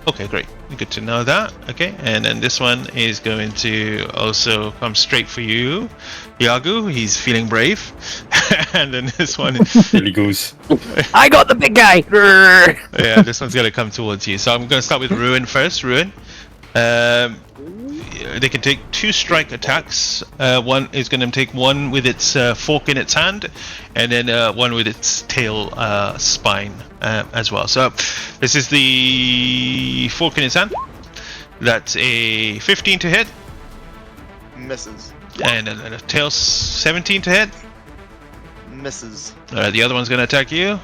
Speaker 1: Okay, great. Good to know that. Okay, and then this one is going to also come straight for you, Yagu. He's feeling brave. And then this one,
Speaker 7: Really goes.
Speaker 3: I got the big guy!
Speaker 1: yeah, this one's gonna come towards you. So I'm gonna start with Ruin first. Ruin. They can take 2 strike attacks. One is going to take one with its fork in its hand, and then one with its tail spine as well. So this is the fork in its hand. That's a 15 to hit,
Speaker 5: Misses.
Speaker 1: and then a tail 17 to hit.
Speaker 5: Misses.
Speaker 1: The other one's going to attack you.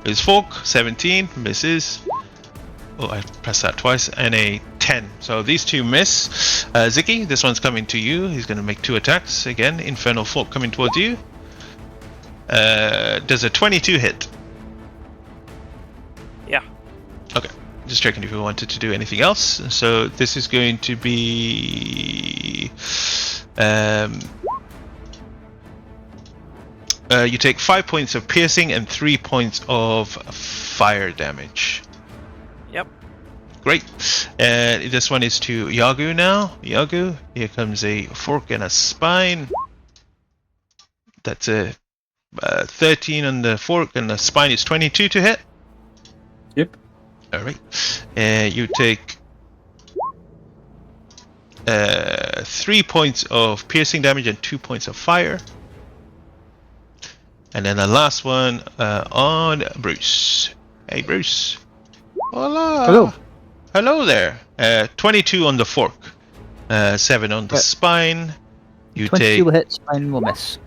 Speaker 1: His fork 17 misses. Oh, I pressed that twice, and a 10. So these 2 miss. Ziggy, this one's coming to you. He's going to make 2 attacks. Again, Infernal Fork coming towards you. Does a 22 hit?
Speaker 2: Yeah.
Speaker 1: Okay. Just checking if you wanted to do anything else. So this is going to be... you take 5 points of piercing and 3 points of fire damage.
Speaker 2: Yep.
Speaker 1: Great. This one is to Yagu now. Yagu, here comes a fork and a spine. That's a 13 on the fork, and the spine is 22 to hit.
Speaker 7: Yep.
Speaker 1: Alright. You take 3 points of piercing damage and 2 points of fire. And then the last one on Bruce. Hey, Bruce. Hola.
Speaker 3: Hello.
Speaker 1: Hello there. 22 on the fork, 7 on the spine. You
Speaker 3: 22
Speaker 1: take
Speaker 3: hits, spine will miss.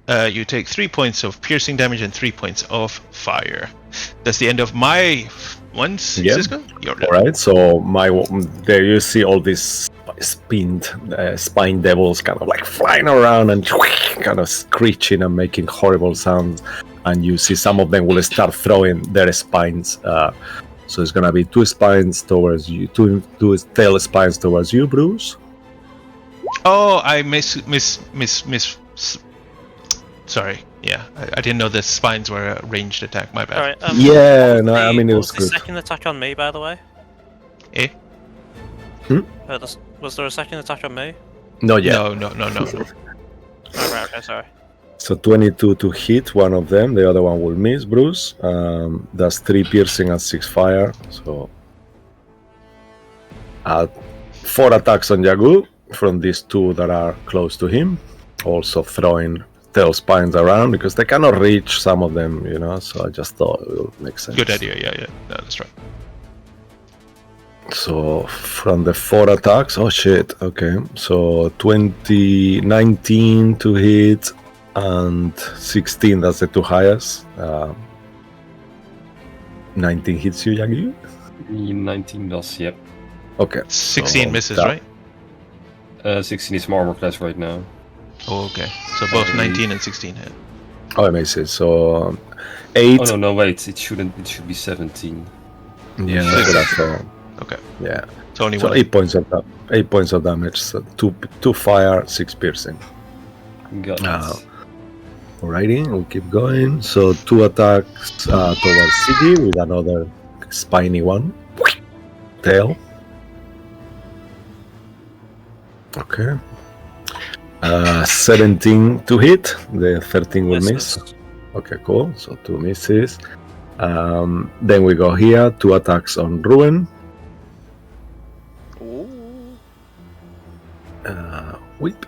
Speaker 1: you take 3 points of piercing damage and 3 points of fire. That's the end of my ones.
Speaker 8: Yeah.
Speaker 1: Cisco, you're done.
Speaker 8: Alright, so there you see all these spinned spine devils kind of like flying around and kind of screeching and making horrible sounds. And you see some of them will start throwing their spines. So it's gonna be 2 spines towards you, 2 tail spines towards you, Bruce.
Speaker 1: Oh, I Sorry. Yeah, I didn't know the spines were a ranged attack. My bad.
Speaker 2: Alright,
Speaker 8: Yeah, no, I mean it was
Speaker 2: the
Speaker 8: good.
Speaker 2: second attack on me, by the way?
Speaker 1: Eh?
Speaker 2: Was there a second attack on me?
Speaker 8: No, yeah.
Speaker 1: No.
Speaker 2: Oh, right, okay, sorry.
Speaker 8: So 22 to hit one of them. The other one will miss, Bruce. That's 3 piercing and 6 fire. So 4 attacks on Yagu from these 2 that are close to him. Also throwing tail spines around because they cannot reach some of them, you know. So I just thought it would make sense.
Speaker 1: Good idea. Yeah, that's right.
Speaker 8: So from the 4 attacks, oh shit, okay. So 19 to hit and 16, that's the 2 highest. 19 hits you, Yagi?
Speaker 7: 19 does, yep.
Speaker 8: Okay.
Speaker 1: 16
Speaker 8: so
Speaker 1: misses,
Speaker 8: that-
Speaker 1: right?
Speaker 7: 16 is my armor class right now.
Speaker 1: Oh, okay. So both 19 and 16 hit.
Speaker 8: Oh, amazing. So 8.
Speaker 7: Oh no, wait, it should be 17.
Speaker 8: Yeah, that's what I thought.
Speaker 1: Okay.
Speaker 8: Yeah.
Speaker 1: So only
Speaker 8: So
Speaker 1: one.
Speaker 8: 8 points of damage. So 2 fire, 6 piercing.
Speaker 7: Got it.
Speaker 8: Alrighty, we'll keep going. So 2 attacks towards Siggy with another spiny one. Tail. Okay. 17 to hit. The 13 will miss.
Speaker 2: Misses.
Speaker 8: Okay, cool. So 2 misses. Then we go here. 2 attacks on Ruin.
Speaker 5: Ooh.
Speaker 8: Whip.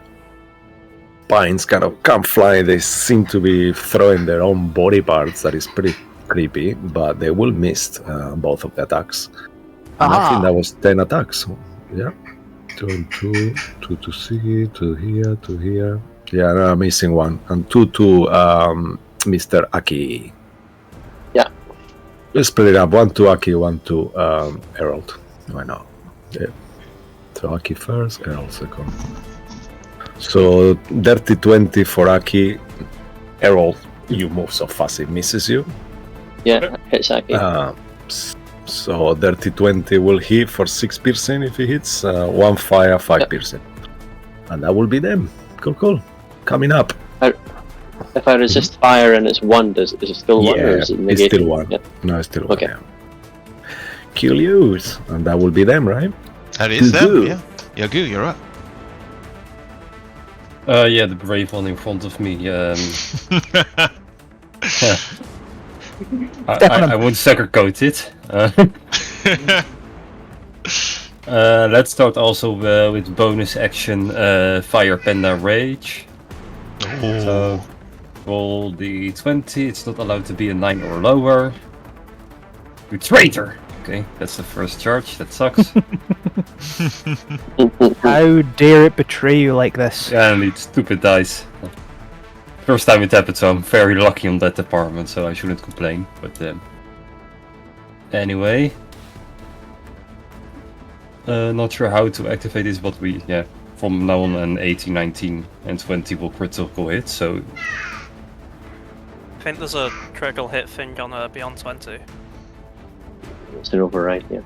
Speaker 8: Spines kind of come flying. They seem to be throwing their own body parts. That is pretty creepy, but they will miss both of the attacks. And I think that was 10 attacks. Yeah. 2 and 2. 2 to see, 2 here, 2 here. Yeah, no, I'm missing one. And 2 to Mr. Aki.
Speaker 6: Yeah.
Speaker 8: Let's split it up. 1 to Aki, 1 to Herald. Why not? Yeah. So Aki first, Herald second. So dirty 20 for Aki. Herald, you move so fast it misses you.
Speaker 6: Yeah, hits Aki.
Speaker 8: So dirty 20 will hit for 6 piercing if he hits. 1 fire, 5
Speaker 6: Yep.
Speaker 8: piercing. And that will be them. Cool. Coming up.
Speaker 6: If I resist fire and it's 1, is it still 1 or is it
Speaker 8: it's
Speaker 6: negated?
Speaker 8: still 1.
Speaker 6: Yeah.
Speaker 8: No, it's still 1.
Speaker 6: Okay.
Speaker 8: Yeah. Kill yous. And that will be them, right?
Speaker 1: That is them,
Speaker 8: Yagu.
Speaker 1: yeah. Yagu, you're up.
Speaker 7: Yeah, the brave one in front of me. I won't sugarcoat it. Let's start also with bonus action Fire Panda Rage. So roll the 20, it's not allowed to be a 9 or lower. You traitor! Okay, that's the first charge, that sucks.
Speaker 3: How dare it betray you like this?
Speaker 7: Yeah, and it's stupid dice. First time it happened, so I'm very lucky on that department, so I shouldn't complain. But anyway, not sure how to activate this, but from now on, an 18, 19, and 20 will critical hit. So
Speaker 2: I think there's a critical hit thing on Beyond 20.
Speaker 6: It's an override, yeah.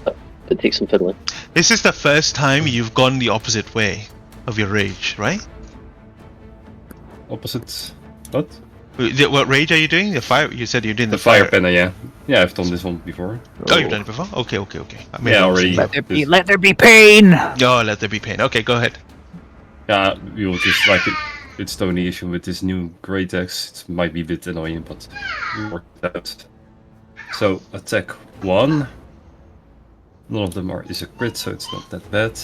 Speaker 6: But it takes some fiddling.
Speaker 1: This is the first time you've gone the opposite way of your rage, right?
Speaker 7: opposite. What?
Speaker 1: What rage are you doing? The fire? You said you're doing
Speaker 7: The fire penna, yeah. Yeah, I've done this one before.
Speaker 1: Oh, you've done it before? Okay.
Speaker 7: Yeah, already.
Speaker 3: Let there be pain!
Speaker 1: Oh, let there be pain. Okay, go ahead.
Speaker 7: Yeah, we will just like it. It's the only issue with this new Great Axe. It might be a bit annoying, but we worked it out. So, attack 1. None of them is a crit, so it's not that bad.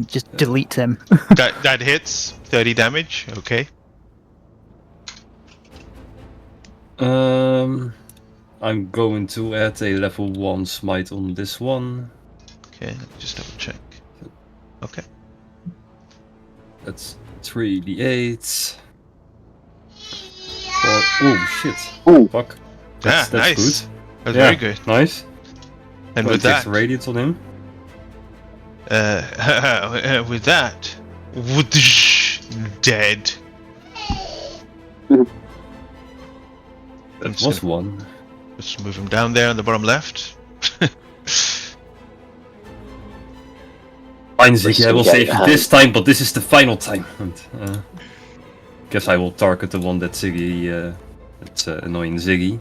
Speaker 3: Just delete him.
Speaker 1: That hits. 30 damage. Okay.
Speaker 7: I'm going to add a level 1 smite on this one.
Speaker 1: Okay, let me just double check. Okay.
Speaker 7: That's 3d8. Oh shit.
Speaker 6: Ooh.
Speaker 7: Fuck.
Speaker 1: Nice.
Speaker 7: Good.
Speaker 1: That's
Speaker 7: Yeah,
Speaker 1: very good.
Speaker 7: Nice.
Speaker 1: And
Speaker 7: Well,
Speaker 1: with
Speaker 7: it takes
Speaker 1: that,
Speaker 7: radiance on him.
Speaker 1: with that, whoosh, dead.
Speaker 7: That
Speaker 1: just
Speaker 7: was
Speaker 1: gonna-
Speaker 7: one.
Speaker 1: Let's move him down there on the bottom left.
Speaker 7: Fine, Ziggy, I will
Speaker 6: Yeah,
Speaker 7: save you
Speaker 6: yeah.
Speaker 7: this time, but this is the final time. And, guess I will target the one that Ziggy, that's annoying Ziggy.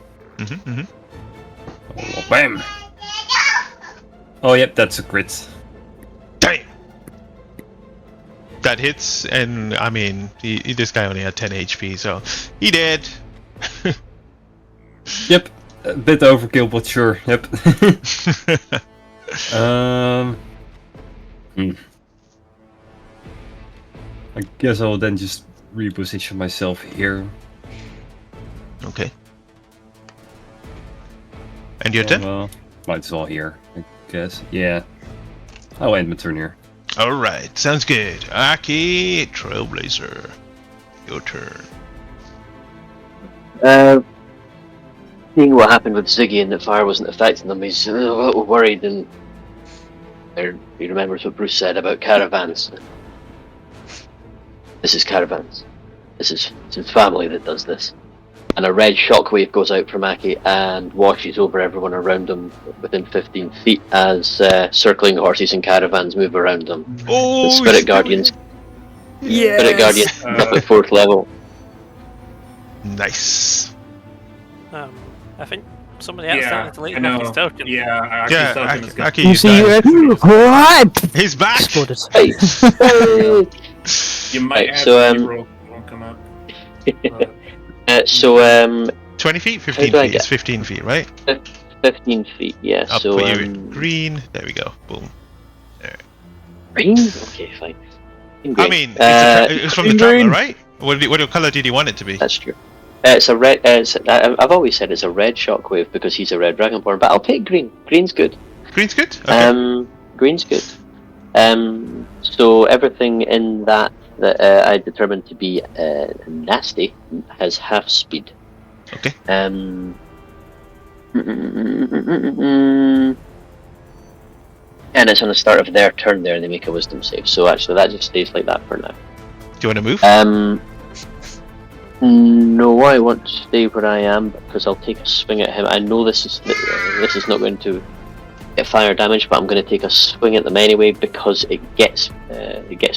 Speaker 7: Oh, bam! Oh, yep, that's a crit.
Speaker 1: Damn. That hits, and I mean, this guy only had 10 HP, so he dead.
Speaker 7: Yep, a bit overkill, but sure. Yep. I guess I'll then just reposition myself here.
Speaker 1: Okay. And your turn?
Speaker 7: Well, might as well here, I guess. Yeah. I'll end my turn here.
Speaker 1: Alright, sounds good. Aki, Trailblazer. Your turn.
Speaker 6: Seeing what happened with Ziggy and that fire wasn't affecting them, he's a little worried, and he remembers what Bruce said about caravans. This is caravans. This is family that does this. And a red shockwave goes out from Aki and washes over everyone around him within 15 feet as circling horses and caravans move around them.
Speaker 1: Oh,
Speaker 6: The Spirit Guardians.
Speaker 3: Yes.
Speaker 6: Spirit Guardians up at 4th level.
Speaker 1: Nice.
Speaker 2: I think somebody else started deleting Aki's token.
Speaker 4: Yeah, Aki's
Speaker 1: Yeah,
Speaker 4: token is good.
Speaker 1: Aki,
Speaker 3: You
Speaker 1: he's
Speaker 3: see,
Speaker 1: back.
Speaker 3: what?
Speaker 1: He's back.
Speaker 3: Exploded.
Speaker 6: Hey.
Speaker 4: You might
Speaker 6: Right,
Speaker 4: have
Speaker 6: so,
Speaker 4: to roll. It won't come up. But-
Speaker 1: 20 feet? 15
Speaker 6: How do I
Speaker 1: feet. It's
Speaker 6: get-
Speaker 1: 15 feet, right?
Speaker 6: 15 feet, yeah.
Speaker 1: I'll
Speaker 6: so,
Speaker 1: put you in green. There we go. Boom.
Speaker 6: green? Okay, fine. In green.
Speaker 1: I mean, it's from the
Speaker 3: green.
Speaker 1: traveler, right? What color did you want it to be?
Speaker 6: That's true. It's a red. I've always said it's a red shockwave because he's a red dragonborn, but I'll pick green. Green's good.
Speaker 1: Green's good? Okay.
Speaker 6: Green's good. So everything in that I determined to be nasty has half speed.
Speaker 1: Okay.
Speaker 6: And it's on the start of their turn there, and they make a wisdom save. So actually, that just stays like that for now.
Speaker 1: Do you want to move?
Speaker 6: No, I want to stay where I am because I'll take a swing at him. I know this is not going to get fire damage, but I'm going to take a swing at them anyway because it gets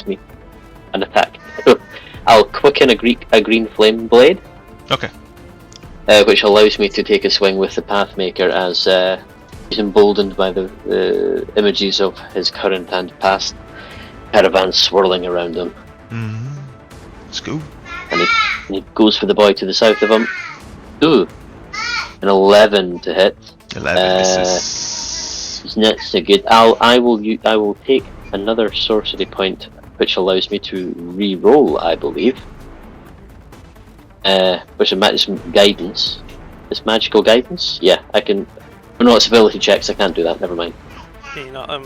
Speaker 6: me an attack. I'll quicken a green flame blade.
Speaker 1: Okay.
Speaker 6: Which allows me to take a swing with the Pathmaker as he's emboldened by the images of his current and past caravans swirling around him.
Speaker 1: Mm-hmm. Let's go.
Speaker 6: And he goes for the boy to the south of him. Ooh, an 11 to hit.
Speaker 1: 11 misses.
Speaker 6: It's not so good. I will take another sorcery point, which allows me to re-roll, I believe. Which is guidance. It's magical guidance. Yeah, I can. No, it's ability checks. I can't do that. Never mind.
Speaker 2: Can you not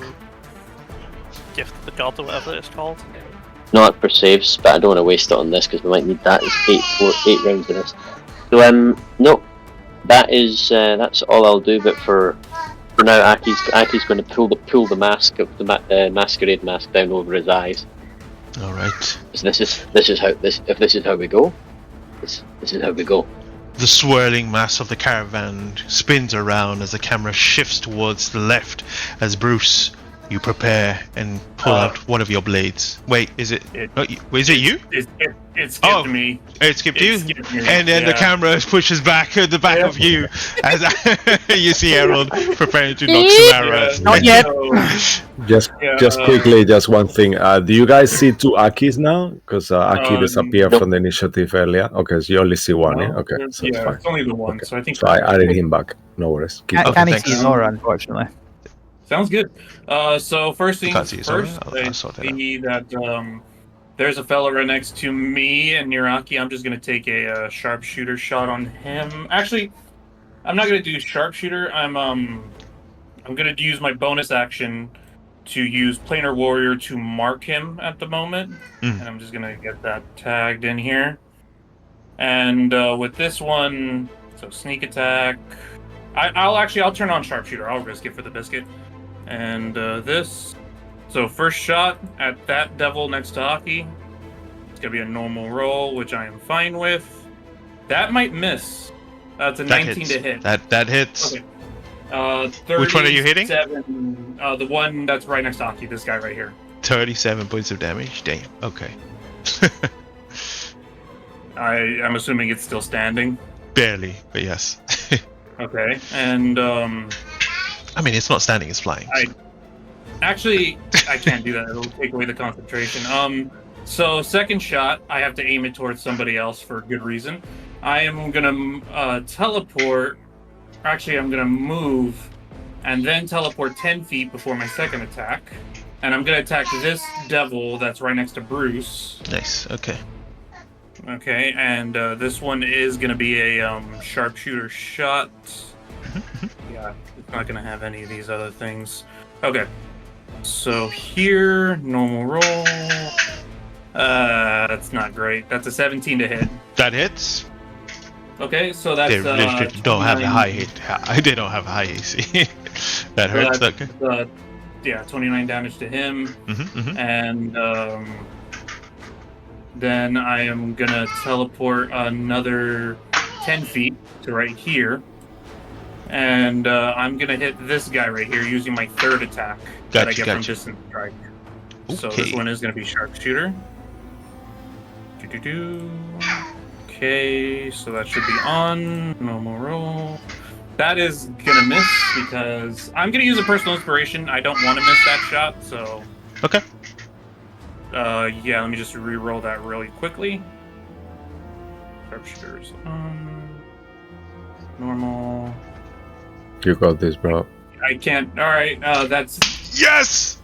Speaker 2: gift the god or whatever it's called?
Speaker 6: Not for saves, but I don't want to waste it on this because we might need that. It's 8 rounds of this. So no, that's all I'll do. But for now, Aki's going to pull the mask of the masquerade mask down over his eyes.
Speaker 1: All right.
Speaker 6: So this is how we go. This is how we go.
Speaker 1: The swirling mass of the caravan spins around as the camera shifts towards the left as Bruce, you prepare and pull out one of your blades. Wait, is it you?
Speaker 4: It skipped me.
Speaker 1: It skipped you?
Speaker 4: Skipped me,
Speaker 1: And then the
Speaker 4: yeah.
Speaker 1: camera pushes back at the back of you as you see Harold preparing to knock some arrows.
Speaker 3: Not yet.
Speaker 8: Just quickly, just one thing. Do you guys see two Akis now? Because Aki disappeared from the initiative earlier. Okay, so you only see one, yeah? Okay, so it's fine.
Speaker 4: It's only the one, so I think.
Speaker 8: So I added him back. No worries. Keep
Speaker 3: Can't
Speaker 8: going.
Speaker 3: see Nora, unfortunately.
Speaker 4: Sounds good. So first things
Speaker 1: Can't see,
Speaker 4: first,
Speaker 1: sorry. I'll
Speaker 4: I
Speaker 1: sort that
Speaker 4: see that there's a fella right next to me and Niraki. I'm just gonna take a sharpshooter shot on him. Actually, I'm not gonna do sharpshooter. I'm gonna use my bonus action to use planar warrior to mark him at the moment, and I'm just gonna get that tagged in here. And with this one, so sneak attack. I'll turn on sharpshooter. I'll risk it for the biscuit. And this. So first shot at that devil next to Aki. It's gonna be a normal roll, which I am fine with. That might miss. It's a 19 to hit.
Speaker 1: That hits.
Speaker 4: Okay.
Speaker 1: Which one are you hitting?
Speaker 4: The one that's right next to Aki. This guy right here.
Speaker 1: 37 points of damage. Damn. Okay.
Speaker 4: I'm assuming it's still standing.
Speaker 1: Barely, but yes.
Speaker 4: Okay, and
Speaker 1: I mean, it's not standing; it's flying.
Speaker 4: I can't do that. It'll take away the concentration. So second shot, I have to aim it towards somebody else for good reason. I am gonna teleport. Actually, I'm gonna move, and then teleport 10 feet before my second attack. And I'm gonna attack this devil that's right next to Bruce.
Speaker 1: Nice. Okay.
Speaker 4: Okay, and this one is gonna be a sharpshooter shot. Yeah, it's not gonna have any of these other things. Okay, so here, normal roll. That's not great. That's a 17 to hit.
Speaker 1: That hits.
Speaker 4: Okay, so that's
Speaker 1: They literally don't have a
Speaker 4: 29.
Speaker 1: high hit. They don't have a high AC. That
Speaker 4: So
Speaker 1: hurts.
Speaker 4: that's,
Speaker 1: Okay.
Speaker 4: yeah, 29 damage to him.
Speaker 1: Mm-hmm.
Speaker 4: And then I am gonna teleport another 10 feet to right here. And I'm gonna hit this guy right here using my third attack that I get from distance strike. So this one is gonna be sharpshooter. Okay, so that should be on. Normal roll. That is gonna miss because I'm gonna use a personal inspiration. I don't want to miss that shot, so.
Speaker 1: Okay.
Speaker 4: Yeah, let me just re-roll that really quickly. Sharpshooters on. Normal.
Speaker 8: You got this, bro.
Speaker 4: I can't. Alright, that's.
Speaker 1: Yes.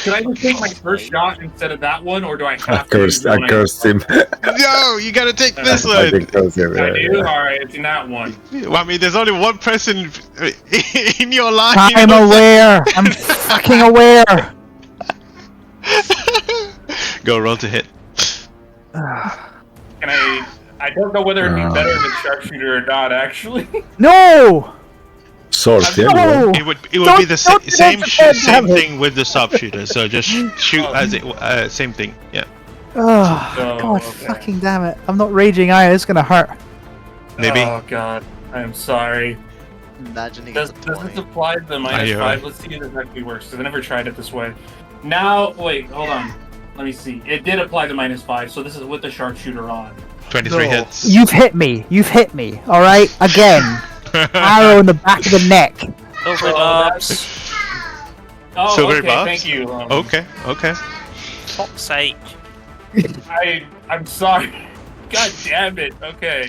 Speaker 4: Can I just take my first shot instead of that one, or do I have to?
Speaker 8: I cursed him.
Speaker 1: No, you gotta take this
Speaker 8: I
Speaker 1: one.
Speaker 8: think that's it,
Speaker 4: I do?
Speaker 8: yeah.
Speaker 4: Alright, it's in that one.
Speaker 1: Well, I mean, there's only one person in your line.
Speaker 3: I'm aware. I'm fucking aware.
Speaker 1: Go roll to hit.
Speaker 4: Can I don't know whether it'd be better if it's sharpshooter or not, actually.
Speaker 3: No.
Speaker 8: Sword, yeah.
Speaker 3: No.
Speaker 1: It would be
Speaker 3: Don't
Speaker 1: the
Speaker 3: do
Speaker 1: same
Speaker 3: that,
Speaker 1: same
Speaker 3: damn it.
Speaker 1: thing with the sharpshooter. So just shoot as it same thing. Yeah.
Speaker 3: Oh,
Speaker 4: So,
Speaker 3: God,
Speaker 4: okay.
Speaker 3: fucking damn it. I'm not raging either. It's gonna hurt.
Speaker 1: Maybe.
Speaker 4: Oh god, I am sorry.
Speaker 5: Imagine he
Speaker 4: Does
Speaker 5: gets a 20.
Speaker 4: this apply to the minus
Speaker 1: you're
Speaker 4: 5?
Speaker 1: right.
Speaker 4: Let's see if this actually works, because I never tried it this way. Now, wait, hold on. Let me see. It did apply to minus 5, so this is with the sharpshooter on.
Speaker 1: 23
Speaker 4: No.
Speaker 1: hits.
Speaker 3: You've hit me. You've hit me. All right. Again. Arrow in the back of the neck.
Speaker 2: Silvery
Speaker 4: Oh,
Speaker 2: barbs.
Speaker 4: Oh,
Speaker 1: Silvery
Speaker 4: okay,
Speaker 1: barbs?
Speaker 4: thank you.
Speaker 1: Okay. Okay.
Speaker 2: Fuck's sake.
Speaker 4: I'm sorry. God damn it. Okay.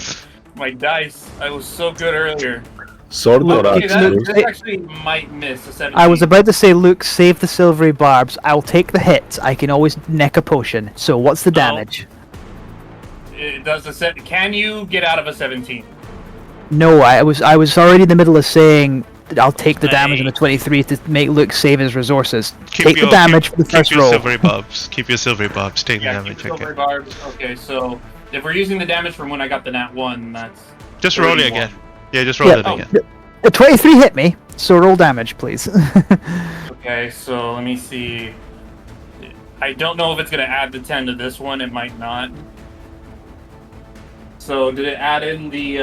Speaker 4: My dice. I was so good earlier.
Speaker 8: Sword or
Speaker 4: Okay,
Speaker 8: axe?
Speaker 3: Luke,
Speaker 4: this actually might miss a 17.
Speaker 3: I was about to say, Luke, save the silvery barbs. I'll take the hit. I can always neck a potion. So what's the damage?
Speaker 4: It does a set. Can you get out of a 17?
Speaker 3: No, I was already in the middle of saying that I'll take the damage on the
Speaker 2: Hey.
Speaker 3: 23 to make Luke save his resources.
Speaker 1: Keep
Speaker 3: Take the damage for the
Speaker 1: keep
Speaker 3: first
Speaker 1: your
Speaker 3: roll.
Speaker 1: silvery bobs. Keep your silvery bobs. Take the
Speaker 4: Yeah,
Speaker 1: damage.
Speaker 4: keep silver
Speaker 1: Okay.
Speaker 4: barbs. Okay, so if we're using the damage from when I got the nat 1, that's
Speaker 1: Just roll it
Speaker 4: 31.
Speaker 1: again. Yeah, just roll
Speaker 3: Yeah.
Speaker 1: it again.
Speaker 3: The 23 hit me, so roll damage, please.
Speaker 4: Okay, so let me see. I don't know if it's going to add the 10 to this one. It might not. So did it add in the...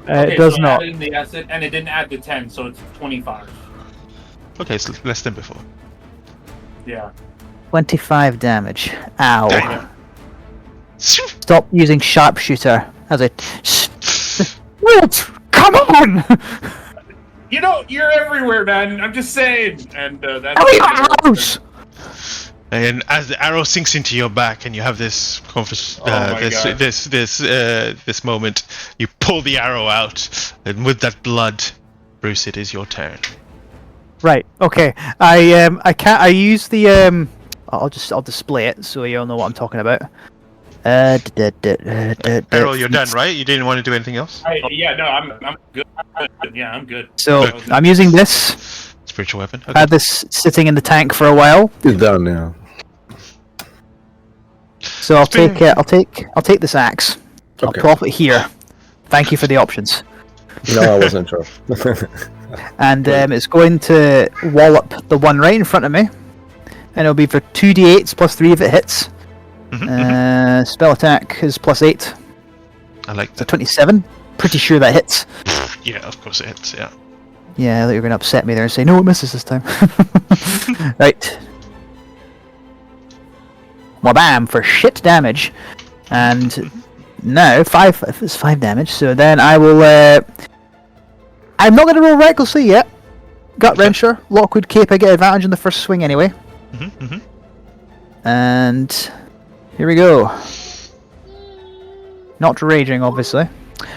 Speaker 3: It does
Speaker 4: so
Speaker 3: not.
Speaker 4: Added in the acid, and it didn't add the 10, so it's 25.
Speaker 1: Okay, it's less than before.
Speaker 4: Yeah.
Speaker 3: 25 damage. Ow.
Speaker 1: Damn.
Speaker 3: Stop using sharpshooter as a... What? Come on!
Speaker 4: You know, you're everywhere, man. I'm just saying. And that's...
Speaker 3: How are you arrows?
Speaker 1: And as the arrow sinks into your back, and you have this
Speaker 4: my God.
Speaker 1: this moment, you pull the arrow out, and with that blood, Bruce, it is your turn.
Speaker 3: Right. Okay. I use the I'll display it so you'll know what I'm talking about.
Speaker 1: Errol, you're done, right? You didn't want to do anything else?
Speaker 4: Yeah, no, I'm good. Yeah, I'm good.
Speaker 3: So
Speaker 1: Good.
Speaker 3: I'm using this.
Speaker 1: Spiritual weapon.
Speaker 3: I
Speaker 1: Okay.
Speaker 3: had this sitting in the tank for a while,
Speaker 8: It's done, yeah.
Speaker 3: so I'll take I'll take this axe. I'll
Speaker 8: Okay.
Speaker 3: prop it here. Thank you for the options.
Speaker 8: No, I wasn't sure.
Speaker 3: And it's going to wallop the one right in front of me, and it'll be for 2d8s plus 3 if it hits.
Speaker 1: Mhm.
Speaker 3: Spell attack is plus 8,
Speaker 1: I like
Speaker 3: so
Speaker 1: that.
Speaker 3: 27. Pretty sure that hits.
Speaker 1: Yeah, of course it hits. Yeah.
Speaker 3: Yeah, I thought you were going to upset me there and say, no, it misses this time. Right. Well, bam, for shit damage. And now, it's 5 damage, so then I will, I'm not going to roll recklessly yet. Gut Wrencher, Lockwood Cape, I get advantage on the first swing anyway.
Speaker 1: Mm-hmm.
Speaker 3: And Here we go. Not raging, obviously.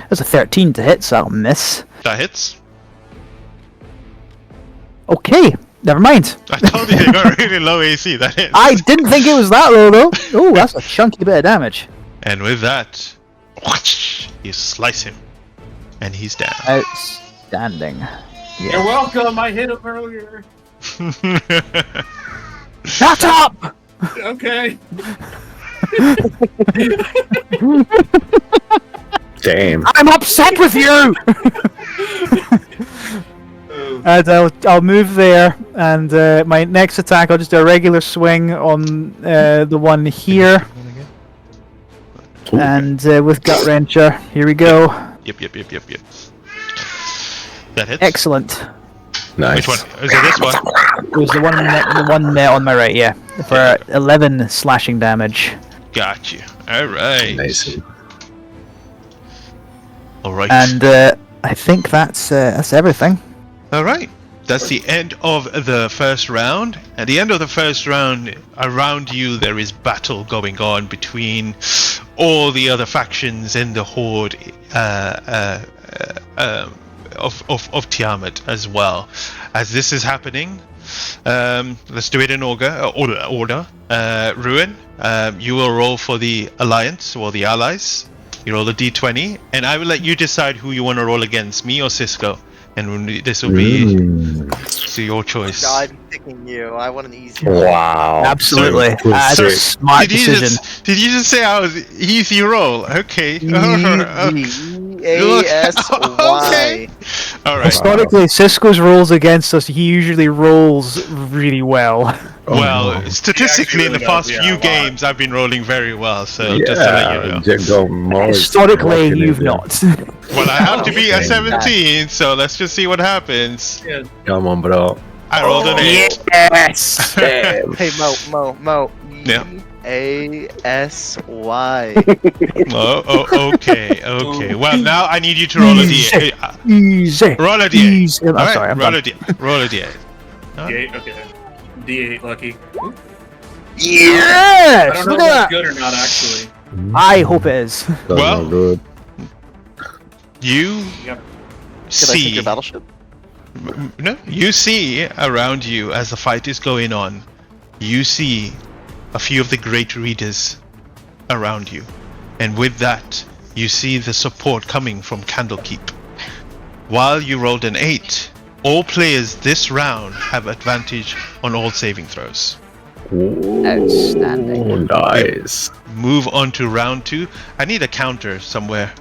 Speaker 3: There's a 13 to hit, so that'll miss.
Speaker 1: That hits.
Speaker 3: Okay, never mind.
Speaker 1: I told you they got really low AC. That hits.
Speaker 3: I didn't think it was that low, though. Oh, that's a chunky bit of damage.
Speaker 1: And with that, whoosh, you slice him, and he's down.
Speaker 3: Outstanding.
Speaker 4: You're welcome. I hit him earlier.
Speaker 3: Shut up!
Speaker 4: Okay.
Speaker 8: Damn.
Speaker 3: I'm upset with you! And I'll move there, and my next attack, I'll just do a regular swing on the one here. And with Gut Wrencher, here we go.
Speaker 1: Yep. That hits.
Speaker 3: Excellent.
Speaker 8: Nice.
Speaker 1: Which one? Is it this one?
Speaker 3: It was the one on my right, yeah. For 11 slashing damage.
Speaker 1: Got you. Alright.
Speaker 8: Nice.
Speaker 1: Alright.
Speaker 3: And I think that's everything.
Speaker 1: Alright. That's the end of the first round. At the end of the first round, around you there is battle going on between all the other factions in the Horde of Tiamat as well. As this is happening, let's do it in order. Ruin, you will roll for the Alliance or the Allies. You roll a d20, and I will let you decide who you want to roll against, me or Cisco. And this will be to your choice.
Speaker 5: God, I'm picking you. I want an easy.
Speaker 8: Wow.
Speaker 3: Absolutely. That's a smart decision.
Speaker 1: Did you just say I was easy roll? Okay.
Speaker 5: E-A-S-Y.
Speaker 1: All right.
Speaker 3: Historically, Cisco's rolls against us, he usually rolls really well.
Speaker 1: Well, statistically, in the past few games, I've been rolling very well, so just to let you know.
Speaker 3: Historically, you've not.
Speaker 1: Well, I have to be at 17, so let's just see what happens.
Speaker 8: Come on, bro.
Speaker 1: I rolled an 8.
Speaker 3: Yes!
Speaker 5: Hey, Mo.
Speaker 1: Yeah.
Speaker 5: E-A-S-Y.
Speaker 1: Okay. Well, now I need you to roll a d8.
Speaker 3: Easy.
Speaker 1: Roll a d8.
Speaker 3: Easy. I'm
Speaker 1: All right,
Speaker 3: sorry, I'm
Speaker 1: roll
Speaker 3: done.
Speaker 1: a d8. Roll a d8.
Speaker 4: D8, okay. D8, lucky.
Speaker 3: Yes!
Speaker 4: I don't know
Speaker 3: Look
Speaker 4: if
Speaker 3: at
Speaker 4: that's
Speaker 3: that.
Speaker 4: good or not, actually.
Speaker 3: I hope it is.
Speaker 1: Well,
Speaker 8: good.
Speaker 1: You
Speaker 5: Can I take
Speaker 1: see.
Speaker 5: your battleship?
Speaker 1: No, you see around you as the fight is going on. You see a few of the great readers around you, and with that, you see the support coming from Candlekeep. While you rolled an 8, all players this round have advantage on all saving throws.
Speaker 3: Outstanding.
Speaker 8: Nice.
Speaker 1: Move on to round 2. I need a counter somewhere.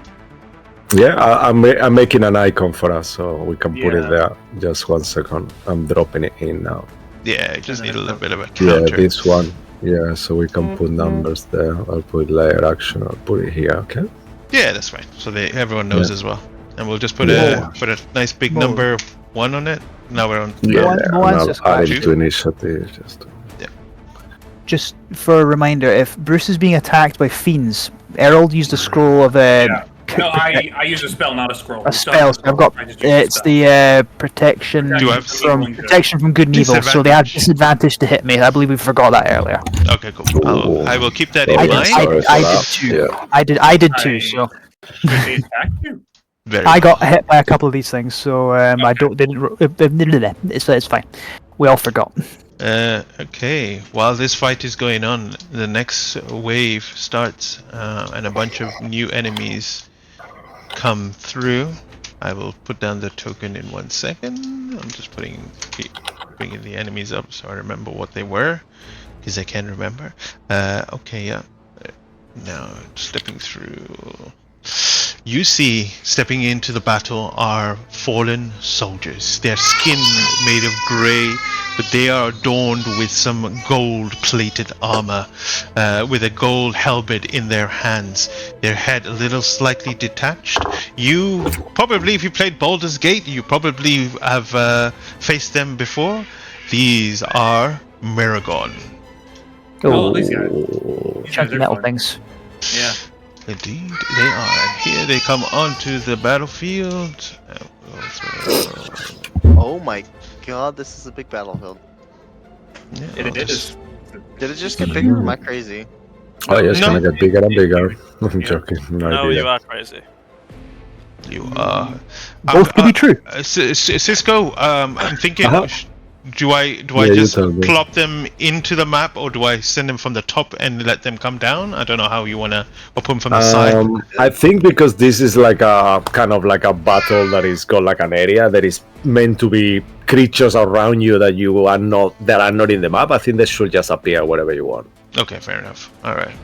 Speaker 8: Yeah, I'm making an icon for us so we can put it there. Just 1 second. I'm dropping it in now.
Speaker 1: Yeah, I just need a little bit of a
Speaker 8: Yeah,
Speaker 1: counter.
Speaker 8: this one. Yeah, so we can put numbers there. I'll put layer action. I'll put it here. Okay.
Speaker 1: Yeah, that's fine. So everyone knows as well. And we'll just put a nice big number 1 on it. Now we're on.
Speaker 8: Yeah,
Speaker 3: One-
Speaker 8: and
Speaker 3: one's
Speaker 8: I'll
Speaker 3: just
Speaker 8: add
Speaker 1: fine.
Speaker 8: it to initiative.
Speaker 3: Just for a reminder, if Bruce is being attacked by fiends, Errol used a scroll of
Speaker 4: No, I use a spell, not a scroll.
Speaker 3: a spell. So I've got
Speaker 4: I just use a
Speaker 3: it's
Speaker 4: spell.
Speaker 3: the protection
Speaker 1: Do I have-
Speaker 3: from good and evil. So they have disadvantage to hit me. I believe we forgot that earlier.
Speaker 1: Okay, cool. I will keep that in
Speaker 3: I
Speaker 1: mind.
Speaker 3: did too.
Speaker 8: Yeah.
Speaker 3: I did too. So
Speaker 4: They attack you.
Speaker 1: Very
Speaker 3: I got hit by a couple of these things. So I didn't. It's fine. We all forgot.
Speaker 1: Okay, while this fight is going on, the next wave starts, and a bunch of new enemies come through. I will put down the token in 1 second. I'm just bringing the enemies up so I remember what they were, because I can remember. Okay, yeah. Now, stepping through. You see, stepping into the battle are fallen soldiers. Their skin made of grey, but they are adorned with some gold-plated armor, with a gold halberd in their hands. Their head a little slightly detached. You probably, if you played Baldur's Gate, you probably have faced them before. These are Maragon.
Speaker 4: Oh, these guys.
Speaker 3: Chunky metal things.
Speaker 4: Yeah.
Speaker 1: Indeed, they are. And here they come onto the battlefield.
Speaker 5: Oh my god, this is a big battlefield.
Speaker 1: Yeah,
Speaker 4: It is.
Speaker 5: Did it just get bigger? Am I crazy?
Speaker 8: Oh, yeah, it's
Speaker 1: No.
Speaker 8: gonna get bigger and bigger. I'm
Speaker 2: Yeah.
Speaker 8: joking. No,
Speaker 2: No,
Speaker 8: idea.
Speaker 2: you are crazy.
Speaker 1: You are.
Speaker 3: Both could be true.
Speaker 1: Cisco, I'm thinking.
Speaker 8: Uh-huh.
Speaker 1: Do I
Speaker 8: Yeah, you
Speaker 1: just
Speaker 8: tell me.
Speaker 1: plop them into the map, or do I send them from the top and let them come down? I don't know how you wanna, or put them from the side.
Speaker 8: I think because this is like a kind of like a battle that is got like an area that is meant to be creatures around you that are not in the map. I think they should just appear wherever you want.
Speaker 1: Okay, fair enough. All right.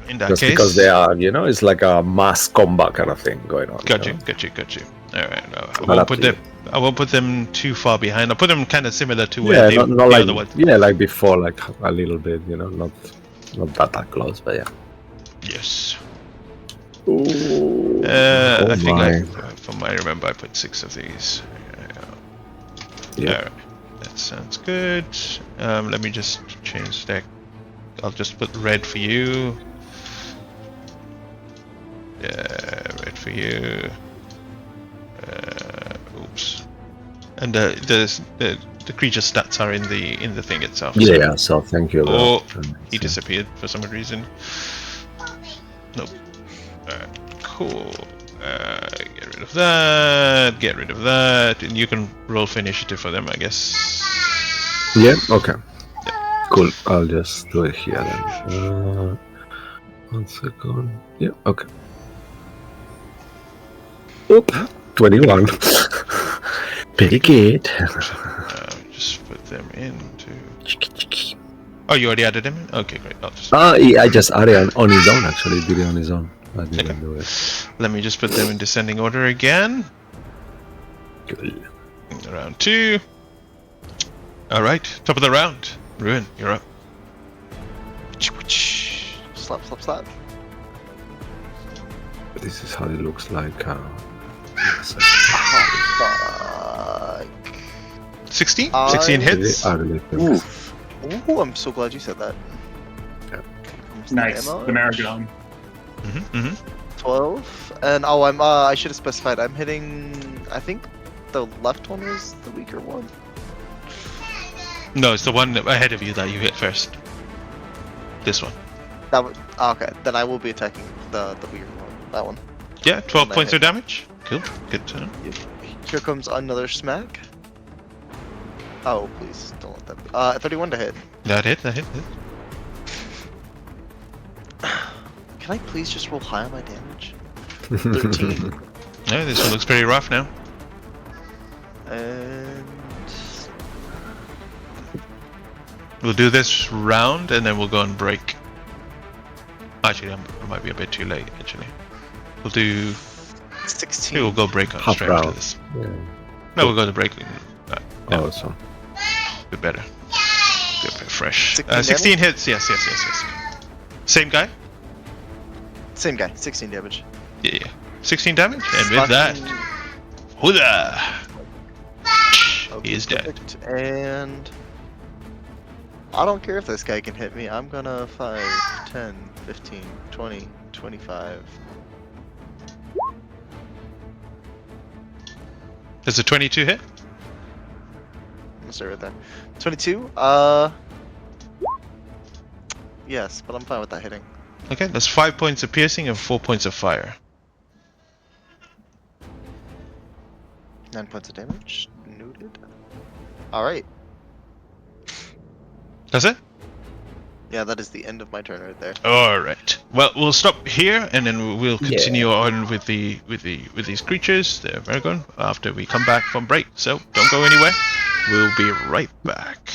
Speaker 1: In that
Speaker 8: Just
Speaker 1: case,
Speaker 8: because they are, it's like a mass combat kind of thing going on.
Speaker 1: Got you. All right. No, I won't put them too far behind. I'll put them kind of similar to where
Speaker 8: Yeah, not
Speaker 1: the
Speaker 8: like
Speaker 1: other one.
Speaker 8: yeah, like before, like a little bit, not that close, but yeah.
Speaker 1: Yes.
Speaker 8: Ooh.
Speaker 1: I think
Speaker 8: my.
Speaker 1: from what I remember, I put 6 of these.
Speaker 8: Yeah.
Speaker 1: All right. That sounds good. Let me just change that. I'll just put red for you. Yeah, red for you. Oops. And the creature stats are in the thing itself.
Speaker 8: Yeah. So thank you.
Speaker 1: Oh,
Speaker 8: bro.
Speaker 1: he disappeared for some reason. Nope. Cool. Get rid of that. Get rid of that. And you can roll for initiative for them, I guess.
Speaker 8: Yeah. Okay. Cool. I'll just do it here then. 1 second. Yeah. Okay. Oop. 21. Pretty good.
Speaker 1: Just put them into. Oh, you already added them in? Okay, great. I'll just.
Speaker 8: I just added on his own. Actually, did it on his own. I didn't do it.
Speaker 1: Let me just put them in descending order again.
Speaker 8: Cool.
Speaker 1: Round 2. All right, top of the round. Ruin, you're up.
Speaker 5: Slap, slap, slap.
Speaker 8: This is how it looks like.
Speaker 5: Oh, fuck.
Speaker 1: 16? 16 hits.
Speaker 8: Really ugly.
Speaker 5: Oof. Ooh, I'm so glad you said that.
Speaker 8: Yeah.
Speaker 4: Nice.
Speaker 5: Ammo.
Speaker 4: The Maragon.
Speaker 5: 12. And I should have specified. I'm hitting. I think the left one was the weaker one.
Speaker 1: No, it's the one ahead of you that you hit first. This one.
Speaker 5: That was okay. Then I will be attacking the weaker one. That one.
Speaker 1: Yeah, 12
Speaker 5: And I
Speaker 1: points
Speaker 5: hit.
Speaker 1: of damage. Cool. Good to know.
Speaker 5: Here comes another smack. Oh, please don't let that be. 31 to hit.
Speaker 1: That hit.
Speaker 5: Can I please just roll high on my damage? 13.
Speaker 1: Yeah, this one looks pretty rough now.
Speaker 5: And
Speaker 1: We'll do this round and then we'll go and break. Actually, it might be a bit too late, actually. We'll do...
Speaker 5: 16.
Speaker 1: Maybe we'll go break on
Speaker 8: Half
Speaker 1: straight after
Speaker 8: round.
Speaker 1: this.
Speaker 8: Yeah.
Speaker 1: No, we'll go to break.
Speaker 8: Oh, so.
Speaker 1: Bit better. Good, bit fresh.
Speaker 5: 16
Speaker 1: 16 hits, yes. Same guy?
Speaker 5: Same guy, 16 damage.
Speaker 1: Yeah. 16 damage, and with that... Hoodah! He is dead.
Speaker 5: Perfect. And I don't care if this guy can hit me. I'm gonna 5, 10, 15, 20, 25.
Speaker 1: Does a 22 hit?
Speaker 5: I'm gonna stay right there. 22? Yes, but I'm fine with that hitting.
Speaker 1: Okay, that's 5 points of piercing and 4 points of fire.
Speaker 5: 9 points of damage. Noted. Alright.
Speaker 1: That's it?
Speaker 5: Yeah, that is the end of my turn right there.
Speaker 1: Alright. Well, we'll stop here and then we'll continue on with these creatures, the Vergon, after we come back from break. So don't go anywhere. We'll be right back.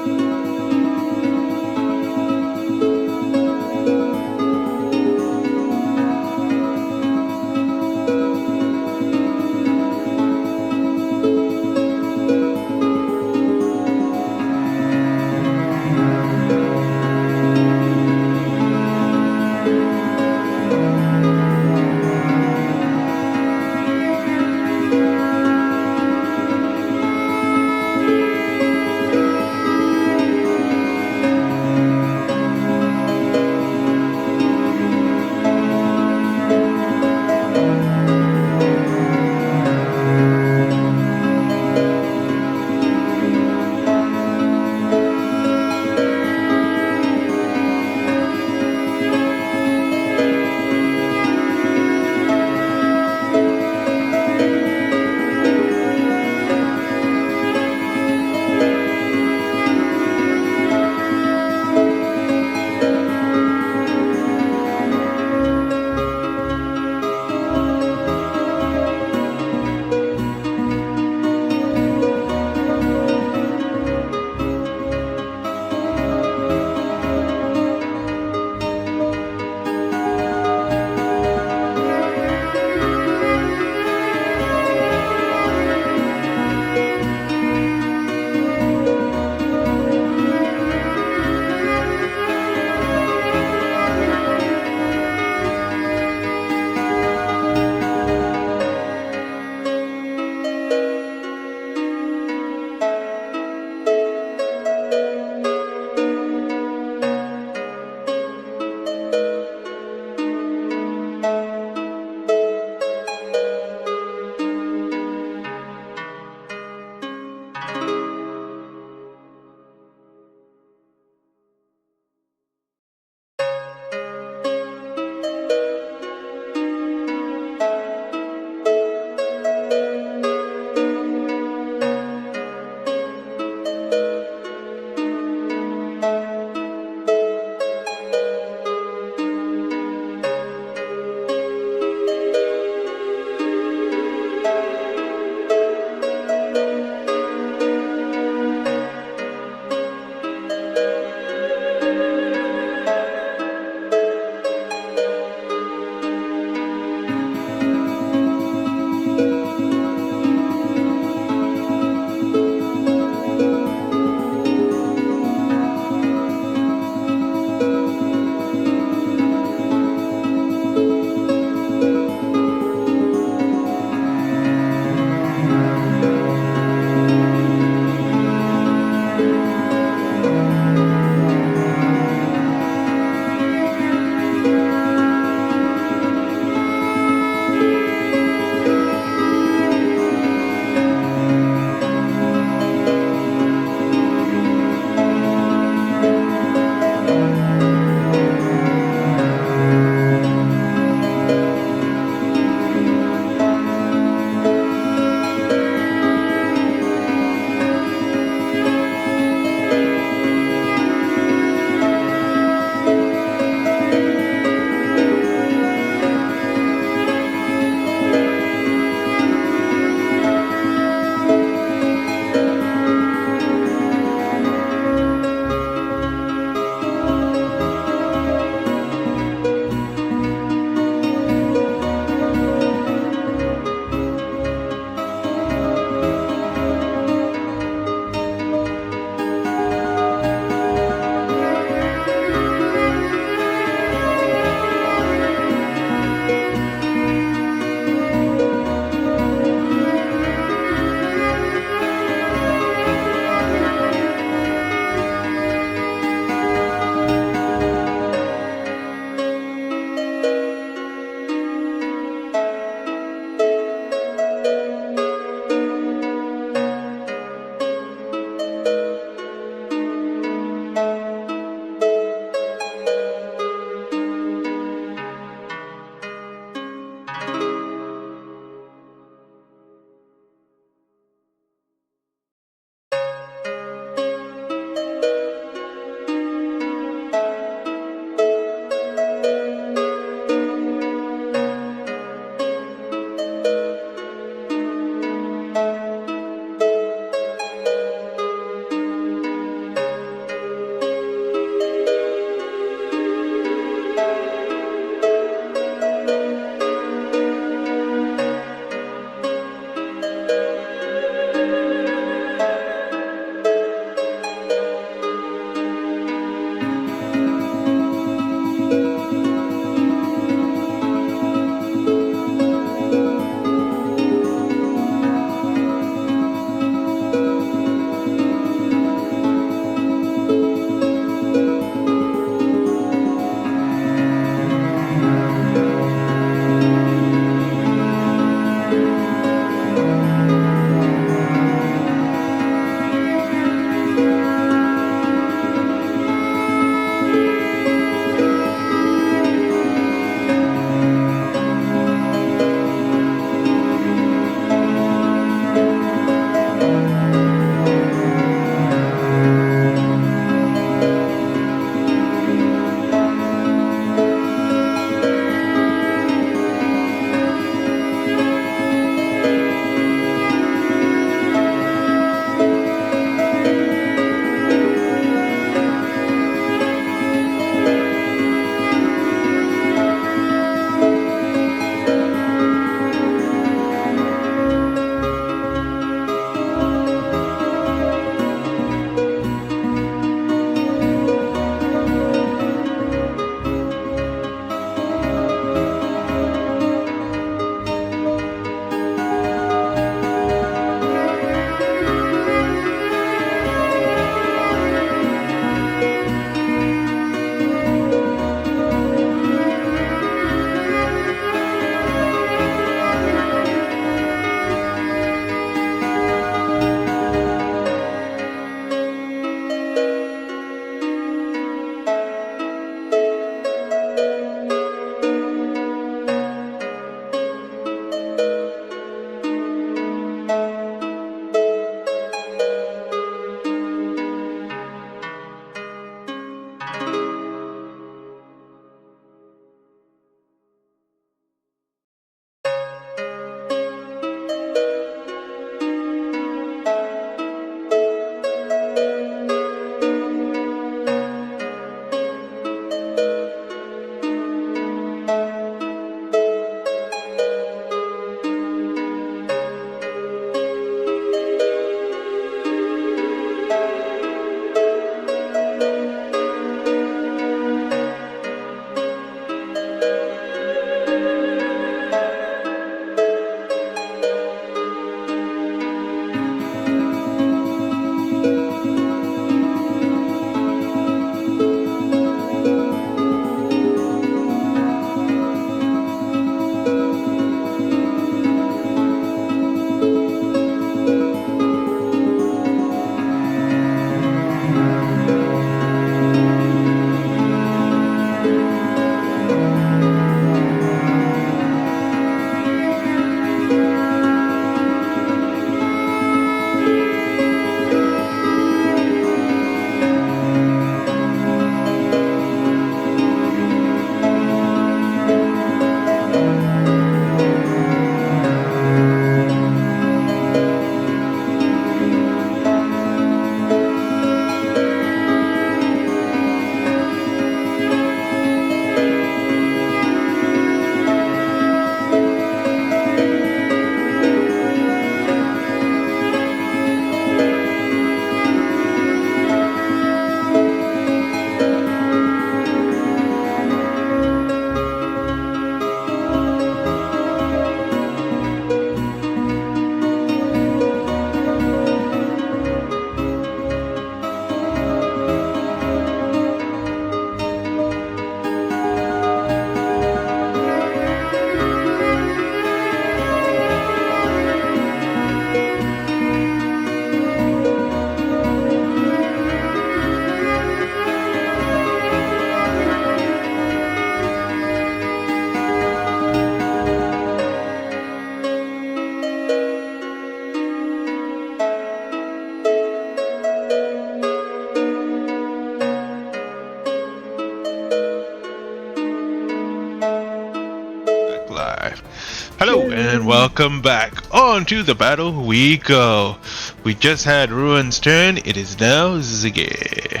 Speaker 1: Hello and welcome back. On to the battle we go. We just had Ruin's turn. It is now Ziggy.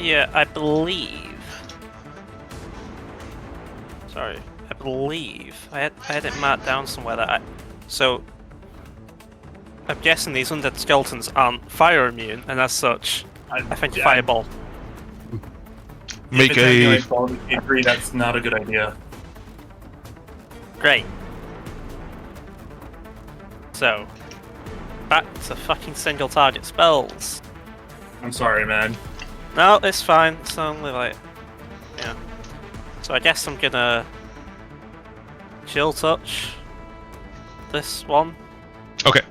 Speaker 2: Yeah, I believe. Sorry, I believe I had it marked down somewhere that So I'm guessing these undead skeletons aren't fire immune, and as such, I think fireball.
Speaker 1: Make
Speaker 4: if it's a. I agree. That's not a good idea.
Speaker 2: Great. So, back to fucking single target spells.
Speaker 4: I'm sorry, man.
Speaker 2: No, it's fine. It's only like, yeah. So I guess I'm gonna chill touch this one.
Speaker 1: Okay.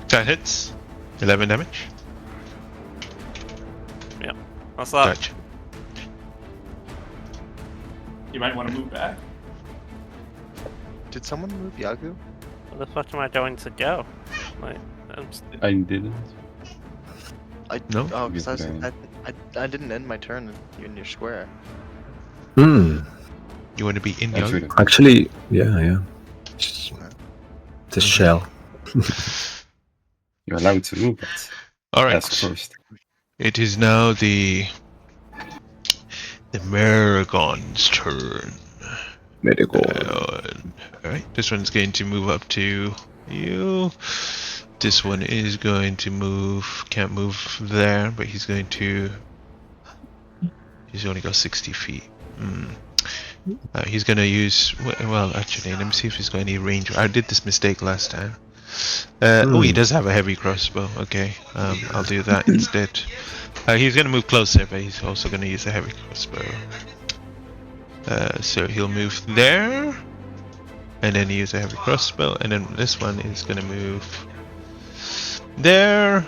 Speaker 1: That hits. 11 damage.
Speaker 2: What's that?
Speaker 1: Gotcha.
Speaker 4: You might want to move back.
Speaker 5: Did someone move Yagu?
Speaker 2: Where the fuck am I going to go? Like,
Speaker 7: I didn't.
Speaker 1: No?
Speaker 5: Oh, because
Speaker 7: Okay.
Speaker 5: I didn't end my turn in your square.
Speaker 8: Hmm.
Speaker 1: You want to be in
Speaker 7: That's
Speaker 1: Yagu?
Speaker 7: really-
Speaker 8: Actually, yeah. The shell.
Speaker 7: You're allowed to move it.
Speaker 1: Alright.
Speaker 7: Ask first.
Speaker 1: It is now the Maragon's turn.
Speaker 8: Medical.
Speaker 1: Alright, this one's going to move up to you. This one is going to move, can't move there, but he's going to, he's only got 60 feet. He's going to use, well actually, let me see if he's got any range. I did this mistake last time. Oh, he does have a heavy crossbow. Okay, I'll do that instead. He's going to move closer, but he's also going to use a heavy crossbow. So he'll move there, and then use a heavy crossbow, and then this one is going to move there,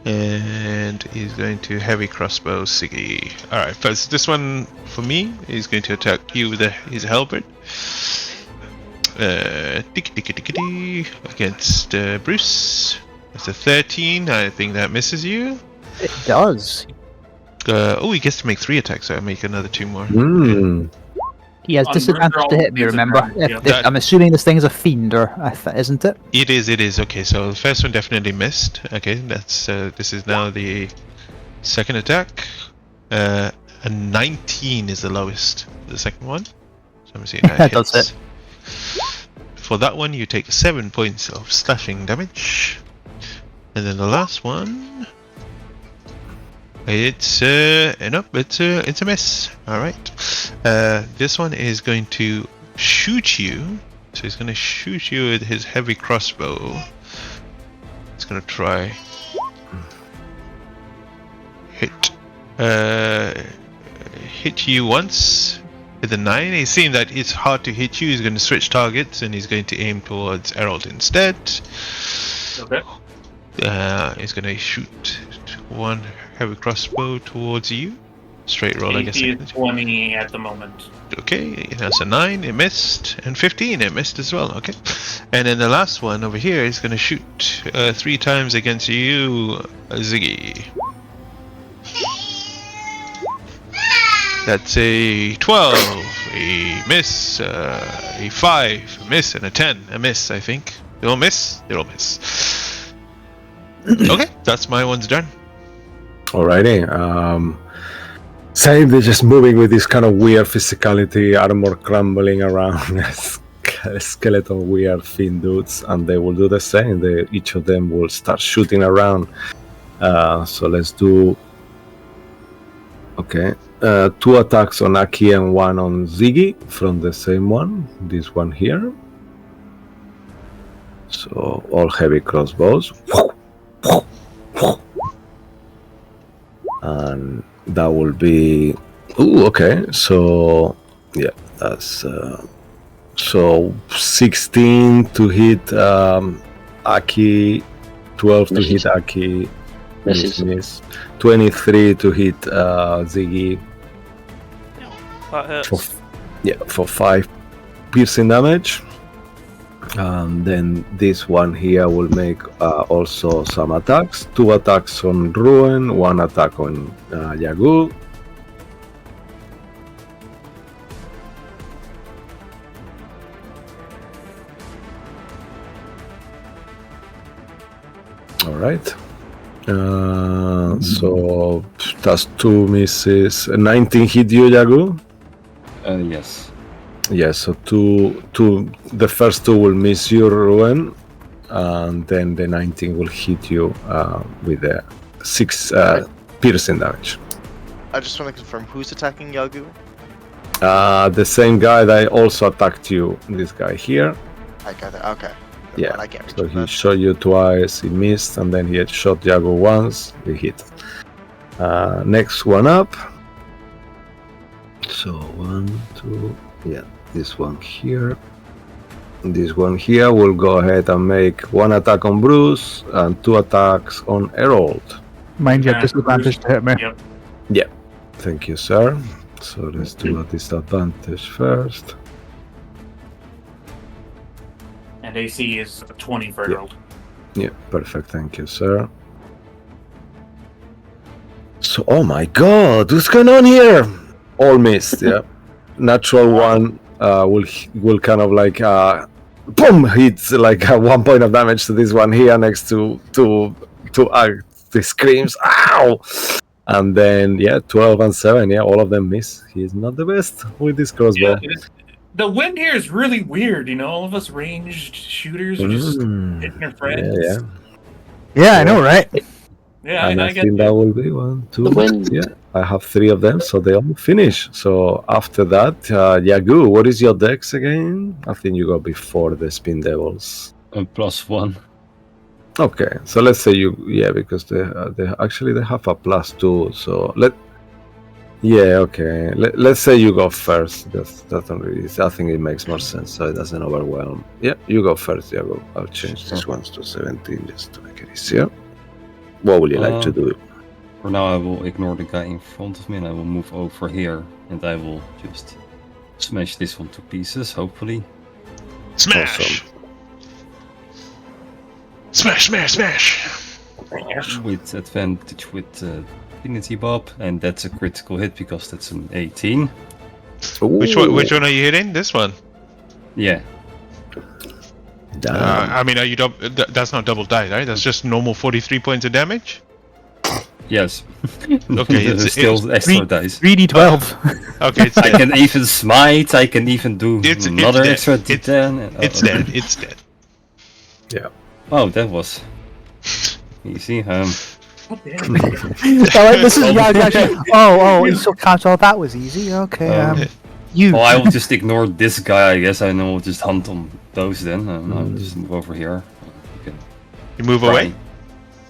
Speaker 1: and he's going to heavy crossbow Siggy. Alright, first this one for me is going to attack you with his halberd. Against Bruce. That's a 13. I think that misses you.
Speaker 3: It does.
Speaker 1: Oh, he gets to make 3 attacks, so I make another 2 more.
Speaker 3: He has
Speaker 4: On
Speaker 3: disadvantage
Speaker 4: Bertha,
Speaker 3: to hit me,
Speaker 4: all these
Speaker 3: remember?
Speaker 4: advantage,
Speaker 3: If, I'm assuming this thing's a fiend, or isn't it?
Speaker 1: It is. Okay, so the first one definitely missed. Okay, that's this is now the second attack. A 19 is the lowest. The second one. So I'm gonna see
Speaker 3: That does
Speaker 1: hits. For that one, you take 7 points of slashing damage, and then the last one, it's it's a miss. All right, this one is going to shoot you. So he's going to shoot you with his heavy crossbow. He's going to try hit you once. With the 9, he's seeing that it's hard to hit you. He's going to switch targets and he's going to aim towards Errol instead.
Speaker 4: Okay.
Speaker 1: He's going to shoot one heavy crossbow towards you. Straight roll, I guess.
Speaker 4: AC is 20 at the moment.
Speaker 1: Okay, that's a 9, it missed, and 15, it missed as well. Okay, and then the last one over here is going to shoot 3 times against you, Ziggy. That's a 12, a miss, a 5, a miss, and a 10, a miss, I think. They all miss? They all miss. Okay, that's my one's done.
Speaker 8: Alrighty. Same, they're just moving with this kind of weird physicality, armor crumbling around, skeleton weird thin dudes, and they will do the same. Each of them will start shooting around. So let's do... Okay. 2 attacks on Aki and 1 on Ziggy from the same one. This one here. So all heavy crossbows. And that will be... Ooh, okay. So, yeah, that's... so 16 to hit Aki, 12 to hit Aki. Miss. 23 to hit Ziggy.
Speaker 2: That hurts.
Speaker 8: For 5 piercing damage. And then this one here will make also some attacks. 2 attacks on Ruin, 1 attack on Yagu. Alright. So that's 2 misses. 19 hit you, Yagu?
Speaker 7: Yes.
Speaker 8: Yes, so the first 2 will miss you, Ruin, and then the 19 will hit you with a 6 piercing damage.
Speaker 5: I just want to confirm who's attacking Yagu.
Speaker 8: The same guy that also attacked you, this guy here.
Speaker 5: I got it. Okay. Never
Speaker 8: Yeah,
Speaker 5: mind, I can't reach
Speaker 8: so
Speaker 5: him
Speaker 8: he
Speaker 5: then.
Speaker 8: shot you twice, he missed, and then he had shot Yago once, he hit. Next one up. So 1, 2, yeah, this one here. This one here will go ahead and make 1 attack on Bruce and 2 attacks on Harold.
Speaker 3: Mind you,
Speaker 4: Yeah,
Speaker 3: disadvantage to hit me.
Speaker 4: Yep.
Speaker 8: Thank you, sir. So let's do a disadvantage first.
Speaker 4: And AC is 20 for
Speaker 8: Yeah.
Speaker 4: Harold.
Speaker 8: Yeah, perfect. Thank you, sir. So, oh my god, what's going on here? All missed, yeah. Natural one will kind of like boom, hits like 1 point of damage to this one here next to the screams, ow! And then 12 and 7, all of them miss. He's not the best with this crossbow.
Speaker 4: The wind here is really weird, all of us ranged shooters are just hitting our friends.
Speaker 3: Yeah, I know, right?
Speaker 4: Yeah,
Speaker 8: And
Speaker 4: I
Speaker 8: I
Speaker 4: get
Speaker 8: think
Speaker 4: it.
Speaker 8: that will be 1, 2.
Speaker 6: The wind.
Speaker 8: Yeah, I have 3 of them, so they all finish. So after that, Yagu, what is your dex again? I think you go before the Spin Devils.
Speaker 7: +1.
Speaker 8: Okay, so let's say because they actually they have a +2. So let's say you go first. That's not really. I think it makes more sense, so it doesn't overwhelm. Yeah, you go first, Yagu. I'll change these ones to 17 just to make it easier. What would you like to do?
Speaker 7: For now, I will ignore the guy in front of me and I will move over here and I will just smash this one to pieces, hopefully.
Speaker 1: Smash!
Speaker 8: Awesome.
Speaker 1: Smash, smash, smash!
Speaker 7: With advantage with Dignity Bob, and that's a critical hit because that's an 18.
Speaker 1: Which one are you hitting? This one?
Speaker 7: Yeah.
Speaker 1: I mean, are you that's not double die, right? That's just normal 43 points of damage?
Speaker 7: Yes.
Speaker 1: Okay,
Speaker 7: it's still extra dice.
Speaker 3: 3d12.
Speaker 1: Okay, it's
Speaker 7: I
Speaker 1: dead.
Speaker 7: can even smite, I can even do
Speaker 1: It's
Speaker 7: another
Speaker 1: dead.
Speaker 7: extra
Speaker 1: It's-
Speaker 7: D10.
Speaker 1: It's dead, it's dead.
Speaker 8: Yeah.
Speaker 7: Oh, that was easy.
Speaker 3: This is actually. Oh, so cancel. That was easy. Okay. You.
Speaker 7: Well, I will just ignore this guy, I guess. I know I'll just hunt on those then. I'll just move over here. Okay.
Speaker 1: You move away?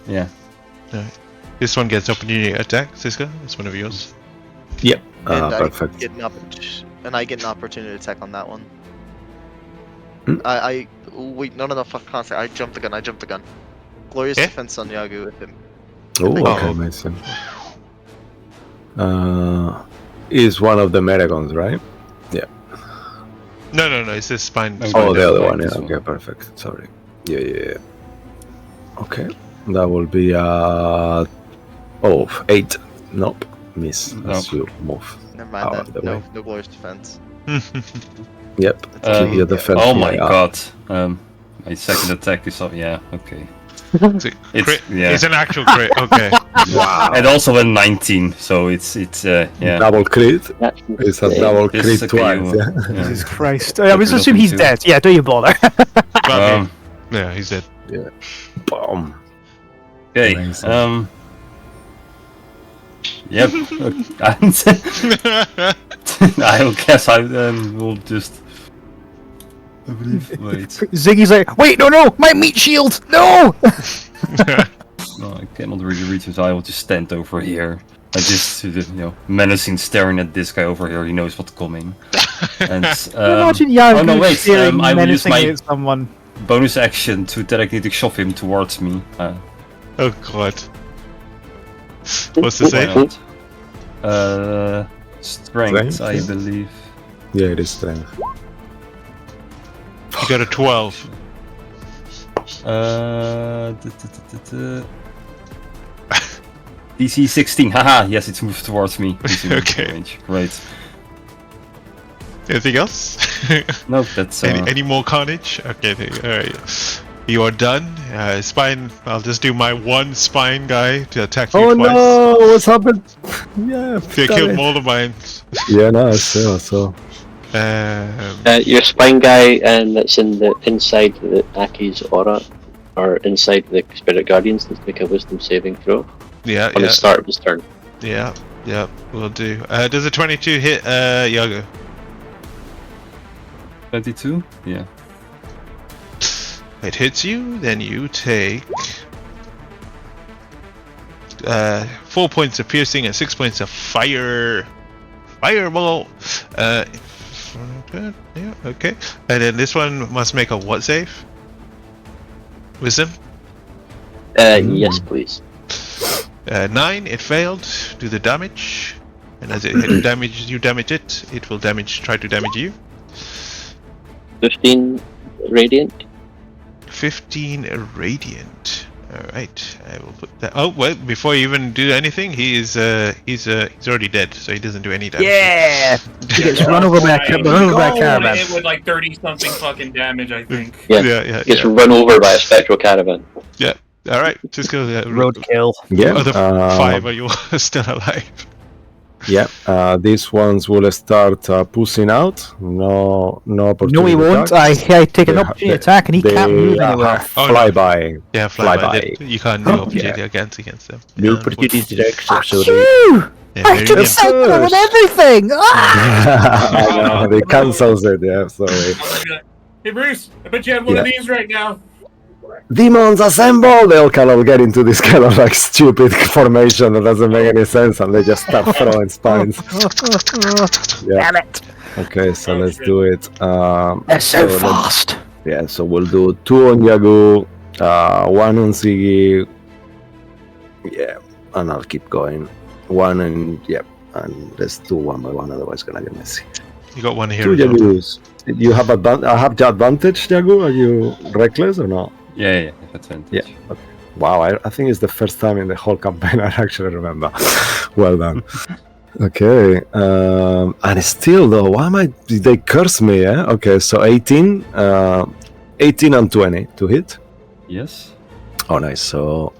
Speaker 7: Yeah.
Speaker 1: This one gets opportunity attack, Cisco. It's one of yours.
Speaker 8: Yep.
Speaker 5: And
Speaker 8: Perfect.
Speaker 5: I get an opportunity attack on that one.
Speaker 8: Hmm?
Speaker 5: Wait, no, fuck concept. I jumped the gun. Glorious defense on Yagu with him.
Speaker 8: Oh, okay, amazing. Is one of the Meragons, right? Yeah.
Speaker 1: No, it's this spine.
Speaker 8: Oh, the other one.
Speaker 7: this
Speaker 8: Yeah.
Speaker 7: one.
Speaker 8: Okay, perfect. Sorry. Yeah. Okay, that will be 8. Nope, miss as you move.
Speaker 5: Never
Speaker 8: Out
Speaker 5: mind
Speaker 8: of
Speaker 5: that.
Speaker 8: the way.
Speaker 5: No glorious defense.
Speaker 8: Yep. Keep your defense.
Speaker 7: Oh my
Speaker 8: high up.
Speaker 7: god. My second attack is up. Yeah, okay.
Speaker 1: It's a crit.
Speaker 7: yeah.
Speaker 1: It's an actual crit. Okay.
Speaker 8: Wow.
Speaker 7: And also a 19, so it's yeah.
Speaker 8: Double crit.
Speaker 6: That's
Speaker 8: It's a double
Speaker 7: This
Speaker 8: crit
Speaker 7: is okay,
Speaker 8: twice. Yeah.
Speaker 7: yeah.
Speaker 3: Jesus Christ. I was
Speaker 7: Nothing
Speaker 3: assuming he's
Speaker 7: to-
Speaker 3: dead. Yeah, don't you bother.
Speaker 7: Um,
Speaker 1: Yeah, he's dead.
Speaker 8: Boom.
Speaker 7: okay.
Speaker 8: Amazing.
Speaker 7: Yep. I guess I will just. Wait.
Speaker 3: Ziggy's like, wait, no, my meat shield, no!
Speaker 7: No, I cannot really reach him, so I will just stand over here. I just, menacing staring at this guy over here. He knows what's coming. And
Speaker 3: Imagine Yagu
Speaker 7: oh no, wait!
Speaker 3: staring
Speaker 7: I will use
Speaker 3: menacingly
Speaker 7: my
Speaker 3: at someone.
Speaker 7: bonus action to telekinetic shove him towards me.
Speaker 1: Oh god. What's the
Speaker 7: Why
Speaker 1: save?
Speaker 7: not? Strength,
Speaker 8: Strength,
Speaker 7: I
Speaker 8: yeah.
Speaker 7: believe.
Speaker 8: Yeah, it is strength.
Speaker 1: You got a 12.
Speaker 7: DC 16. Haha. Yes, it's moved towards me. It's in
Speaker 1: Okay.
Speaker 7: range. Great.
Speaker 1: Anything else?
Speaker 7: No, that's.
Speaker 1: Any more carnage? Okay, alright. You are done. Spine, I'll just do my one spine guy to attack you
Speaker 8: Oh
Speaker 1: twice.
Speaker 8: no! What's happened? Yeah.
Speaker 1: They
Speaker 8: damn
Speaker 1: killed
Speaker 8: it.
Speaker 1: all of mine.
Speaker 8: Yeah, no, I saw.
Speaker 6: Your spine guy, and that's inside the Aki's aura, or inside the spirit guardians, needs to make a wisdom saving throw
Speaker 1: Yeah,
Speaker 6: on the start of his turn.
Speaker 1: Yeah, we'll do. Does a 22 hit Yago?
Speaker 7: 22? Yeah.
Speaker 1: It hits you, then you take 4 points of piercing and 6 points of fireball. Yeah, okay. And then this one must make a what save? Wisdom?
Speaker 6: Yes, please.
Speaker 1: 9, it failed. Do the damage. And as it hit you damage it, it will try to damage you.
Speaker 6: 15 radiant.
Speaker 1: 15 radiant. Alright, I will put that. Oh, well, before you even do anything, he's already dead, so he doesn't do any damage.
Speaker 3: Yeah! He gets run over by a caravan.
Speaker 4: Hit with like 30 something fucking damage, I think.
Speaker 1: Yeah.
Speaker 6: Gets run over by a spectral caravan.
Speaker 1: Yeah. Alright, just go.
Speaker 3: Roadkill.
Speaker 8: Yeah.
Speaker 1: Other 5 are you still alive?
Speaker 8: Yeah. These ones will start pushing out. No opportunity.
Speaker 3: No, he won't. I take an
Speaker 8: They-
Speaker 3: opportunity attack and he can't move anywhere.
Speaker 1: Oh,
Speaker 8: Fly
Speaker 1: no.
Speaker 8: by.
Speaker 1: Yeah,
Speaker 8: Fly
Speaker 1: fly by.
Speaker 8: by.
Speaker 1: You can't do opportunity against them.
Speaker 8: No
Speaker 1: Yeah,
Speaker 8: opportunity attacks.
Speaker 3: Fuck
Speaker 8: Sorry.
Speaker 3: you!
Speaker 1: Yeah,
Speaker 3: I
Speaker 1: very
Speaker 3: took
Speaker 1: good.
Speaker 3: Sentinel and everything! Ah!
Speaker 8: I know, they cancels it. Yeah, sorry.
Speaker 4: I'm gonna be like, hey Bruce, I bet you have one of
Speaker 8: Yeah.
Speaker 4: these right now.
Speaker 8: Demons assemble! They'll kind of get into this kind of like stupid formation that doesn't make any sense, and they just start throwing spines. Yeah.
Speaker 3: Damn it!
Speaker 8: Okay, so let's do it.
Speaker 3: They're so
Speaker 8: let's-
Speaker 3: fast.
Speaker 8: Yeah, so we'll do 2 on Yagu, 1 on Ziggy. Yeah, and I'll keep going. 1 and and let's do one by one, otherwise it's gonna get messy.
Speaker 1: You got one here.
Speaker 8: 2
Speaker 1: as well.
Speaker 8: Yagus. You have I have the advantage, Yagu? Are you reckless or not?
Speaker 7: Yeah, advantage.
Speaker 8: Yeah. Okay. Wow, I think it's the first time in the whole campaign I actually remember. Well done. Okay, and still though, they curse me, yeah? Okay, so 18 and 20 to hit.
Speaker 7: Yes.
Speaker 8: Oh, nice. So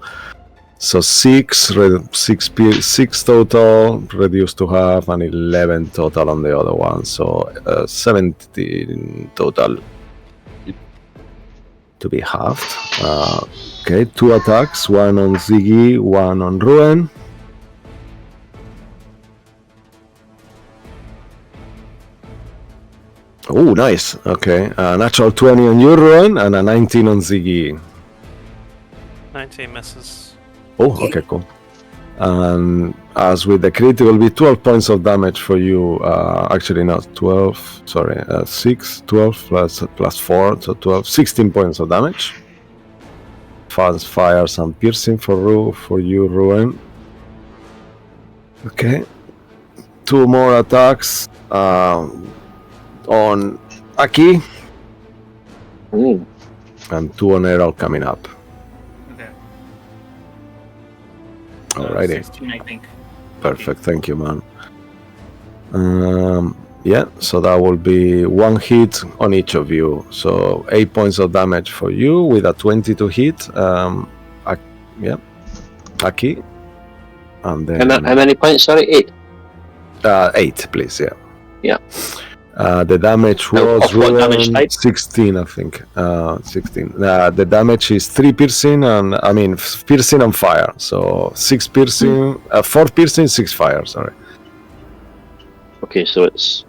Speaker 8: 6 total, reduced to half, and 11 total on the other one. So 17 total to be halved. Okay, 2 attacks, 1 on Ziggy, 1 on Ruin. Oh, nice. Okay, natural 20 on you, Ruin, and a 19 on Ziggy.
Speaker 2: 19 misses.
Speaker 8: Oh, okay, cool. And as with the crit, it will be 12 points of damage for you. Actually, not 12. Sorry, 6, 12 plus 4, so 12, 16 points of damage. Fast fire, some piercing for you, Ruin. Okay. 2 more attacks on Aki,
Speaker 6: Mm.
Speaker 8: and 2 on Errol coming up.
Speaker 4: Okay.
Speaker 8: Alrighty.
Speaker 4: 16, I think.
Speaker 8: Perfect, thank you, man. Yeah, so that will be 1 hit on each of you. So 8 points of damage for you with a 20 to hit. Aki. And then
Speaker 6: How many points? Sorry, 8.
Speaker 8: 8, please, yeah.
Speaker 6: Yeah.
Speaker 8: The damage was
Speaker 6: Of what damage
Speaker 8: Ruin,
Speaker 6: type?
Speaker 8: 16, I think. 16. The damage is 3 piercing and piercing and fire. So 6 piercing, 4 piercing, 6 fire. Sorry.
Speaker 6: Okay, so it's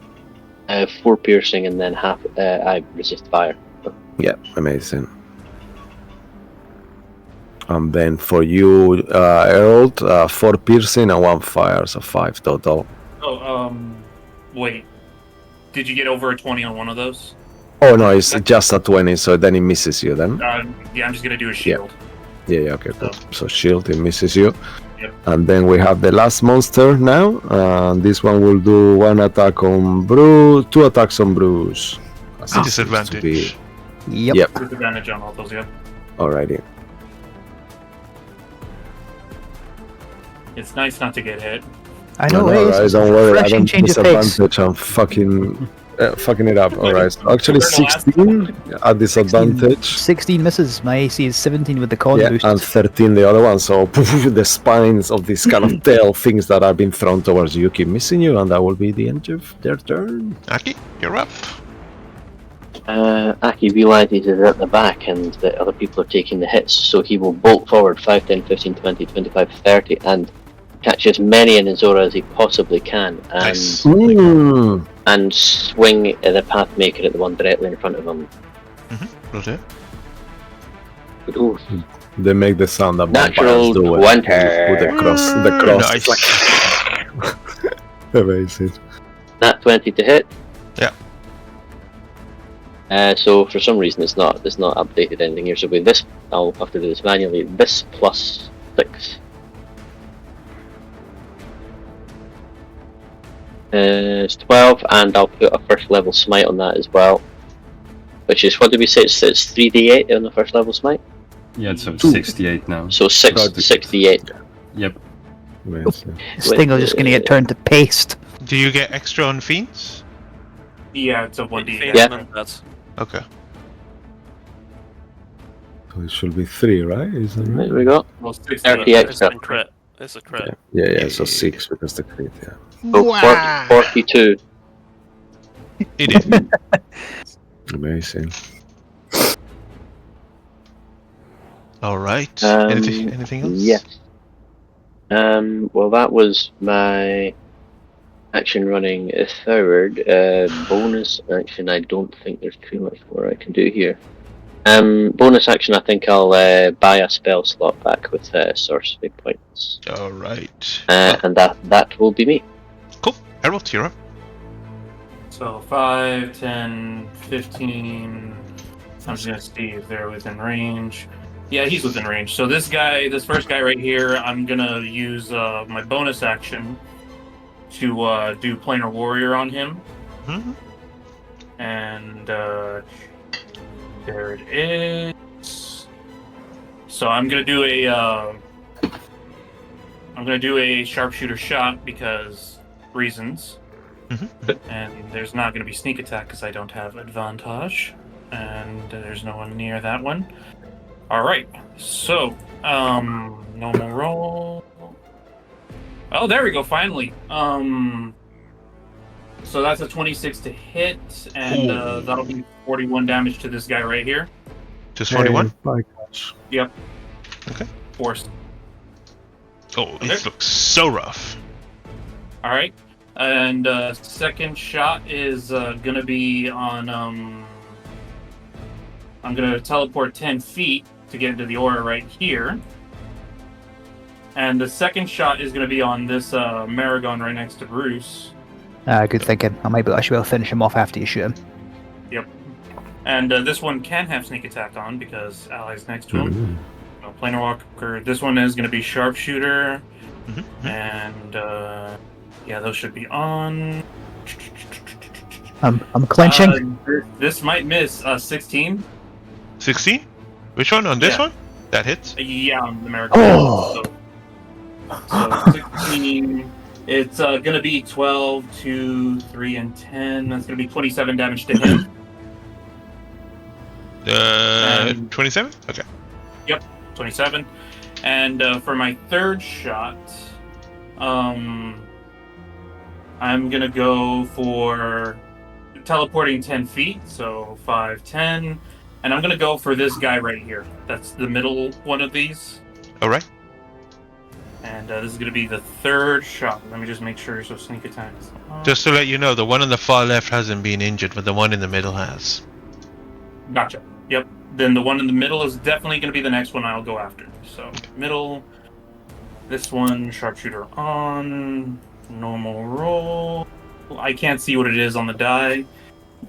Speaker 6: 4 piercing and then half. I resist fire.
Speaker 8: Yeah, amazing. And then for you, Harold, 4 piercing and 1 fire, so 5 total.
Speaker 4: Oh, wait. Did you get over a 20 on one of those?
Speaker 8: Oh no, it's just a 20, so then it misses you then.
Speaker 4: Yeah, I'm just gonna do a shield.
Speaker 8: Yeah, okay, cool. So shield, it misses you.
Speaker 4: Yep.
Speaker 8: And then we have the last monster now. This one will do 1 attack on Bruce, 2 attacks on Bruce.
Speaker 1: Disadvantage.
Speaker 3: Yep.
Speaker 8: Yep.
Speaker 4: Disadvantage on all those, yeah.
Speaker 8: Alrighty.
Speaker 4: It's nice not to get hit.
Speaker 3: I know,
Speaker 8: No,
Speaker 3: it's
Speaker 8: right,
Speaker 3: a
Speaker 8: don't worry. I
Speaker 3: refreshing
Speaker 8: don't
Speaker 3: change of pace.
Speaker 8: disadvantage. I'm fucking it up. Alright. So actually,
Speaker 4: Turn the last
Speaker 8: 16 at disadvantage.
Speaker 3: 16 misses. My AC is 17 with the con
Speaker 8: Yeah,
Speaker 3: boost.
Speaker 8: and 13 the other one. So the spines of these kind of tail things that are being thrown towards you keep missing you, and that will be the end of their turn.
Speaker 1: Aki, you're up.
Speaker 6: Aki realizes he's at the back and that other people are taking the hits, so he will bolt forward 5, 10, 15, 20, 25, 30 and catch as many in his aura as he possibly can and,
Speaker 1: Nice.
Speaker 6: and swing at the Pathmaker at the one directly in front of him.
Speaker 1: Will do.
Speaker 6: Ooh,
Speaker 8: They make the sound that
Speaker 6: Natural
Speaker 8: vampires do
Speaker 6: 20.
Speaker 8: with the cross. The cross.
Speaker 1: Nice.
Speaker 8: Like... Amazing.
Speaker 6: Nat 20 to hit.
Speaker 1: Yeah.
Speaker 6: So for some reason it's not updated anything here. So with this, I'll have to do this manually. This plus 6. It's 12, and I'll put a first level smite on that as well. Which is, what did we say? It's 3d8 on the first level smite?
Speaker 7: Yeah, it's 68 now.
Speaker 6: So 68.
Speaker 7: Yep.
Speaker 8: Amazing.
Speaker 3: This thing is just going to get turned to paste.
Speaker 1: Do you get extra on fiends?
Speaker 4: Yeah, it's a 1d8.
Speaker 6: Yeah.
Speaker 2: That's
Speaker 1: Okay.
Speaker 8: So it should be 3, right? Isn't it?
Speaker 6: There we go.
Speaker 4: Well, 60.
Speaker 6: 30
Speaker 2: it's
Speaker 6: extra.
Speaker 2: a crit. It's a crit.
Speaker 8: Yeah, so 6 because the crit, yeah.
Speaker 6: So 42.
Speaker 1: It is.
Speaker 8: Amazing.
Speaker 1: Alright. Anything else?
Speaker 6: Yes. Well, that was my action running a third. Bonus action, I don't think there's too much more I can do here. Bonus action, I think I'll buy a spell slot back with sorcery points.
Speaker 1: Alright.
Speaker 6: And that will be me.
Speaker 1: Cool. Harold, you're up.
Speaker 4: So 5, 10, 15. I'm just gonna see if they're within range. Yeah, he's within range. So this first guy right here, I'm gonna use my bonus action to do Planar Warrior on him.
Speaker 1: Mm-hmm.
Speaker 4: And there it is. So I'm gonna do a sharpshooter shot because reasons. And there's not going to be sneak attack because I don't have advantage, and there's no one near that one. All right, so normal roll. Oh, there we go. Finally. So that's a 26 to hit, and that'll be 41 damage to this guy right here.
Speaker 1: Just 41?
Speaker 8: My gosh.
Speaker 4: Yep.
Speaker 1: Okay.
Speaker 4: Forced.
Speaker 1: Oh,
Speaker 4: Okay.
Speaker 1: it looks so rough.
Speaker 4: All right. And second shot is gonna be on. I'm gonna teleport 10 feet to get into the aura right here. And the second shot is gonna be on this Maragon right next to Bruce.
Speaker 3: Good thinking. I should be able to finish him off after you shoot him.
Speaker 4: Yep. And this one can have sneak attack on because allies next to him. No, Planar Walker. This one is gonna be sharpshooter. And yeah, those should be on.
Speaker 3: I'm clenching.
Speaker 4: This might miss 16.
Speaker 1: 16? Which one? On this
Speaker 4: Yeah.
Speaker 1: one? That hits?
Speaker 4: Yeah, on the American.
Speaker 3: Oh.
Speaker 4: So 16. It's gonna be 12, 2, 3, and 10. That's gonna be 27 damage to him.
Speaker 1: 27? Okay.
Speaker 4: Yep, 27. And for my third shot, I'm gonna go for teleporting 10 feet, so 5, 10. And I'm gonna go for this guy right here. That's the middle one of these.
Speaker 1: Alright.
Speaker 4: And this is gonna be the third shot. Let me just make sure, so sneak attack is on.
Speaker 1: Just to let you know, the one on the far left hasn't been injured, but the one in the middle has.
Speaker 4: Gotcha. Yep. Then the one in the middle is definitely gonna be the next one I'll go after. So, middle. This one, sharpshooter on. Normal roll. I can't see what it is on the die.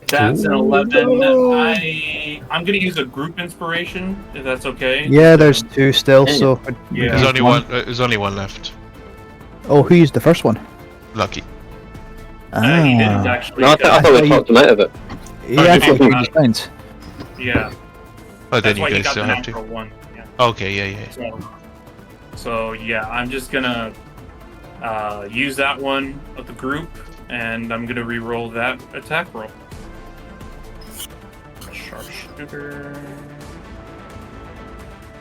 Speaker 4: That's an 11.
Speaker 3: No.
Speaker 4: I'm gonna use a group inspiration, if that's okay.
Speaker 3: Yeah, there's 2 still, so...
Speaker 4: Yeah.
Speaker 1: There's only one. There's only one left.
Speaker 3: Oh, who used the first one?
Speaker 1: Lucky.
Speaker 4: He didn't actually.
Speaker 6: No, I thought we talked him out of it.
Speaker 3: Yeah, I
Speaker 1: did
Speaker 3: thought
Speaker 1: you?
Speaker 3: he was fine.
Speaker 4: Yeah.
Speaker 1: Oh, then
Speaker 4: That's
Speaker 1: you
Speaker 4: why he
Speaker 1: guys
Speaker 4: got
Speaker 1: still
Speaker 4: the
Speaker 1: have to.
Speaker 4: natural one. Yeah.
Speaker 1: Okay, yeah.
Speaker 4: So yeah, I'm just gonna use that one of the group, and I'm gonna re-roll that attack roll. Sharpshooter.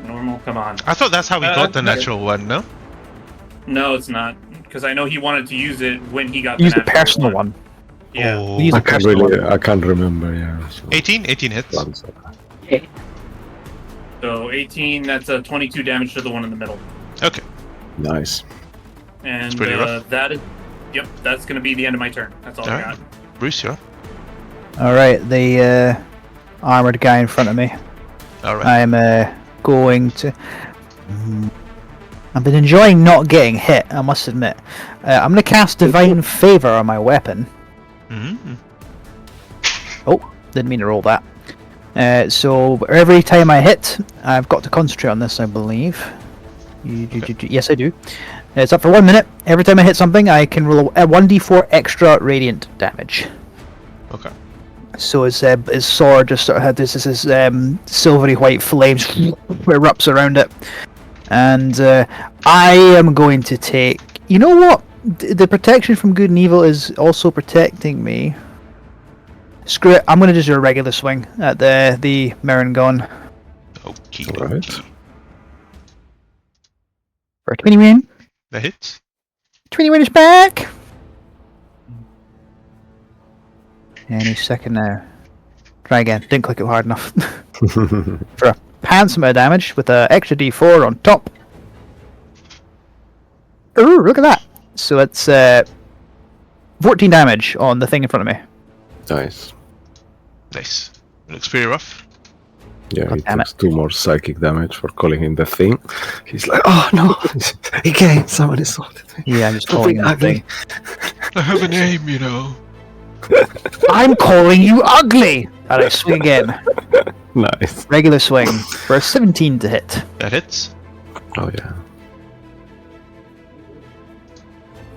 Speaker 4: Normal, come on.
Speaker 1: I thought that's how we got the natural one, no?
Speaker 4: No, it's not. Because I know he wanted to use it when he got
Speaker 3: Use the
Speaker 4: the natural
Speaker 3: personal one.
Speaker 4: Yeah.
Speaker 1: Oh.
Speaker 3: Use the personal one.
Speaker 8: I can't remember. Yeah. So
Speaker 1: 18 hits.
Speaker 4: So 18, that's a 22 damage to the one in the middle.
Speaker 1: Okay.
Speaker 8: Nice.
Speaker 4: And
Speaker 1: pretty rough.
Speaker 4: that is, yep, that's going to be the end of my turn. That's all I got.
Speaker 1: Bruce, you're up.
Speaker 3: Alright, the armored guy in front of me.
Speaker 1: Alright.
Speaker 3: I'm going to... I've been enjoying not getting hit, I must admit. I'm going to cast Divine Favor on my weapon.
Speaker 1: Mm-hmm.
Speaker 3: Oh, didn't mean to roll that. So every time I hit, I've got to concentrate on this, I believe. Yes, I do. It's up for 1 minute. Every time I hit something, I can roll a 1d4 extra radiant damage.
Speaker 1: Okay.
Speaker 3: So his sword just sort of had this silvery white flames erupts around it. And I am going to take... You know what? The protection from good and evil is also protecting me. Screw it, I'm going to just do a regular swing at the Marengon.
Speaker 1: Okay.
Speaker 8: Alright.
Speaker 3: For 20 win.
Speaker 1: That hits.
Speaker 3: 20 win is back! Any second now. Try again, didn't click it hard enough. For a handsome amount of damage with an extra d4 on top. Ooh, look at that! So it's 14 damage on the thing in front of me.
Speaker 8: Nice.
Speaker 1: Nice. Looks pretty rough.
Speaker 8: Yeah,
Speaker 3: God
Speaker 8: he
Speaker 3: damn
Speaker 8: takes 2 more psychic damage for calling him the thing. He's like, oh no! Again, someone insulted me.
Speaker 3: Yeah, I'm just calling him the thing.
Speaker 1: I have a name, you know.
Speaker 3: I'm calling you ugly! And I swing again.
Speaker 8: Nice.
Speaker 3: Regular swing for a 17 to hit.
Speaker 1: That hits.
Speaker 8: Oh yeah.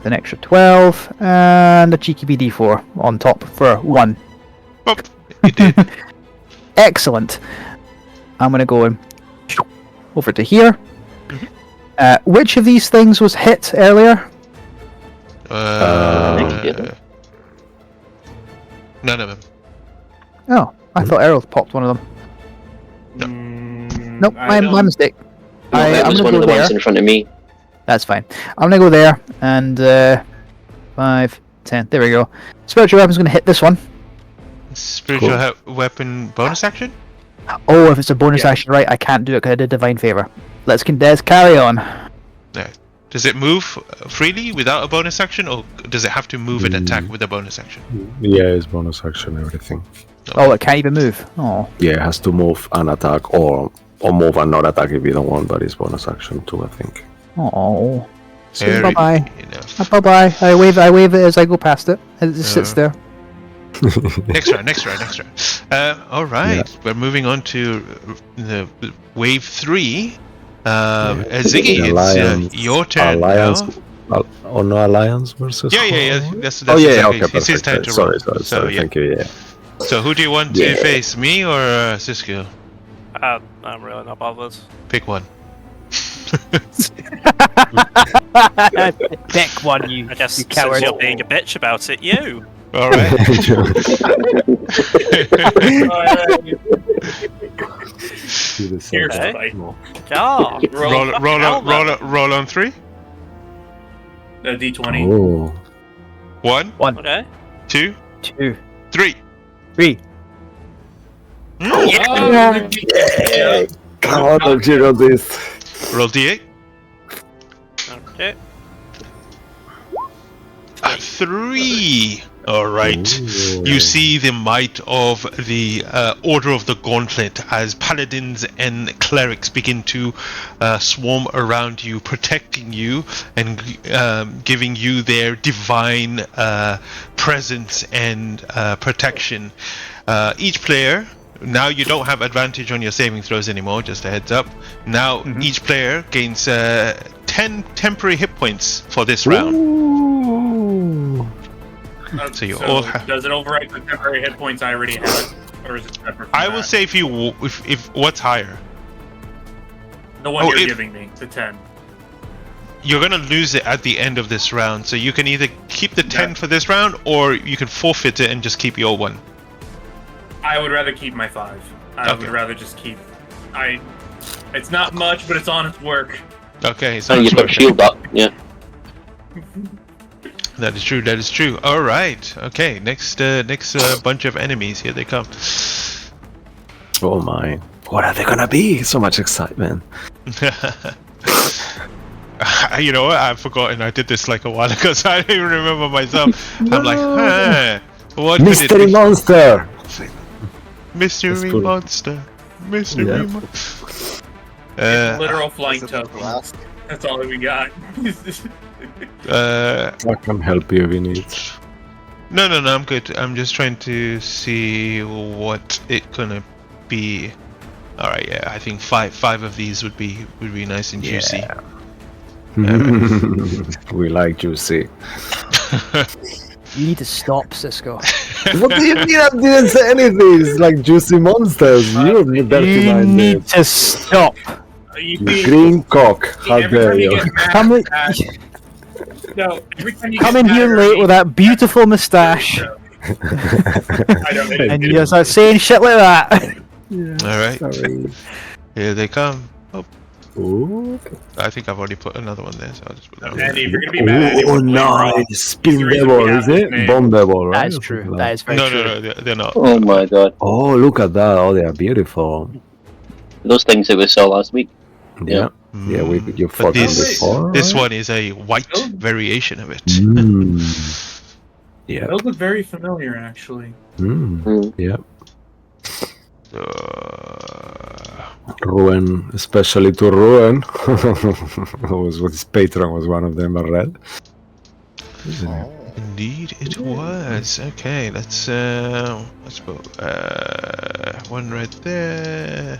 Speaker 3: An extra 12 and a cheeky BD4 on top for 1.
Speaker 1: Oh, you did.
Speaker 3: Excellent. I'm gonna go in over to here. Which of these things was hit earlier?
Speaker 1: None of them.
Speaker 3: Oh, I thought Errol popped one of them.
Speaker 1: No.
Speaker 3: Nope, my mistake.
Speaker 6: No, that
Speaker 3: I'm
Speaker 6: was
Speaker 3: gonna
Speaker 6: one of
Speaker 3: go
Speaker 6: the ones
Speaker 3: there.
Speaker 6: in front of me.
Speaker 3: That's fine. I'm gonna go there and 5, 10. There we go. Spiritual weapon's gonna hit this one.
Speaker 1: Spiritual weapon bonus action?
Speaker 3: Oh, if it's a bonus action, right? I can't do it because I did Divine Favor. Let's carry on.
Speaker 1: Yeah. Does it move freely without a bonus action, or does it have to move and attack with a bonus action?
Speaker 8: Yeah, it's bonus action, everything.
Speaker 3: Oh, it can't even move. Oh.
Speaker 8: Yeah, it has to move and attack, or move and not attack if you don't want, but it's bonus action too, I think.
Speaker 3: Oh.
Speaker 1: Fair
Speaker 3: Bye bye.
Speaker 1: enough.
Speaker 3: Bye bye. I wave it as I go past it. It just sits there.
Speaker 1: Next round. All right,
Speaker 8: Yeah.
Speaker 1: we're moving on to the wave 3. Ziggy, it's your turn
Speaker 8: Alliance.
Speaker 1: now.
Speaker 8: No alliance versus.
Speaker 1: Yeah. That's
Speaker 8: Oh yeah,
Speaker 1: exactly.
Speaker 8: okay,
Speaker 1: It's his turn
Speaker 8: perfect.
Speaker 1: to roll.
Speaker 8: Sorry.
Speaker 1: So, yeah.
Speaker 8: Thank you. Yeah.
Speaker 1: So who do you want to face, me or Cisco?
Speaker 2: I'm really not bothered.
Speaker 1: Pick one.
Speaker 3: Pick one, you.
Speaker 2: I guess
Speaker 3: You
Speaker 2: since
Speaker 3: coward.
Speaker 2: you're being a bitch about it, you.
Speaker 1: All right.
Speaker 4: Here's
Speaker 2: Okay.
Speaker 4: Spike.
Speaker 2: God.
Speaker 1: roll on 3.
Speaker 4: A d20.
Speaker 8: Oh.
Speaker 1: 1,
Speaker 2: Okay.
Speaker 1: 2,
Speaker 3: 2,
Speaker 1: 3.
Speaker 3: 3.
Speaker 8: Yeah. Come on, don't you know this?
Speaker 1: Roll d8.
Speaker 2: Okay.
Speaker 1: 3. All right. You see the might of the Order of the Gauntlet as paladins and clerics begin to swarm around you, protecting you and giving you their divine presence and protection. Each player, now you don't have advantage on your saving throws anymore, just a heads up. Now each player gains 10 temporary hit points for this round.
Speaker 8: Ooh.
Speaker 1: So you all have...
Speaker 4: Does it override the temporary hit points I already have? Or is it separate from
Speaker 1: I will
Speaker 4: that?
Speaker 1: say if what's higher,
Speaker 4: The one
Speaker 1: Oh,
Speaker 4: you're
Speaker 1: if-
Speaker 4: giving me, the 10.
Speaker 1: you're gonna lose it at the end of this round. So you can either keep the 10
Speaker 4: Yeah.
Speaker 1: for this round, or you can forfeit it and just keep your one.
Speaker 4: I would rather keep my 5. I
Speaker 1: Okay.
Speaker 4: would rather just keep. It's not much, but it's honest work.
Speaker 1: Okay, so
Speaker 6: And you've got shield up. Yeah.
Speaker 1: that is true. That is true. All right. Okay. Next bunch of enemies. Here they come.
Speaker 8: Oh my. What are they gonna be? So much excitement.
Speaker 1: You know what? I've forgotten. I did this like a while ago, so I don't even remember myself. I'm like, what could it
Speaker 8: Mystery
Speaker 1: be?
Speaker 8: monster!
Speaker 1: Mystery
Speaker 8: cool.
Speaker 1: monster. Mystery
Speaker 8: Yeah.
Speaker 1: monster.
Speaker 4: Literal flying
Speaker 5: Is it the
Speaker 4: token.
Speaker 5: last?
Speaker 4: That's all we got.
Speaker 8: I can help you if you need.
Speaker 1: No, I'm good. I'm just trying to see what it gonna be. All right, yeah. I think five of these would be nice and juicy.
Speaker 8: We like juicy.
Speaker 3: You need to stop, Cisco.
Speaker 8: What do you mean I didn't say anything? It's like juicy monsters. You're dirty
Speaker 3: You
Speaker 8: minded.
Speaker 3: need to stop.
Speaker 4: You
Speaker 8: You
Speaker 4: see,
Speaker 8: green cock. How
Speaker 4: every
Speaker 8: dare
Speaker 4: time you
Speaker 8: you?
Speaker 4: get mad
Speaker 3: Come in,
Speaker 4: at- no, every time you
Speaker 3: come
Speaker 4: get
Speaker 3: in
Speaker 4: mad
Speaker 3: here
Speaker 4: at
Speaker 3: late
Speaker 4: me-
Speaker 3: with that beautiful moustache,
Speaker 4: I don't know.
Speaker 3: and you start saying shit like that.
Speaker 1: All right,
Speaker 8: Sorry.
Speaker 1: here they come. Oh,
Speaker 8: Ooh.
Speaker 1: I think I've already put another one there, so I'll just put that one.
Speaker 4: Andy, if you're gonna be mad,
Speaker 8: Oh,
Speaker 4: you
Speaker 8: nice. Spin
Speaker 4: the reason
Speaker 8: devil,
Speaker 4: we
Speaker 8: is
Speaker 4: have
Speaker 8: it?
Speaker 4: this name.
Speaker 8: Bomb devil, right?
Speaker 3: That is true. That is very
Speaker 1: No,
Speaker 3: true.
Speaker 1: they're not.
Speaker 6: Oh my god.
Speaker 8: Oh, look at that. Oh, they are beautiful.
Speaker 6: Those things that we saw last week.
Speaker 8: Yeah. Yeah, you fought them
Speaker 1: this
Speaker 8: before.
Speaker 1: this
Speaker 8: right?
Speaker 1: one is a white
Speaker 4: Oh.
Speaker 1: variation of it.
Speaker 8: Mm. Yeah.
Speaker 4: Those look very familiar, actually.
Speaker 8: Mm.
Speaker 6: Mm.
Speaker 8: Yeah.
Speaker 1: Ruin.
Speaker 8: Ruin, especially to Ruin. was what his patron was one of them, I read. Isn't it?
Speaker 5: Oh.
Speaker 1: Indeed, it was. Okay, let's put one right there.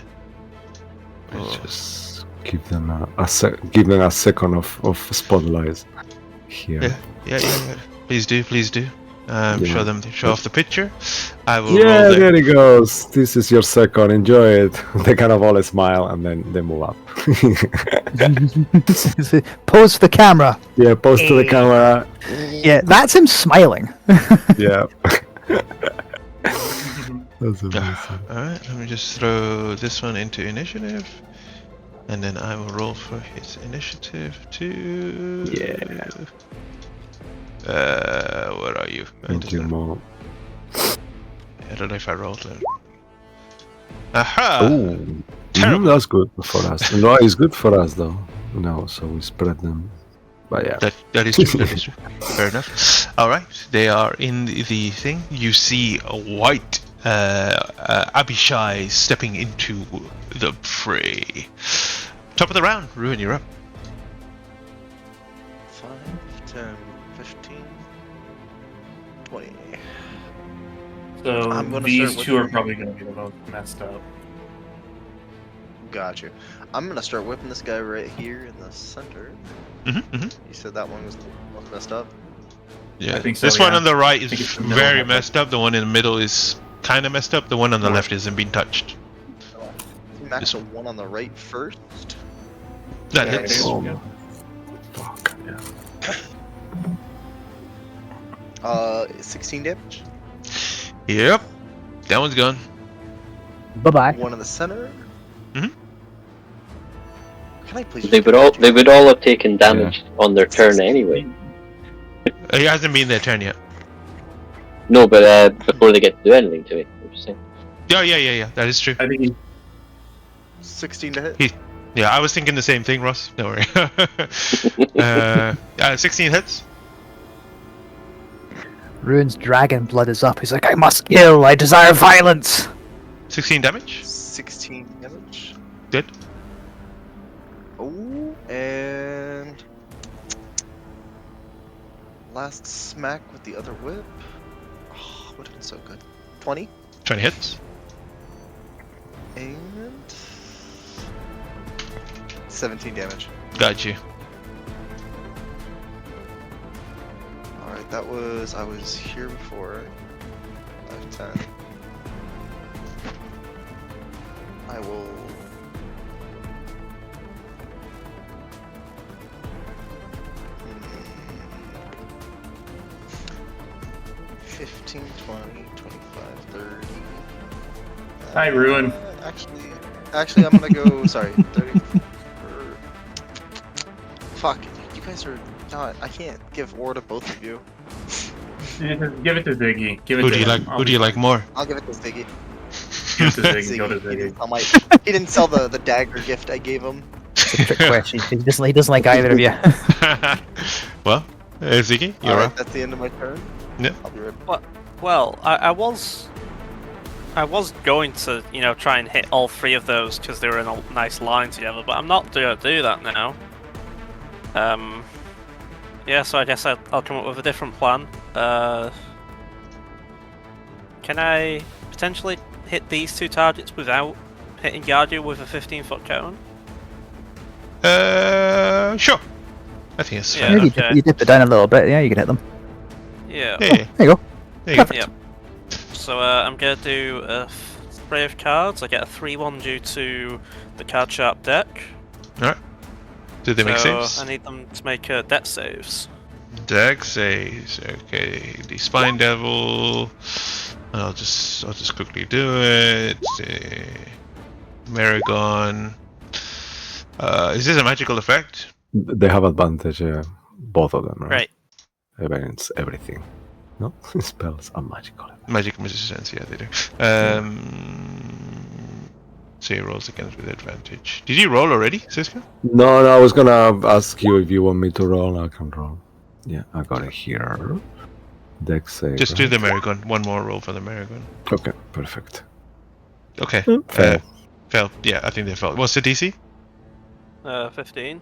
Speaker 8: Let's just give them give them a second of spotlight here.
Speaker 1: Yeah. Please do.
Speaker 8: Yeah.
Speaker 1: Show off the picture. I will
Speaker 8: Yeah,
Speaker 1: roll
Speaker 8: there it goes. This is your second. Enjoy it. They kind of all smile and then they move up.
Speaker 3: Pose for the camera.
Speaker 8: Yeah, post to the camera.
Speaker 3: Yeah, that's him smiling.
Speaker 8: Yeah. That's amazing.
Speaker 1: Alright, let me just throw this one into initiative. And then I will roll for his initiative too.
Speaker 8: Yeah.
Speaker 1: Where are you?
Speaker 8: Thank you, Mom.
Speaker 1: I don't know if I rolled it. Aha!
Speaker 8: Ooh.
Speaker 1: Terrible.
Speaker 8: That's good for us. No, it's good for us though. No, so we spread them. But yeah.
Speaker 1: That is true. That is true. Fair enough. All right, they are in the thing. You see a white Abishai stepping into the fray. Top of the round, Ruin, you're up.
Speaker 5: 5, 10, 15, 20.
Speaker 4: So
Speaker 5: I'm gonna
Speaker 4: these
Speaker 5: start with
Speaker 4: two are
Speaker 5: them.
Speaker 4: probably going to be the most messed up.
Speaker 5: Gotcha. I'm gonna start whipping this guy right here in the center.
Speaker 1: Mm-hmm.
Speaker 5: You said that one was the most messed up.
Speaker 1: Yeah,
Speaker 4: I think so,
Speaker 1: this one
Speaker 4: yeah.
Speaker 1: on the right
Speaker 4: I think
Speaker 1: is
Speaker 4: it's the middle
Speaker 1: very
Speaker 4: method.
Speaker 1: messed up. The one in the middle is kind of messed up. The one on the left isn't being touched.
Speaker 5: Max the one on the right first.
Speaker 1: That
Speaker 4: Yeah,
Speaker 1: hits.
Speaker 4: it is.
Speaker 8: Oh. Fuck, yeah.
Speaker 5: 16 damage.
Speaker 1: Yep, that one's gone.
Speaker 3: Bye bye.
Speaker 5: One in the center.
Speaker 1: Mhm.
Speaker 5: Can I please?
Speaker 6: They would all have taken damage on their turn anyway.
Speaker 1: It hasn't been their turn yet.
Speaker 6: No, but before they get to do anything to it. I'm just saying.
Speaker 1: Yeah. That is true.
Speaker 4: I think he
Speaker 5: 16 to hit.
Speaker 1: Yeah, I was thinking the same thing, Ross. Don't worry. 16 hits.
Speaker 3: Ruin's dragon blood is up. He's like, I must kill. I desire violence.
Speaker 1: 16 damage.
Speaker 5: 16 damage.
Speaker 1: Good.
Speaker 5: Oh, and last smack with the other whip. Oh, would have been so good. 20
Speaker 1: 20 hits.
Speaker 5: and 17 damage.
Speaker 1: Got you.
Speaker 5: Alright, that was, I was here before. 5, 10. I will. 15, 20, 25, 30.
Speaker 4: Hi, Ruin.
Speaker 5: Actually, I'm gonna go. Sorry, 30. Fuck, you guys are not. I can't give ore to both of you.
Speaker 4: Give it to Ziggy. Give it
Speaker 1: Who
Speaker 4: to
Speaker 1: do you
Speaker 4: him.
Speaker 1: like? Who do you like more?
Speaker 5: I'll give it to Ziggy.
Speaker 4: Give it to Ziggy. Go to
Speaker 5: He didn't
Speaker 4: Ziggy.
Speaker 5: sell he didn't sell the dagger gift I gave him.
Speaker 3: It's a trick question. He doesn't like either of you.
Speaker 1: Well, Ziggy, you're
Speaker 5: Alright,
Speaker 1: up.
Speaker 5: that's the end of my turn.
Speaker 1: Yeah.
Speaker 5: I'll be right back.
Speaker 2: Well, I was going to, try and hit all three of those because they were in a nice line together, but I'm not going to do that now. Yeah, so I guess I'll come up with a different plan. Can I potentially hit these two targets without hitting Yardu with a 15-foot cone?
Speaker 1: Sure. I think it's
Speaker 2: Yeah,
Speaker 1: fair enough.
Speaker 2: okay.
Speaker 3: You dip it down a little bit. Yeah, you can hit them.
Speaker 2: Yeah.
Speaker 1: Hey,
Speaker 3: There you go.
Speaker 1: there you go.
Speaker 3: Perfect.
Speaker 2: Yep. So I'm going to do a spray of cards. I get a 3-1 due to the card sharp deck.
Speaker 1: Alright. Did they make
Speaker 2: So
Speaker 1: saves?
Speaker 2: I need them to make deck saves.
Speaker 1: Deck saves. Okay, the Spine Devil. I'll just quickly do it. Maragon. Is this a magical effect?
Speaker 8: They have advantage, both of them, right?
Speaker 2: Right.
Speaker 8: Against everything. No? Spells are magical.
Speaker 1: Magic resistance, yeah, they do. So he rolls against with advantage. Did you roll already, Siska?
Speaker 8: No, I was gonna ask you if you want me to roll. I can roll. Yeah, I got it here. Dex save.
Speaker 1: Just do
Speaker 8: right?
Speaker 1: the Maragon. One more roll for the Maragon.
Speaker 8: Okay, perfect.
Speaker 1: Okay.
Speaker 8: Fail.
Speaker 1: Failed. Yeah, I think they failed. What's the DC?
Speaker 2: 15.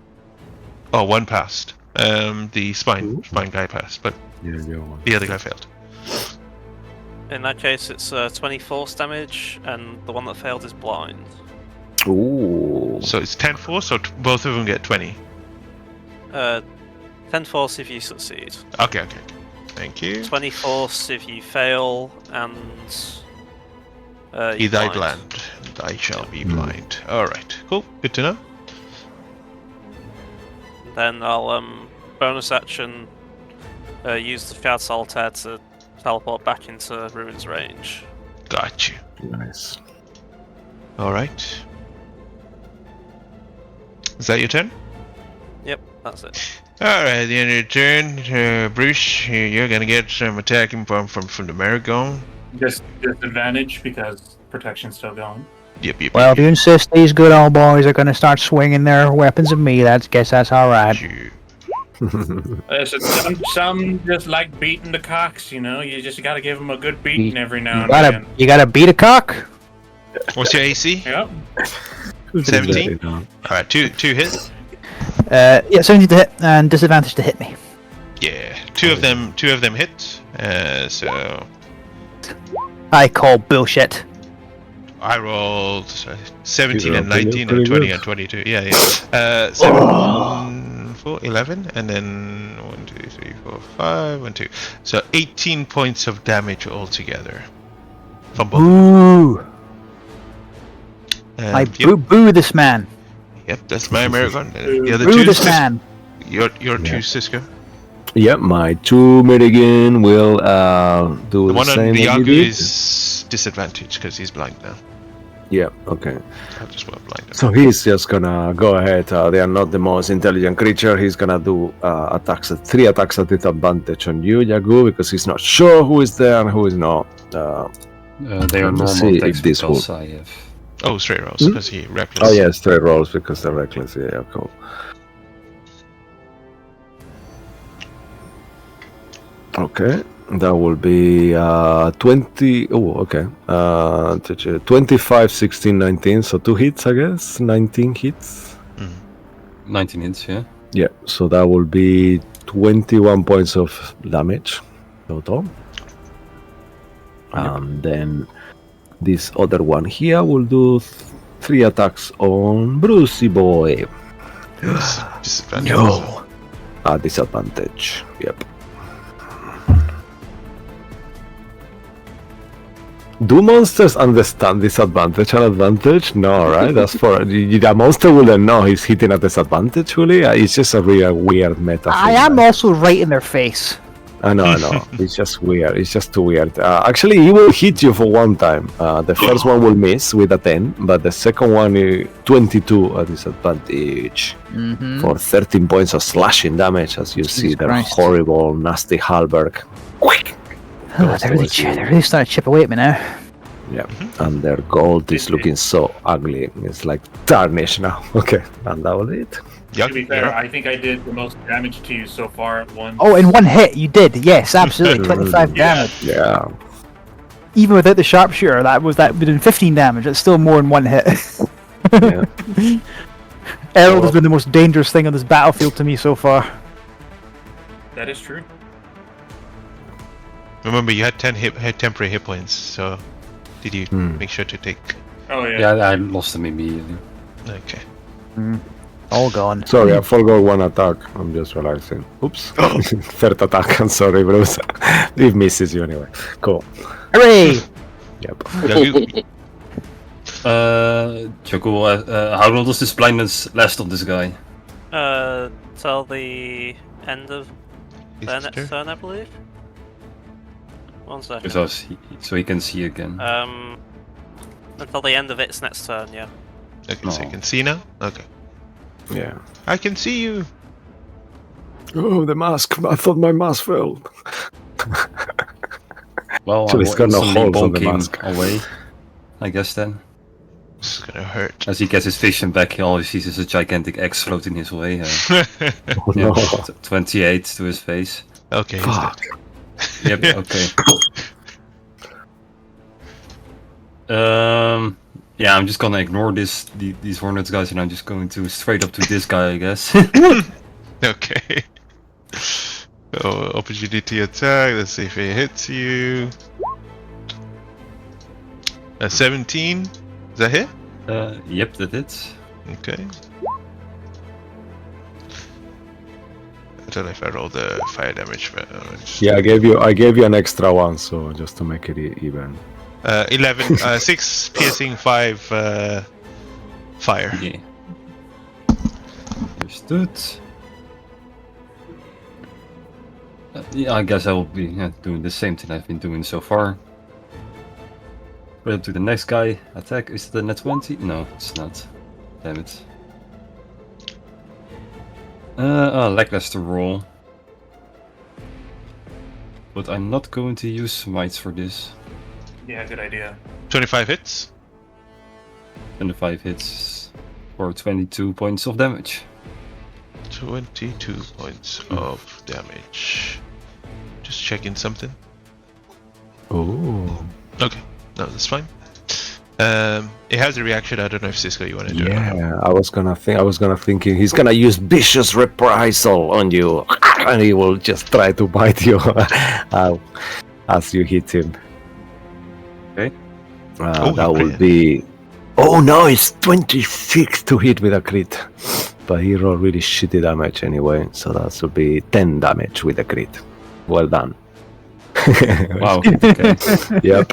Speaker 1: Oh, one passed. The spine guy passed, but
Speaker 8: Yeah, you one.
Speaker 1: the other guy failed.
Speaker 2: In that case, it's 20 force damage, and the one that failed is blind.
Speaker 8: Ooh.
Speaker 1: So it's 10 force, so both of them get 20.
Speaker 2: 10 force if you succeed.
Speaker 1: Okay. Thank you.
Speaker 2: 20 force if you fail, and
Speaker 1: He
Speaker 2: you're
Speaker 1: died
Speaker 2: blind.
Speaker 1: blind, and I shall be blind. Alright, cool. Good to know.
Speaker 2: Then I'll bonus action use the Shard Solitaire to teleport back into Ruin's range.
Speaker 1: Got you.
Speaker 8: Nice.
Speaker 1: Alright. Is that your turn?
Speaker 2: Yep, that's it.
Speaker 1: Alright, the end of your turn. Bruce, you're gonna get some attacking from the Maragon.
Speaker 4: Just disadvantage because protection's still going.
Speaker 1: Yep.
Speaker 3: Well, if you insist these good old boys are going to start swinging their weapons at me, guess that's all right.
Speaker 4: So some just like beating the cocks, You just gotta give them a good beating every now and
Speaker 3: You
Speaker 4: then.
Speaker 3: gotta beat a cock.
Speaker 1: What's your AC?
Speaker 4: Yep.
Speaker 1: 17? Alright, two hits.
Speaker 3: Yeah, 17 to hit and disadvantage to hit me.
Speaker 1: Yeah, two of them hit. So
Speaker 3: I call bullshit.
Speaker 1: I rolled 17 and
Speaker 8: Pretty
Speaker 1: 19
Speaker 8: good,
Speaker 1: and 20
Speaker 8: pretty
Speaker 1: and 22. Yeah. 7, 4, 11, and then 1, 2, 3, 4, 5, 1, 2. So 18 points of damage altogether from both.
Speaker 3: Boo! I
Speaker 1: Yep,
Speaker 3: boo this man.
Speaker 1: that's my American. The other
Speaker 3: Boo
Speaker 1: two,
Speaker 3: this man.
Speaker 1: your two, Cisco.
Speaker 8: Yep, my 2 Mitigan will do
Speaker 1: The
Speaker 8: the
Speaker 1: one on
Speaker 8: same
Speaker 1: the
Speaker 8: as you
Speaker 1: Yaku
Speaker 8: did.
Speaker 1: is disadvantaged because he's blind now.
Speaker 8: Yeah, okay.
Speaker 1: I just went blind.
Speaker 8: So he's just gonna go ahead. They are not the most intelligent creature. He's gonna do 3 attacks at disadvantage on you, Yagu, because he's not sure who is there and who is not.
Speaker 7: They are
Speaker 8: Let me
Speaker 7: normal
Speaker 8: see
Speaker 7: attacks
Speaker 8: if this
Speaker 7: because I have.
Speaker 1: Oh, straight rolls because he reckless.
Speaker 8: Oh yeah, straight rolls because they're reckless. Yeah, cool. Okay, that will be 20. Oh, okay. 25, 16, 19. So 2 hits, I guess. 19 hits.
Speaker 7: 19 hits, yeah.
Speaker 8: Yeah, so that will be 21 points of damage total. And then this other one here will do 3 attacks on Brucey Boy.
Speaker 1: Disadvantage.
Speaker 3: No.
Speaker 8: Disadvantage. Do monsters understand disadvantage and advantage? No, right? That's for a monster wouldn't know he's hitting at disadvantage. Really, it's just a real weird meta.
Speaker 3: I am also right in their face.
Speaker 8: I know. It's just weird. It's just too weird. Actually, he will hit you for one time. The first one will miss with a 10, but the second one is 22 at disadvantage for 13 points of slashing damage. As you see, they're horrible, nasty halberd.
Speaker 3: They're really starting to chip away at me now.
Speaker 8: Yeah, and their gold is looking so ugly. It's like tarnished now. Okay, and that was it.
Speaker 4: To be fair, I think I did the most damage to you so far at once.
Speaker 3: Oh, in one hit, you did. Yes, absolutely. 25 damage.
Speaker 8: Yeah.
Speaker 3: Even without the sharpshooter, that would have been 15 damage. That's still more in one hit.
Speaker 8: Yeah.
Speaker 3: Herald has been the most dangerous thing on this battlefield to me so far.
Speaker 4: That is true.
Speaker 1: Remember, you had 10 temporary hit points, so did you make sure to take?
Speaker 4: Oh yeah.
Speaker 7: Yeah, I lost them immediately.
Speaker 1: Okay.
Speaker 3: All gone.
Speaker 8: Sorry, I forgot one attack. I'm just realizing. Oops. Third attack. I'm sorry, Bruce. It misses you anyway. Cool.
Speaker 3: Hooray!
Speaker 8: Yep.
Speaker 7: Choco, how long does this blindness last on this guy?
Speaker 2: Till the end of their next turn, I believe. 1 second.
Speaker 7: So he can see again.
Speaker 2: Until the end of its next turn, yeah.
Speaker 1: Okay, so you can see now? Okay.
Speaker 8: Yeah.
Speaker 1: I can see you!
Speaker 8: Oh, the mask. I thought my mask fell.
Speaker 7: Well,
Speaker 8: So it's got no
Speaker 7: instantly
Speaker 8: holes on the
Speaker 7: bonk him
Speaker 8: mask.
Speaker 7: away, I guess then.
Speaker 1: This is gonna hurt.
Speaker 7: As he gets his vision back, he always sees a gigantic X floating his way.
Speaker 8: Oh,
Speaker 7: Yeah,
Speaker 8: no.
Speaker 7: 28 to his face.
Speaker 1: Okay, he's
Speaker 8: Fuck.
Speaker 1: dead.
Speaker 7: Yep, okay. Yeah, I'm just gonna ignore these Hornets guys, and I'm just going to straight up to this guy, I guess.
Speaker 1: Okay. Oh, opportunity attack. Let's see if it hits you. 17. Is that hit?
Speaker 7: Yep, that hits.
Speaker 1: Okay. I don't know if I rolled the fire damage, but
Speaker 8: Yeah, I gave you an extra one, so just to make it even.
Speaker 1: 11, 6 piercing, 5 fire.
Speaker 7: Yeah. Understood. Yeah, I guess I will be doing the same thing I've been doing so far. Right up to the next guy. Attack. Is it a net 20? No, it's not. Damn it. Lackluster roll. But I'm not going to use smites for this.
Speaker 4: Yeah, good idea.
Speaker 1: 25 hits.
Speaker 7: 25 hits for 22 points of damage.
Speaker 1: 22 points of damage. Just checking something.
Speaker 8: Oh.
Speaker 1: Okay, no, that's fine. It has a reaction. I don't know if Cisco, you want to do it.
Speaker 8: Yeah, I was gonna think he's gonna use vicious reprisal on you, and he will just try to bite you as you hit him.
Speaker 7: Okay.
Speaker 8: That will be. Oh no, it's 26 to hit with a crit, but he rolled really shitty damage anyway, so that will be 10 damage with a crit. Well done.
Speaker 7: Wow. Okay.
Speaker 8: Yep.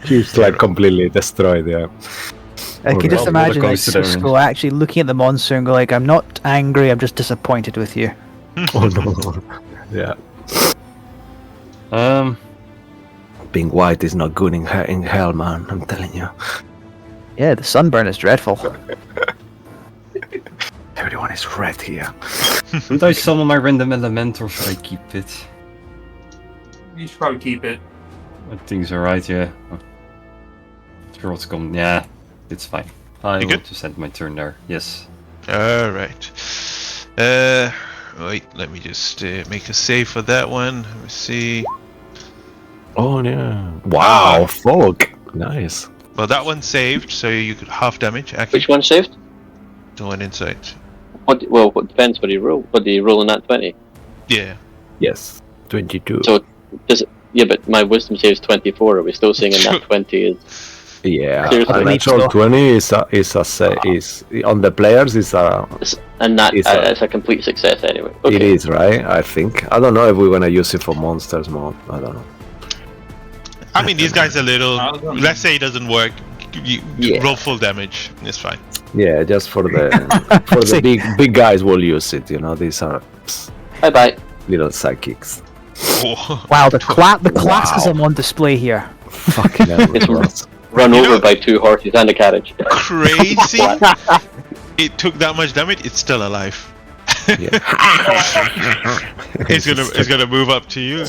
Speaker 8: He's like completely destroyed. Yeah.
Speaker 3: I can just
Speaker 7: Well,
Speaker 3: imagine like
Speaker 7: considering.
Speaker 3: Cisco actually looking at the monster and go like, "I'm not angry. I'm just disappointed with you."
Speaker 8: Oh no. Yeah. Being white is not good in hell, man. I'm telling you.
Speaker 3: Yeah, the sunburn is dreadful.
Speaker 8: Everyone is red here.
Speaker 7: Should I summon my random element or should I keep it?
Speaker 4: You should probably keep it.
Speaker 7: I think it's alright, yeah. Sure, what's coming. Yeah, it's fine. I
Speaker 1: You
Speaker 7: will
Speaker 1: good?
Speaker 7: just end my turn there. Yes.
Speaker 1: Alright. Wait, let me just make a save for that one. Let me see.
Speaker 8: Oh yeah. Wow, fog. Nice.
Speaker 1: Well, that one saved, so you could half damage. Actually,
Speaker 6: Which one saved?
Speaker 1: the one inside.
Speaker 6: What depends what you roll. What do you roll in that 20?
Speaker 1: Yeah.
Speaker 8: Yes. 22.
Speaker 6: So, yeah, but my wisdom save is 24. Are we still saying in that 20 is...
Speaker 8: Yeah.
Speaker 6: Seriously?
Speaker 8: A natural 20 is on the players is a.
Speaker 6: And that
Speaker 8: It's
Speaker 6: it's a complete success anyway. Okay.
Speaker 8: It is right. I think. I don't know if we're gonna use it for monsters more. I don't know.
Speaker 1: I mean, these guys are little. Let's say it doesn't work. You roll full damage. It's fine.
Speaker 8: Yeah, just for the big guys will use it. These are
Speaker 6: Bye bye.
Speaker 8: little psychics.
Speaker 1: Oh.
Speaker 3: Wow, the classism on display here.
Speaker 8: Fucking hell.
Speaker 6: It's run over by 2 horses and a carriage.
Speaker 1: Crazy. It took that much damage. It's still alive. It's gonna move up to you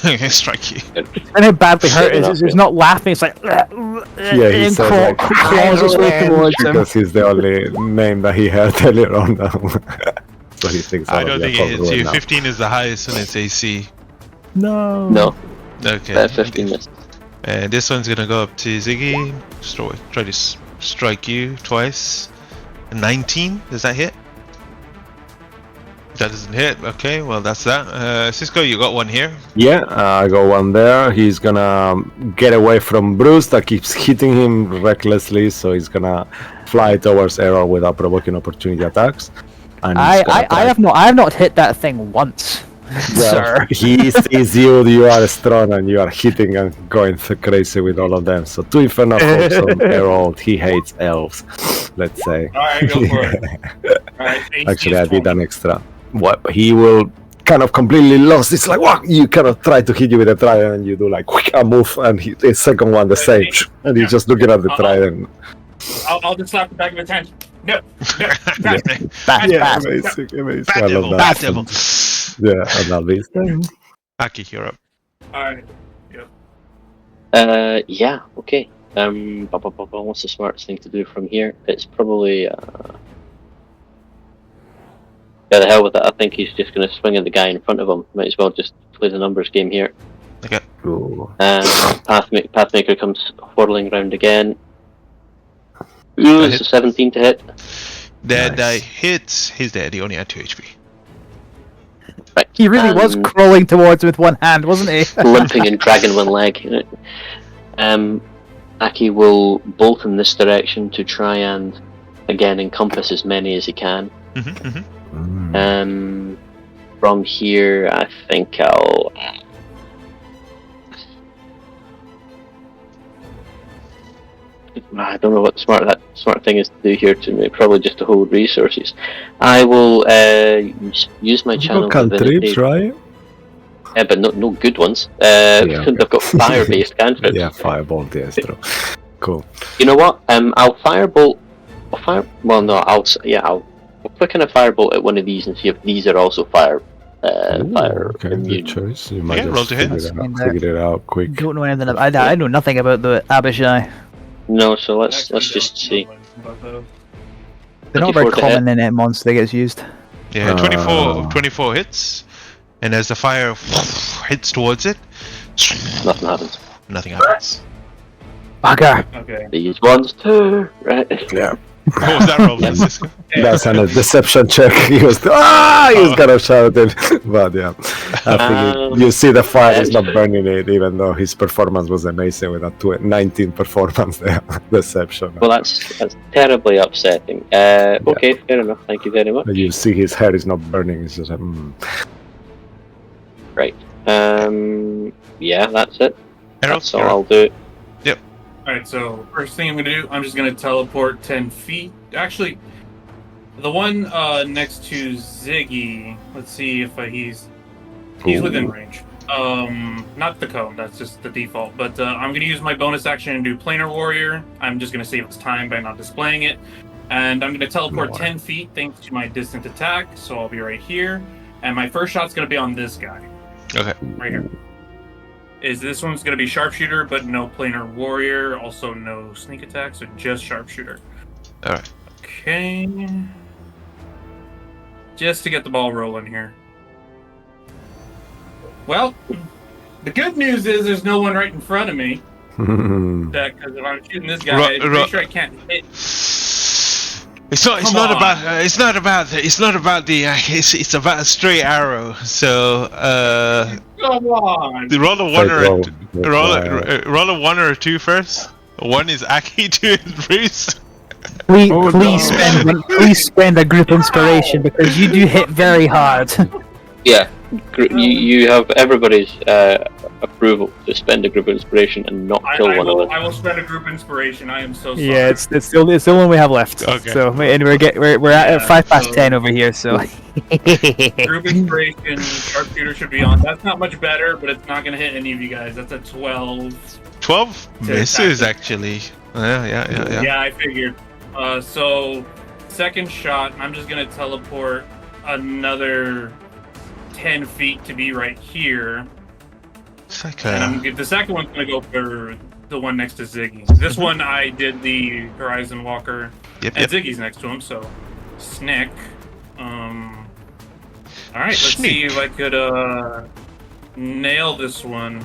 Speaker 1: and strike you.
Speaker 3: And how badly hurt is he's not laughing. It's like
Speaker 8: he says like,
Speaker 3: claws his way towards him.
Speaker 8: because he's the only name that he had earlier on. So he thinks
Speaker 1: I don't think it hits you. 15 is the highest and it's AC.
Speaker 6: No.
Speaker 1: Okay.
Speaker 6: 15 missed.
Speaker 1: And this one's gonna go up to Ziggy. Try to strike you twice. 19, does that hit? That doesn't hit. Okay, well that's that. Cisco, you got one here.
Speaker 8: Yeah, I got one there. He's gonna get away from Bruce that keeps hitting him recklessly, so he's gonna fly towards Errol without provoking opportunity attacks. And
Speaker 3: I have not hit that thing once. Sir.
Speaker 8: He sees you are strong and you are hitting and going crazy with all of them. So 2 Inferno Hopes on Errol. He hates elves, let's say.
Speaker 4: Alright, go for it. Alright,
Speaker 8: Actually, I did an extra. What? He will kind of completely lost. It's like, what? You kind of try to hit you with a trident and you do like a move, and the second one the same. And he's just looking at the trident.
Speaker 4: I'll just slap the back of his hand. No.
Speaker 8: Amazing.
Speaker 1: Bad devil, bad devil.
Speaker 8: Yeah, and that'll be his turn.
Speaker 1: Aki, you're up.
Speaker 4: Alright. Yep.
Speaker 6: Yeah, okay. What's the smartest thing to do from here? It's probably, yeah, the hell with it. I think he's just going to swing at the guy in front of him. Might as well just play the numbers game here.
Speaker 1: Okay.
Speaker 6: Pathmaker comes whirling round again. Ooh, it's a 17 to hit.
Speaker 1: That die hits. He's dead. He only had 2 HP.
Speaker 6: Right.
Speaker 3: He really was crawling towards him with one hand, wasn't he?
Speaker 6: Limping and dragging one leg. Aki will bolt in this direction to try and, again, encompass as many as he can. From here, I think I'll... I don't know what the smart thing is to do here to me. Probably just to hold resources. I will use my channel
Speaker 8: cantrips, right?
Speaker 6: Yeah, but no good ones. They've got fire-based cantrips.
Speaker 8: Yeah, firebolt, yes, true. Cool.
Speaker 6: You know what? I'll firebolt. I'll quicken a firebolt at one of these and see if these are also fire.
Speaker 8: Okay, good choice. You might
Speaker 1: roll to hit.
Speaker 8: Figure it out quick.
Speaker 3: Don't know anything. I know nothing about the Abishai.
Speaker 6: No, so let's just see.
Speaker 3: They're not very common in a monster that gets used.
Speaker 1: Yeah, 24 hits, and as the fire hits towards it,
Speaker 6: nothing happens.
Speaker 1: Nothing happens.
Speaker 3: Bugger.
Speaker 4: Okay.
Speaker 6: These ones too, right?
Speaker 8: Yeah.
Speaker 1: What was that roll, Francisco?
Speaker 8: That's a deception check. He was kind of shouting, but yeah, I think you see the fire is not burning it, even though his performance was amazing with a 19 performance there. Deception.
Speaker 6: Well, that's terribly upsetting. Okay, fair enough. Thank you very much.
Speaker 8: You see his hair is not burning. It's just
Speaker 6: Right. Yeah, that's it. That's all
Speaker 1: Errol?
Speaker 6: I'll do.
Speaker 4: Alright, so first thing I'm going to do, I'm just going to teleport 10 feet. Actually, the one next to Ziggy, let's see if he's within range. Not the cone, that's just the default. But I'm going to use my bonus action and do Planar Warrior. I'm just going to save its time by not displaying it. And I'm going to teleport 10 feet thanks to my distant attack, so I'll be right here. And my first shot's going to be on this guy.
Speaker 1: Okay.
Speaker 4: Right here. This one's going to be Sharpshooter, but no Planar Warrior, also no Sneak Attack, so just Sharpshooter.
Speaker 1: Alright.
Speaker 4: Okay. Just to get the ball rolling here. Well, the good news is there's no one right in front of me. Because if I'm shooting this guy, I'm pretty sure I can't hit.
Speaker 1: It's about a straight arrow. So
Speaker 4: Come on.
Speaker 1: roll a 1 or a 2 first. 1 is Aki, 2 is Bruce.
Speaker 3: Please spend a group inspiration because you do hit very hard.
Speaker 6: Yeah, you have everybody's approval to spend a group inspiration and not kill one of us.
Speaker 4: I will spend a group inspiration. I am so sorry.
Speaker 3: Yeah, it's the only one we have left.
Speaker 1: Okay.
Speaker 3: So and we're at 10:05 over here. So
Speaker 4: Group inspiration, sharpshooter should be on. That's not much better, but it's not going to hit any of you guys. That's a 12.
Speaker 1: 12 misses actually. Yeah.
Speaker 4: Yeah, I figured. So, second shot, I'm just going to teleport another 10 feet to be right here.
Speaker 1: It's like
Speaker 4: And the second one's going to go for the one next to Ziggy. This one, I did the Horizon Walker.
Speaker 1: Yep.
Speaker 4: Ziggy's next to him, so Snick. Alright, let's see if I could nail this one.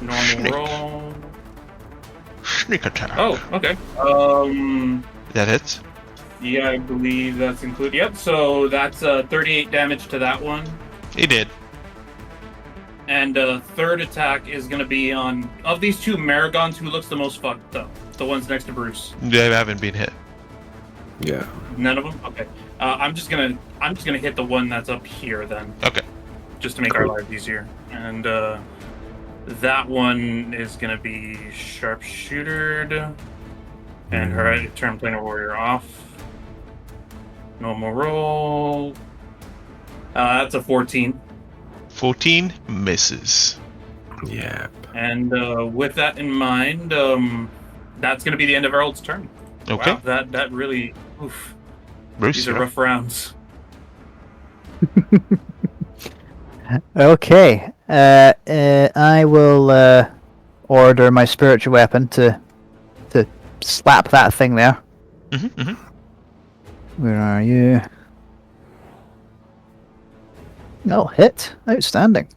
Speaker 4: Normal roll.
Speaker 1: Sneak attack.
Speaker 4: Oh, okay.
Speaker 1: That hits.
Speaker 4: Yeah, I believe that's included. Yep, so that's 38 damage to that one.
Speaker 1: He did.
Speaker 4: And third attack is going to be on, of these two Maragons, who looks the most fucked up? The ones next to Bruce.
Speaker 1: They haven't been hit.
Speaker 8: Yeah.
Speaker 4: None of them? Okay. I'm just gonna hit the one that's up here then.
Speaker 1: Okay.
Speaker 4: Just to make our lives easier. And that one is gonna be sharpshootered. And her turn planar warrior off. Normal roll. That's a 14.
Speaker 1: 14 misses.
Speaker 8: Yeah.
Speaker 4: And with that in mind, that's gonna be the end of Earl's turn.
Speaker 1: Okay.
Speaker 4: Wow, that really, oof.
Speaker 1: Bruce,
Speaker 4: These are rough rounds.
Speaker 3: okay. I will order my spiritual weapon to slap that thing there. Where are you? No, hit. Outstanding.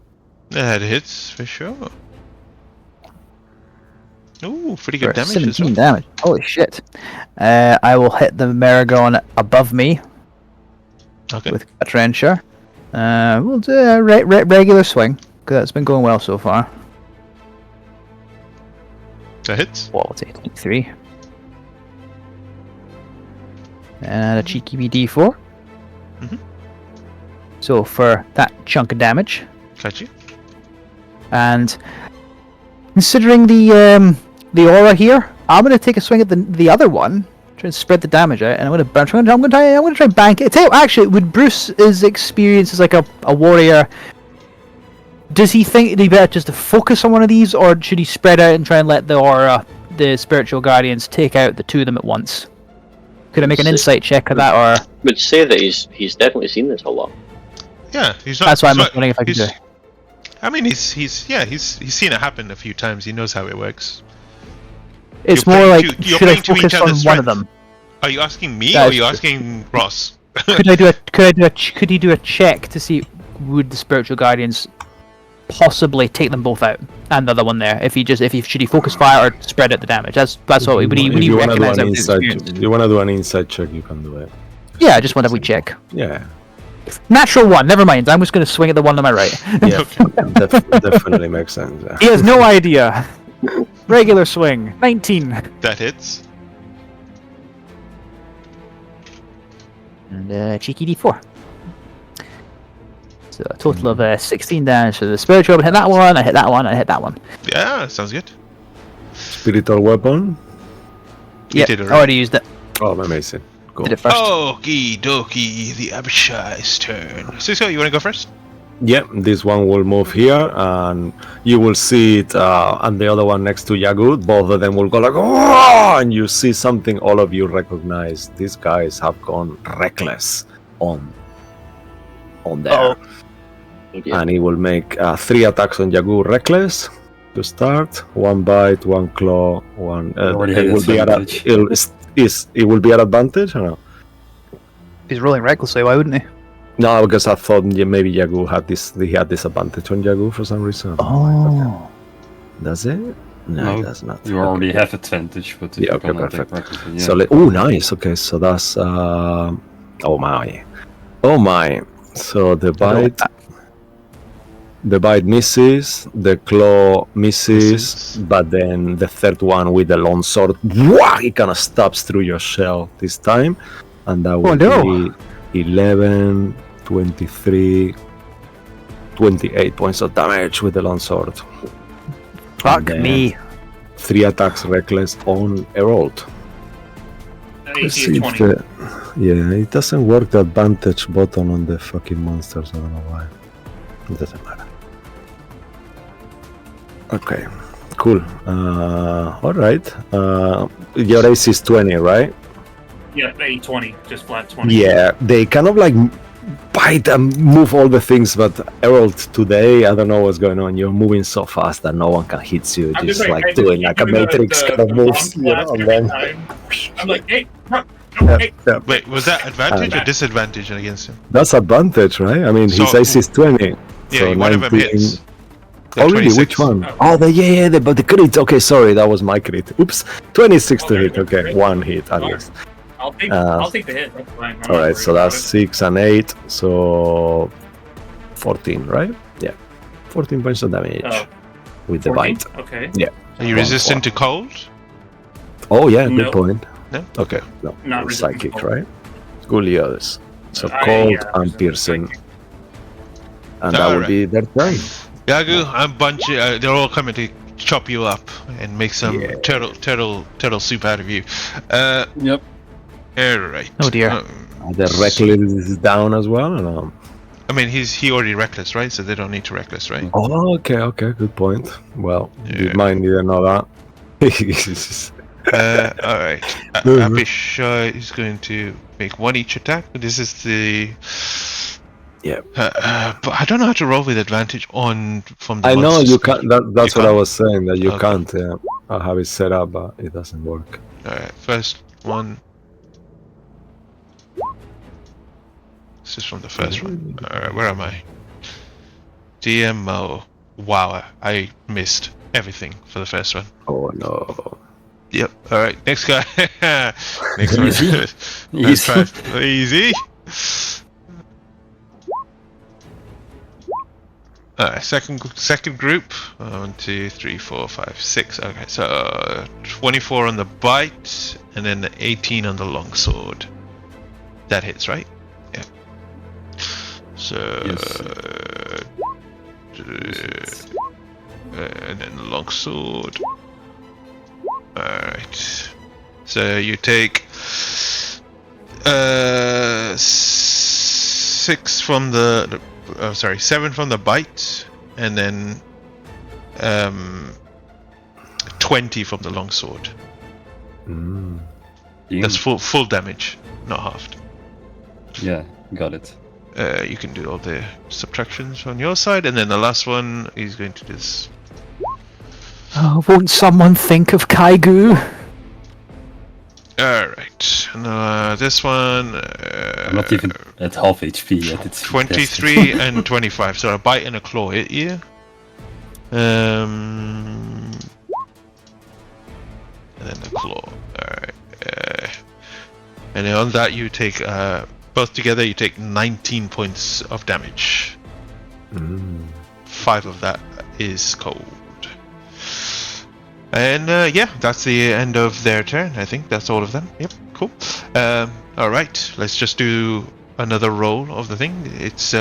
Speaker 1: That hits for sure. Ooh, pretty good
Speaker 3: For
Speaker 1: damage
Speaker 3: 17
Speaker 1: as well.
Speaker 3: damage. Holy shit. I will hit the Maragon above me
Speaker 1: Okay.
Speaker 3: with a trencher. We'll do a regular swing, because that's been going well so far.
Speaker 1: That hits.
Speaker 3: Well, we'll take 23. And a cheeky D4. So for that chunk of damage.
Speaker 1: Got you.
Speaker 3: And considering the aura here, I'm going to take a swing at the other one, try and spread the damage out, and I'm going to try and bank it. Actually, would Bruce's experience as like a warrior, does he think it'd be better just to focus on one of these, or should he spread out and try and let the aura, the spiritual guardians, take out the two of them at once? Could I make an insight check of that, or?
Speaker 6: I would say that he's definitely seen this a lot.
Speaker 1: Yeah, he's not.
Speaker 3: That's why I'm wondering if I can do it.
Speaker 1: I mean, he's seen it happen a few times. He knows how it works.
Speaker 3: It's
Speaker 1: You're
Speaker 3: more
Speaker 1: playing
Speaker 3: like,
Speaker 1: you're
Speaker 3: should I
Speaker 1: playing to each
Speaker 3: focus on
Speaker 1: other's
Speaker 3: one of
Speaker 1: strength.
Speaker 3: them?
Speaker 1: Are you asking me
Speaker 3: That
Speaker 1: or are
Speaker 3: is
Speaker 1: you
Speaker 3: true.
Speaker 1: asking Ross?
Speaker 3: Could he do a check to see would the spiritual guardians possibly take them both out and the other one there? Should he focus fire or spread out the damage? That's what would he recognize out of his experience?
Speaker 8: If you want to do an inside check, you can do it.
Speaker 3: Yeah, I just want a wee check.
Speaker 8: Yeah.
Speaker 3: Natural one. Never mind. I'm just going to swing at the one on my right.
Speaker 8: Yeah. Definitely makes sense. Yeah.
Speaker 3: He has no idea. Regular swing. 19.
Speaker 1: That hits.
Speaker 3: And cheeky D4. So a total of 16 damage to the spiritual. I hit that one. I hit that one. I hit that one.
Speaker 1: Yeah, sounds good.
Speaker 8: Spiritual weapon.
Speaker 1: You
Speaker 3: Yeah,
Speaker 1: did it
Speaker 3: I already used it.
Speaker 8: Oh, amazing. Cool.
Speaker 3: Did it first.
Speaker 1: Okie dokie, the Abishai's turn. Cisco, you want to go first?
Speaker 8: Yeah, this one will move here, and you will see it, and the other one next to Yagud. Both of them will go like, oh! And you see something all of you recognize. These guys have gone reckless on there.
Speaker 6: Okay.
Speaker 8: And he will make 3 attacks on Yagud reckless to start. 1 bite, 1 claw, 1.
Speaker 7: Already
Speaker 8: It
Speaker 7: had
Speaker 8: will be at
Speaker 7: advantage.
Speaker 8: it will be at advantage or no?
Speaker 3: He's rolling recklessly. Why wouldn't he?
Speaker 8: No, because I thought maybe Yagud had this advantage on Yagud for some reason.
Speaker 3: Oh.
Speaker 8: Does it? No, it does not.
Speaker 7: You already have advantage, but if
Speaker 8: Yeah,
Speaker 7: you
Speaker 8: okay,
Speaker 7: cannot take
Speaker 8: perfect.
Speaker 7: practice, yeah.
Speaker 8: So nice. Okay, so that's oh my. So the bite misses, the claw misses, but then the third one with the long sword, it kind of stabs through your shell this time, and that will be 11, 23, 28 points of damage with the long sword.
Speaker 3: Fuck
Speaker 8: then
Speaker 3: me.
Speaker 8: 3 attacks reckless on Herald.
Speaker 4: AC is 20.
Speaker 8: Yeah, it doesn't work the advantage button on the fucking monsters. I don't know why. It doesn't matter. Okay, cool. Alright. Your AC is 20, right?
Speaker 4: Yeah, 20, just flat 20.
Speaker 8: Yeah, they kind of like bite and move all the things, but Herald, today, I don't know what's going on. You're moving so fast that no one can hit you.
Speaker 4: I'm
Speaker 8: Just
Speaker 4: just
Speaker 8: like
Speaker 4: I
Speaker 8: doing
Speaker 4: keep
Speaker 8: like a
Speaker 4: doing
Speaker 8: matrix kind of
Speaker 4: the
Speaker 8: moves,
Speaker 4: bomb
Speaker 8: you know,
Speaker 4: blast
Speaker 8: and
Speaker 4: every
Speaker 8: then.
Speaker 4: time. I'm like, hey, no,
Speaker 8: Yeah,
Speaker 4: hey.
Speaker 8: yeah.
Speaker 1: Wait, was that advantage or disadvantage against him?
Speaker 8: That's advantage, right? I mean, his
Speaker 1: So-
Speaker 8: AC is 20.
Speaker 1: Yeah,
Speaker 8: so
Speaker 1: one of them
Speaker 8: 19
Speaker 1: hits. The
Speaker 8: Oh, really?
Speaker 1: 26.
Speaker 8: Which one? Oh, but the crit. Okay, sorry, that was my crit. Oops. 26 to
Speaker 4: Okay,
Speaker 8: hit. Okay,
Speaker 4: great.
Speaker 8: one hit at
Speaker 4: Alright.
Speaker 8: least.
Speaker 4: I'll take the hit. That's fine. I'm not
Speaker 8: Alright,
Speaker 4: worried
Speaker 8: so
Speaker 4: about
Speaker 8: that's
Speaker 4: it.
Speaker 8: 6 and 8. So 14, right? Yeah. 14 points of damage with the
Speaker 4: 14?
Speaker 8: bite.
Speaker 4: Okay.
Speaker 1: Are you resistant to cold?
Speaker 8: Oh, yeah, good
Speaker 4: No.
Speaker 8: point.
Speaker 1: No?
Speaker 8: Okay, no.
Speaker 4: Not resistant to
Speaker 8: Psychic,
Speaker 4: cold.
Speaker 8: right? Gullios. So
Speaker 4: I-
Speaker 8: cold
Speaker 4: yeah,
Speaker 8: and
Speaker 4: resistant to
Speaker 8: piercing.
Speaker 4: psychic.
Speaker 8: And that would
Speaker 1: Alright.
Speaker 8: be their turn.
Speaker 1: Yagu, I'm bunch. They're all coming to chop you up and make some
Speaker 8: Yeah.
Speaker 1: turtle soup out of you.
Speaker 7: Yep.
Speaker 1: Alright.
Speaker 3: Oh dear.
Speaker 8: The reckless is down as well. Or no?
Speaker 1: I mean, he already reckless, right? So they don't need to reckless, right?
Speaker 8: Oh, okay, good point. Well,
Speaker 1: Yeah.
Speaker 8: you might need to know that.
Speaker 1: Alright.
Speaker 8: Mhm.
Speaker 1: Abishai is going to make one each attack. This is the.
Speaker 8: Yeah.
Speaker 1: But I don't know how to roll with advantage from the.
Speaker 8: I know
Speaker 1: monsters.
Speaker 8: you can't. That's
Speaker 1: You
Speaker 8: what I
Speaker 1: can't?
Speaker 8: was saying. That you
Speaker 1: Okay.
Speaker 8: can't. Yeah. I have it set up, but it doesn't work.
Speaker 1: Alright, first one. This is from the first one. Alright, where am I? DMO. Wow, I missed everything for the first one.
Speaker 8: Oh no.
Speaker 1: Yep. Alright, next guy. Next one.
Speaker 7: Easy.
Speaker 1: Let's try easy. Alright, second group. 1, 2, 3, 4, 5, 6. Okay, so 24 on the bite, and then 18 on the longsword. That hits, right? Yeah. So.
Speaker 7: Yes.
Speaker 1: And then the longsword. Alright. So you take 6 from the 7 from the bite, and then 20 from the longsword.
Speaker 8: Mm.
Speaker 1: That's full damage, not halved.
Speaker 7: Yeah, got it.
Speaker 1: You can do all the subtractions on your side, and then the last one is going to do this.
Speaker 3: Oh, won't someone think of Kaigu?
Speaker 1: Alright, and this one.
Speaker 7: I'm not even at half HP yet. It's
Speaker 1: 23 and 25, so a bite and a claw hit you. And then the claw. Alright. And then on that you take, both together you take 19 points of damage. 5 of that is cold. And yeah, that's the end of their turn. I think that's all of them. Yep, cool. Alright, let's just do another roll of the thing. It's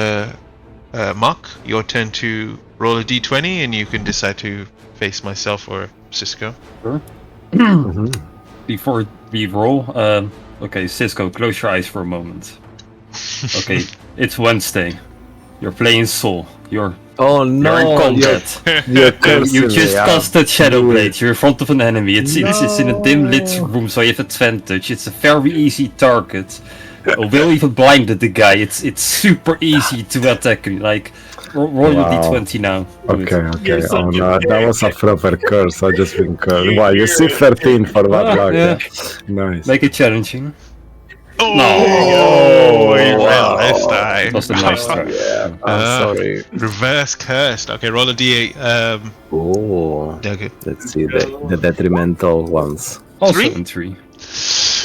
Speaker 1: Mark, your turn to roll a d20, and you can decide to face myself or Cisco.
Speaker 7: Before we roll, okay, Cisco, close your eyes for a moment. Okay, it's Wednesday. You're playing Soul. You're
Speaker 8: Oh
Speaker 7: in
Speaker 8: no!
Speaker 7: combat.
Speaker 8: You're
Speaker 7: You just casted Shadow
Speaker 8: Do it.
Speaker 7: Blade. You're in front of an enemy. It's in a dim lit room, so you have advantage. It's a very easy target. Will even blinded the guy. It's super easy to attack him. Like roll your
Speaker 8: Wow.
Speaker 7: d20 now. Do it.
Speaker 8: Okay.
Speaker 4: You're such
Speaker 8: Oh
Speaker 4: a
Speaker 8: no, that was a proper curse. I just been cursed. Wow, you see 13 for that luck.
Speaker 7: Yeah.
Speaker 8: Nice.
Speaker 7: Make it challenging.
Speaker 1: Oh,
Speaker 8: Oh,
Speaker 1: he
Speaker 8: wow.
Speaker 1: failed this time.
Speaker 7: That was a nice try.
Speaker 8: Yeah, I'm sorry.
Speaker 1: Reverse cursed. Okay, roll a d8.
Speaker 8: Oh,
Speaker 1: Okay.
Speaker 8: let's see the detrimental ones.
Speaker 7: Also
Speaker 1: 3?
Speaker 7: in 3.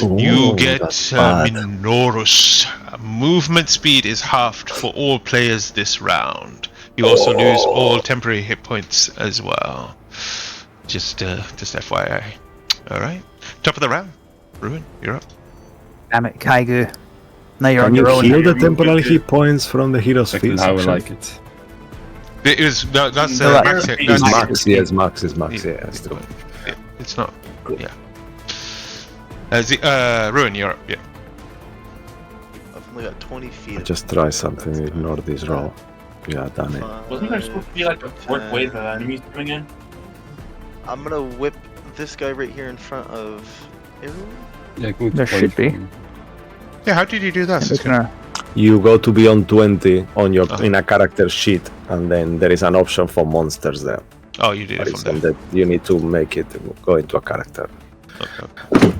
Speaker 1: You
Speaker 8: Ooh,
Speaker 1: get
Speaker 8: that's bad.
Speaker 1: Minorus. Movement speed is halved for all players this round. You also lose all temporary hit points as well. Just FYI. All right. Top of the round. Ruin, you're up.
Speaker 3: Damn it, Kaigu. Now you're
Speaker 8: Can
Speaker 3: on
Speaker 8: you
Speaker 3: your own.
Speaker 8: heal the temporary hit points from the hero's
Speaker 7: Exactly
Speaker 8: feast?
Speaker 7: how I
Speaker 8: actually?
Speaker 7: like it.
Speaker 1: That's
Speaker 3: Right.
Speaker 1: max.
Speaker 8: It's
Speaker 1: That's
Speaker 8: max, yes, max is max, yeah. It's true.
Speaker 1: It's not.
Speaker 8: Good.
Speaker 1: Yeah. Ruin, you're up. Yeah.
Speaker 5: I've only got 20 feet.
Speaker 8: Just try something, ignore this roll. Yeah, done it.
Speaker 4: Wasn't there supposed to be like a fourth wave of enemies coming in?
Speaker 5: I'm gonna whip this guy right here in front of Arrow.
Speaker 7: Yeah, good
Speaker 3: There
Speaker 7: point.
Speaker 3: should be.
Speaker 1: Yeah. How did you do that?
Speaker 3: It's gonna-
Speaker 8: You go to beyond 20 on your
Speaker 1: Uh-huh.
Speaker 8: in a character sheet, and then there is an option for monsters there.
Speaker 1: Oh, you did it from there.
Speaker 8: That you need to make it go into a character.
Speaker 1: Okay.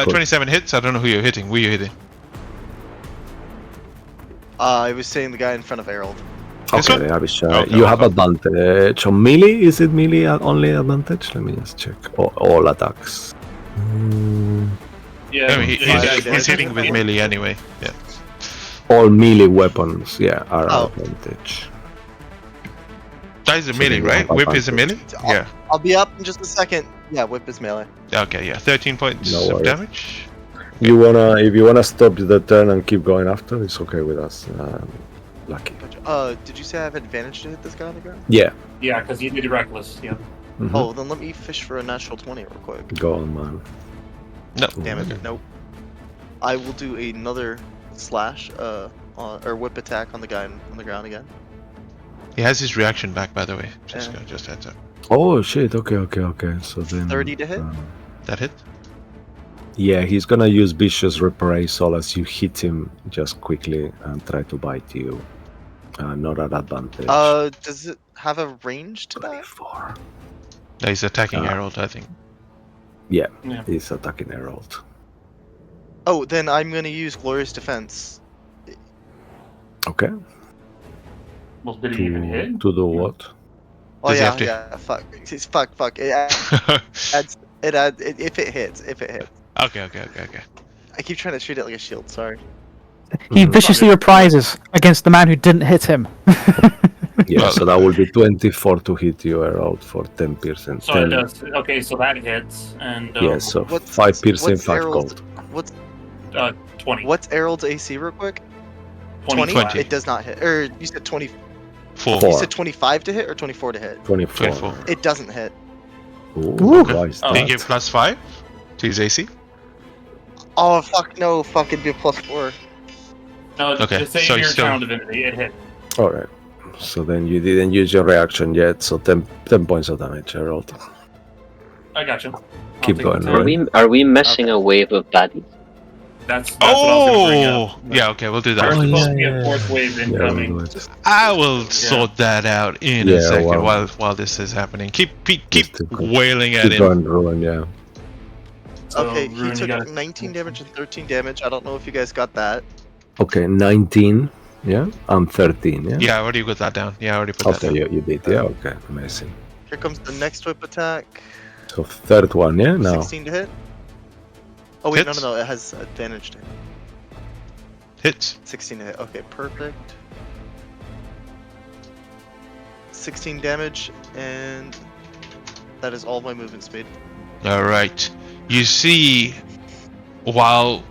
Speaker 1: 27 hits. I don't know who you're hitting. Who you hitting?
Speaker 5: I was saying the guy in front of Harold.
Speaker 1: This
Speaker 8: Okay,
Speaker 1: one?
Speaker 8: Abhishek.
Speaker 1: Okay,
Speaker 8: You have
Speaker 1: okay.
Speaker 8: advantage on melee. Is it melee only advantage? Let me just check. All attacks.
Speaker 4: Yeah,
Speaker 1: I mean,
Speaker 5: he's-
Speaker 1: he's hitting with melee anyway. Yeah.
Speaker 8: All melee weapons, yeah, are
Speaker 5: Oh.
Speaker 8: advantage.
Speaker 1: That is a
Speaker 8: So
Speaker 1: melee,
Speaker 8: then you
Speaker 1: right?
Speaker 8: have
Speaker 1: Whip is a melee.
Speaker 8: advantage.
Speaker 1: Yeah.
Speaker 5: I'll be up in just a second. Yeah, whip is melee.
Speaker 1: Okay. Yeah. 13 points
Speaker 8: No
Speaker 1: of
Speaker 8: worries.
Speaker 1: damage.
Speaker 8: If you wanna stop the turn and keep going after, it's okay with us. Lucky.
Speaker 5: Did you say I have advantage to hit this guy on the ground?
Speaker 8: Yeah.
Speaker 4: Yeah, because you did reckless. Yeah.
Speaker 8: Mhm.
Speaker 5: Oh, then let me fish for a natural 20 real quick.
Speaker 8: Go on, man.
Speaker 1: No.
Speaker 5: Damn it, nope. I will do another slash, or whip attack on the guy on the ground again.
Speaker 1: He has his reaction back, by the way. Just
Speaker 5: Yeah.
Speaker 1: just heads up.
Speaker 8: Oh shit. Okay. So then
Speaker 5: 30 to hit?
Speaker 1: That hit.
Speaker 8: Yeah, he's gonna use vicious reprisal as you hit him just quickly and try to bite you. Not at advantage.
Speaker 5: Does it have a range to that?
Speaker 8: 24.
Speaker 1: No, he's attacking
Speaker 8: Ah.
Speaker 1: Harold, I think.
Speaker 8: Yeah,
Speaker 4: Yeah.
Speaker 8: he's attacking Herald.
Speaker 5: Oh, then I'm gonna use Glorious Defense.
Speaker 8: Okay.
Speaker 4: Well, did he even hit?
Speaker 8: To do what?
Speaker 5: Oh
Speaker 1: Does he
Speaker 5: yeah,
Speaker 1: have to-
Speaker 5: yeah, fuck. It adds, if it hits.
Speaker 1: Okay.
Speaker 5: I keep trying to treat it like a shield, sorry.
Speaker 3: He viciously reprises against the man who didn't hit him.
Speaker 8: Yeah,
Speaker 1: Well-
Speaker 8: so that will be 24 to hit you, Herald, for 10%.
Speaker 4: So it does. Okay, so that hits, and
Speaker 8: Yeah, so
Speaker 5: What's-
Speaker 8: 5 piercing,
Speaker 5: what's
Speaker 8: 5
Speaker 5: Herald's-
Speaker 8: gold.
Speaker 4: 20.
Speaker 5: What's Harold's AC real quick?
Speaker 4: 20.
Speaker 1: 20.
Speaker 5: It does not hit. Or you said 20.
Speaker 1: Four.
Speaker 8: Four.
Speaker 5: You said 25 to hit or 24 to hit?
Speaker 8: 24.
Speaker 1: 24.
Speaker 5: It doesn't hit.
Speaker 8: Ooh,
Speaker 3: Ooh.
Speaker 8: why is
Speaker 4: Oh.
Speaker 1: Did he
Speaker 8: that?
Speaker 1: give +5 to his AC?
Speaker 5: Oh fuck no! Fuck, it'd be a +4.
Speaker 4: No,
Speaker 1: Okay,
Speaker 4: just say
Speaker 1: so
Speaker 4: in your
Speaker 1: he's still-
Speaker 4: channel divinity, it hit.
Speaker 8: Alright. So then you didn't use your reaction yet, so 10 points of damage, Herald.
Speaker 4: I got you.
Speaker 8: Keep going,
Speaker 6: Are we missing a wave of baddies?
Speaker 4: That's what I was gonna bring up.
Speaker 1: Oh! Yeah, okay, we'll do
Speaker 4: There's
Speaker 1: that.
Speaker 4: supposed to be a fourth wave
Speaker 8: Yeah, we'll
Speaker 4: incoming.
Speaker 8: do it.
Speaker 1: I will sort that out in a
Speaker 8: Yeah,
Speaker 1: second
Speaker 8: well-
Speaker 1: while this is happening. Keep
Speaker 8: Just to go-
Speaker 1: wailing at
Speaker 8: Keep
Speaker 1: him.
Speaker 8: going, Ruin, yeah.
Speaker 4: So,
Speaker 5: Okay, he
Speaker 4: Ruin, you
Speaker 5: took
Speaker 4: gotta-
Speaker 5: 19 damage and 13 damage. I don't know if you guys got that.
Speaker 8: Okay, 19, yeah? And 13, yeah?
Speaker 1: Yeah, I already got that down. Yeah, I already put that
Speaker 8: Okay,
Speaker 1: down.
Speaker 8: you did, yeah? Okay, amazing.
Speaker 5: Here comes the next whip attack.
Speaker 8: So third one, yeah? Now.
Speaker 5: 16 to hit. Oh wait,
Speaker 1: Hits.
Speaker 5: no, it has advantage to hit.
Speaker 1: Hits.
Speaker 5: 16 to hit. Okay, perfect. 16 damage, and that is all my movement speed.
Speaker 1: Alright. You see, while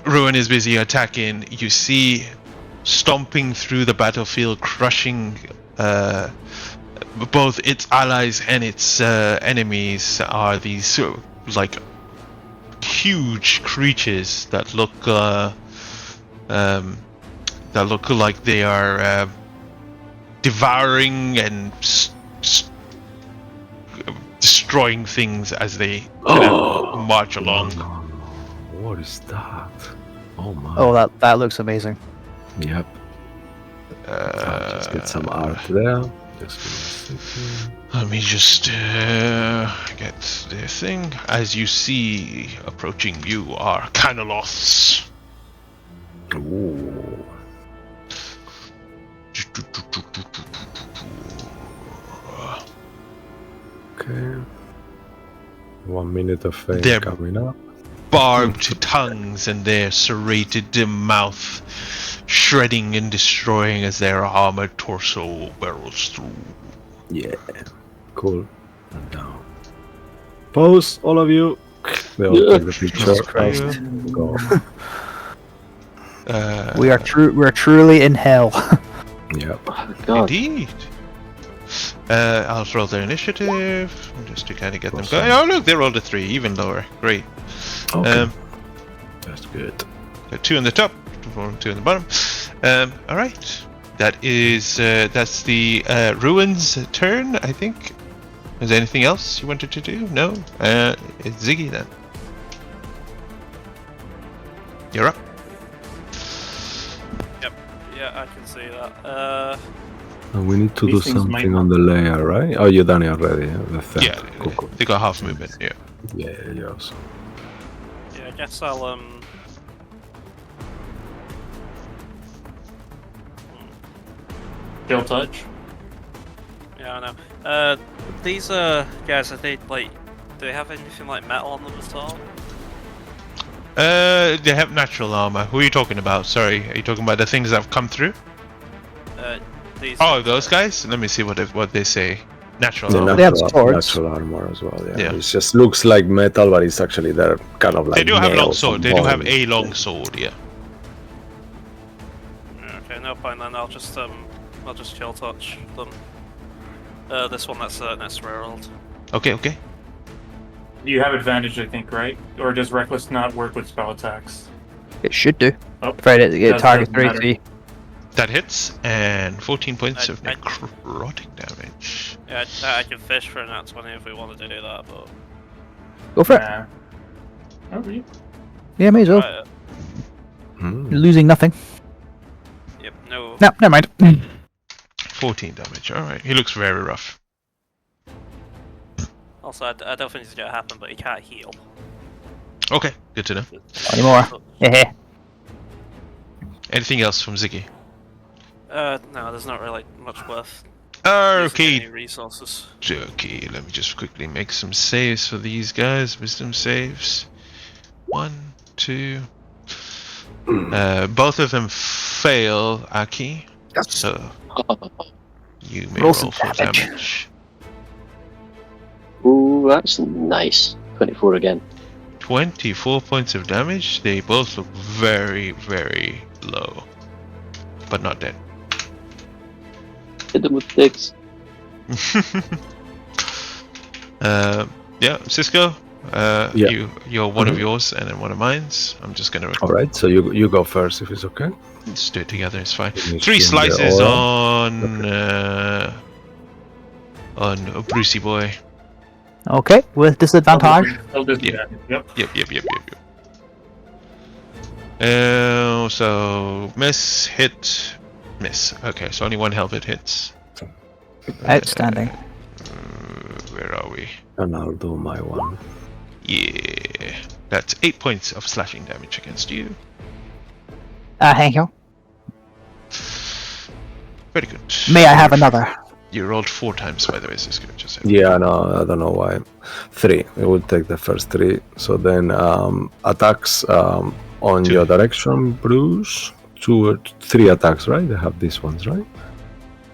Speaker 1: Ruin is busy attacking, you see stomping through the battlefield, crushing both its allies and its enemies are these like huge creatures that look like they are devouring and destroying things as they kind of march along.
Speaker 8: No. What is that? Oh my.
Speaker 3: Oh, that looks amazing.
Speaker 8: Yep. I'll just get some art there. Just give me a second.
Speaker 1: Let me just get the thing. As you see approaching you are Canoloths.
Speaker 8: Ooh. Okay. 1 minute of fame
Speaker 1: They're-
Speaker 8: coming up.
Speaker 1: Barbed tongues and their serrated mouth shredding and destroying as their armored torso barrels through.
Speaker 8: Yeah. Cool. And down. Pose, all of you. They all take the picture.
Speaker 3: Jesus Christ.
Speaker 8: Go.
Speaker 3: We're truly in hell.
Speaker 8: Yeah.
Speaker 6: Oh, God.
Speaker 1: Indeed. I'll roll their initiative just to kind of get them
Speaker 8: Awesome.
Speaker 1: going. Oh look, they rolled a 3, even lower. Great.
Speaker 8: Okay. That's good.
Speaker 1: Got 2 on the top, 2 on the bottom. All right. That's the ruins turn, I think. Is there anything else you wanted to do? No. It's Ziggy then. You're up.
Speaker 2: Yep. Yeah, I can see that.
Speaker 8: And we need to do
Speaker 4: These things might
Speaker 8: something
Speaker 4: not-
Speaker 8: on the layer, right? Oh, you done it already. Yeah, the third.
Speaker 1: Yeah,
Speaker 8: Cool.
Speaker 1: they got half movement. Yeah.
Speaker 8: Yeah. Awesome.
Speaker 2: Yeah, I guess I'll
Speaker 4: Chill touch.
Speaker 2: Yeah, I know. These guys, are they like? Do they have anything like metal on them at all?
Speaker 1: They have natural armor. Who are you talking about? Sorry, are you talking about the things that have come through?
Speaker 2: These.
Speaker 1: Oh, those guys. Let me see what they say. Natural
Speaker 8: The
Speaker 1: armor.
Speaker 3: They have
Speaker 8: natural,
Speaker 3: swords.
Speaker 8: natural armor as well. Yeah.
Speaker 1: Yeah.
Speaker 8: It just looks like metal, but it's actually they're kind of like.
Speaker 1: They do have long
Speaker 8: nails
Speaker 1: sword.
Speaker 8: and
Speaker 1: They do have
Speaker 8: bones.
Speaker 1: a long sword. Yeah.
Speaker 2: Okay, no point then. I'll just chill touch them. This one that's rerolled.
Speaker 1: Okay.
Speaker 4: You have advantage, I think, right? Or does Reckless not work with spell attacks?
Speaker 3: It should do.
Speaker 4: Oh,
Speaker 3: Right, it
Speaker 4: doesn't
Speaker 3: target
Speaker 4: matter.
Speaker 3: 3.
Speaker 1: That hits, and 14 points of
Speaker 2: I-
Speaker 1: necrotic damage.
Speaker 2: Yeah, I can fish for a nat 20 if we wanted to do that, but
Speaker 3: Go for it.
Speaker 4: Nah. Oh, really?
Speaker 3: Yeah, may as well.
Speaker 2: right,
Speaker 8: Hmm.
Speaker 3: You're losing nothing.
Speaker 2: yep, no.
Speaker 3: No, never mind.
Speaker 1: 14 damage. All right. He looks very rough.
Speaker 2: Also, I don't think it's gonna happen, but he can't heal.
Speaker 1: Okay. Good to know.
Speaker 3: Anymore. Hehe.
Speaker 1: Anything else from Ziggy?
Speaker 2: No, there's not really much worth.
Speaker 1: Okay.
Speaker 2: Any resources.
Speaker 1: Okay, let me just quickly make some saves for these guys. Wisdom saves. 1, 2. Both of them fail, Aki. So you may roll
Speaker 3: Roll some
Speaker 1: for
Speaker 3: damage.
Speaker 1: damage.
Speaker 6: Ooh, that's nice. 24 again.
Speaker 1: 24 points of damage. They both look very, very low, but not dead.
Speaker 6: Hit them with dicks.
Speaker 1: Yeah, Cisco.
Speaker 8: Yeah.
Speaker 1: You're one of yours, and then one of mine's. I'm just gonna
Speaker 8: All right. So you go first if it's okay.
Speaker 1: let's do it together. It's fine.
Speaker 8: Finish
Speaker 1: 3
Speaker 8: in the
Speaker 1: slices
Speaker 8: aura.
Speaker 1: on Brucey boy.
Speaker 3: Okay, with disadvantage.
Speaker 4: Still disadvantage. Yep.
Speaker 1: Yep. So miss, hit, miss. Okay, so only 1 helmet hits.
Speaker 3: Outstanding.
Speaker 1: Where are we?
Speaker 8: And I'll do my one.
Speaker 1: Yeah, that's 8 points of slashing damage against you.
Speaker 3: Thank you.
Speaker 1: Very good.
Speaker 3: May I have another?
Speaker 1: You rolled 4 times, by the way, Cisco. Just saying.
Speaker 8: Yeah, no, I don't know why. 3. We will take the first 3. So then attacks on
Speaker 1: 2.
Speaker 8: your direction, Bruce. 2 or 3 attacks, right? They have these ones, right?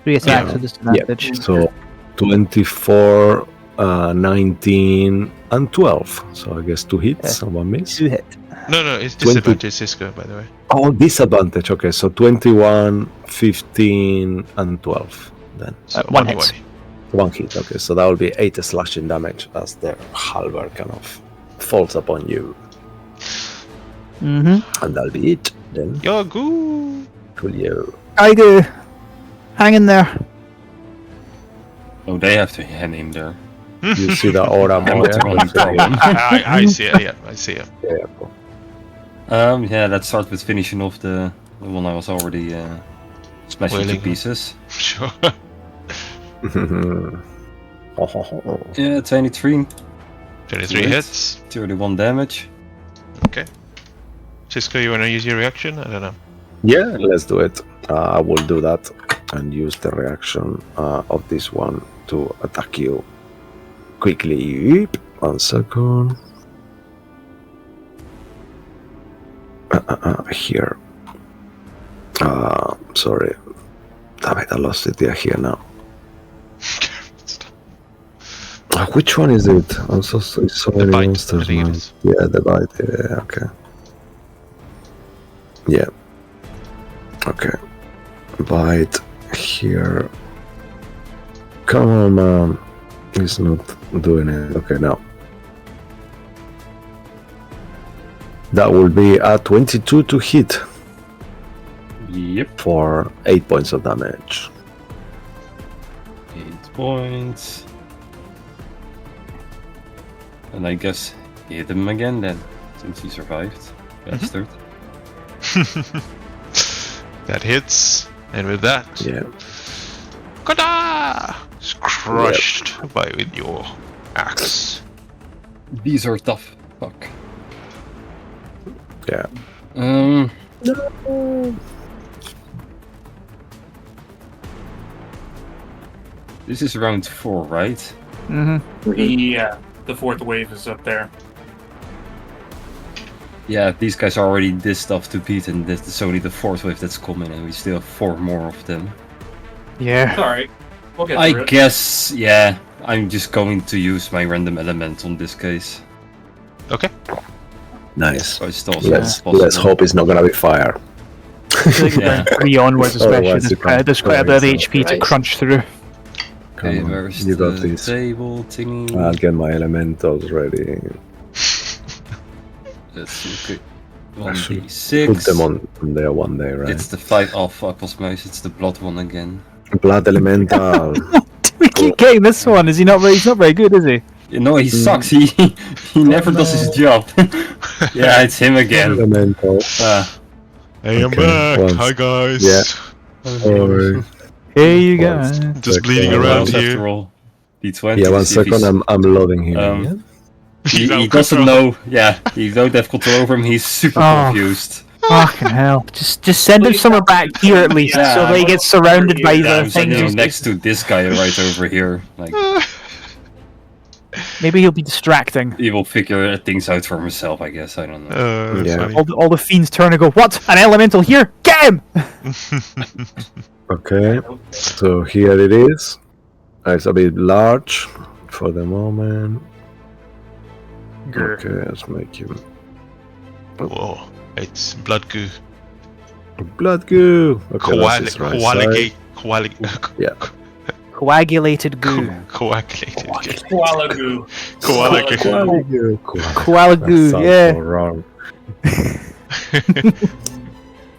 Speaker 3: 3 attacks
Speaker 8: Yeah.
Speaker 3: with disadvantage.
Speaker 8: So 24, 19, and 12. So I guess 2 hits and 1 miss.
Speaker 3: 2 hit.
Speaker 1: No, it's
Speaker 8: 20.
Speaker 1: disadvantage, Cisco, by the way.
Speaker 8: Oh, disadvantage. Okay, so 21, 15, and 12. Then
Speaker 1: So
Speaker 3: 1
Speaker 1: only
Speaker 3: hit.
Speaker 8: 1 hit. Okay, so that will be 8 slashing damage as the halberd kind of falls upon you.
Speaker 3: Mm-hmm.
Speaker 8: And that'll be it. Then
Speaker 1: You're good.
Speaker 8: Julio.
Speaker 3: I do. Hang in there.
Speaker 7: Oh, they have to hang in there.
Speaker 8: You see the aura
Speaker 7: I'm
Speaker 8: more.
Speaker 7: not the only problem.
Speaker 1: I see it. Yeah, I see it.
Speaker 8: Yeah, cool.
Speaker 7: Yeah, let's start with finishing off the one I was already smashing to
Speaker 1: Wailing.
Speaker 7: pieces.
Speaker 1: Sure.
Speaker 7: Yeah, 23,
Speaker 1: 23
Speaker 7: Right.
Speaker 1: hits.
Speaker 7: 31 damage.
Speaker 1: Okay. Cisco, you wanna use your reaction? I don't know.
Speaker 8: Yeah, let's do it. I will do that and use the reaction of this one to attack you quickly. Yep. 1 second. Here. Sorry. Damn it, I lost it. Yeah, here now. Which one is it? I'm so many
Speaker 1: bite,
Speaker 8: monsters,
Speaker 1: I think it
Speaker 8: man.
Speaker 1: is.
Speaker 8: Yeah, the bite. Yeah, okay. Yeah. Okay. Bite here. Come on, man. He's not doing it. Okay, now. That will be a 22 to hit
Speaker 7: Yep.
Speaker 8: for 8 points of damage.
Speaker 7: 8 points. And I guess hit him again then, since he survived. Bastard.
Speaker 1: That hits, and with that,
Speaker 8: Yeah.
Speaker 1: Kada! It's crushed with your axe.
Speaker 7: These are tough. Fuck.
Speaker 8: Yeah.
Speaker 7: This is round 4, right?
Speaker 3: Mm-hmm.
Speaker 4: Yeah, the fourth wave is up there.
Speaker 7: Yeah, these guys are already this tough to beat, and this is only the 4th wave that's coming, and we still have 4 more of them.
Speaker 3: Yeah.
Speaker 4: Alright, we'll get
Speaker 7: I
Speaker 4: through it.
Speaker 7: guess, yeah, I'm just going to use my random element on this case.
Speaker 1: Okay.
Speaker 8: Nice.
Speaker 7: It's also
Speaker 8: Let's
Speaker 7: possible.
Speaker 8: hope it's not gonna be fire.
Speaker 3: I think we're
Speaker 7: Yeah.
Speaker 3: going 3 onwards, especially.
Speaker 8: Otherwise you can't
Speaker 3: There's quite a bit of
Speaker 8: play, so-
Speaker 3: HP to
Speaker 6: Right.
Speaker 3: crunch through.
Speaker 7: Okay,
Speaker 8: Come on,
Speaker 7: where's
Speaker 8: you got
Speaker 7: the
Speaker 8: this.
Speaker 7: table thingy?
Speaker 8: I'll get my elementals ready.
Speaker 7: Let's see, okay.
Speaker 8: I should
Speaker 7: 1d6.
Speaker 8: Put them on there one day, right?
Speaker 7: It's the 5. Oh fuck, Osmose, it's the blood one again.
Speaker 8: Blood elemental.
Speaker 3: We keep getting this one. Is he not? He's not very good, is he?
Speaker 7: You know, he sucks, he never does his job. Yeah, it's him again.
Speaker 8: elemental.
Speaker 1: Hey, I'm
Speaker 8: Okay,
Speaker 1: back.
Speaker 8: once.
Speaker 1: Hi, guys.
Speaker 8: Yeah. Alright.
Speaker 3: Hey, you
Speaker 8: Once.
Speaker 3: guys.
Speaker 1: Just bleeding
Speaker 8: Okay,
Speaker 1: around
Speaker 7: I'll have to
Speaker 1: here.
Speaker 7: roll D20.
Speaker 8: Yeah,
Speaker 7: to
Speaker 8: one
Speaker 7: see if
Speaker 8: second.
Speaker 7: he's-
Speaker 8: I'm loading him.
Speaker 7: Um,
Speaker 8: yeah?
Speaker 1: He's out
Speaker 7: He
Speaker 1: of
Speaker 7: doesn't
Speaker 1: control.
Speaker 7: know. Yeah, you don't have control over him. He's super
Speaker 3: Oh.
Speaker 7: confused.
Speaker 3: Fucking hell. Just send him somewhere back here at least,
Speaker 7: Yeah,
Speaker 3: so that he gets surrounded by
Speaker 7: Yeah,
Speaker 3: the
Speaker 7: I'm sending him
Speaker 3: things.
Speaker 7: next to this guy right over here. Like,
Speaker 3: Maybe he'll be distracting.
Speaker 7: he will figure things out for himself, I guess. I don't know.
Speaker 1: That's
Speaker 8: Yeah.
Speaker 1: funny.
Speaker 3: All the fiends turn and go, "What? An elemental here? Get him!"
Speaker 8: Okay. So here it is. It's a bit large for the moment. Okay, let's make him
Speaker 1: Whoa, it's blood goo.
Speaker 8: blood goo. Okay, that's his right side.
Speaker 3: Coagulated goo.
Speaker 1: Coagulated.
Speaker 4: Koala goo.
Speaker 1: Koala goo.
Speaker 8: Koala goo.
Speaker 3: Koala
Speaker 8: That
Speaker 3: goo,
Speaker 8: sounds
Speaker 3: yeah.
Speaker 8: so wrong.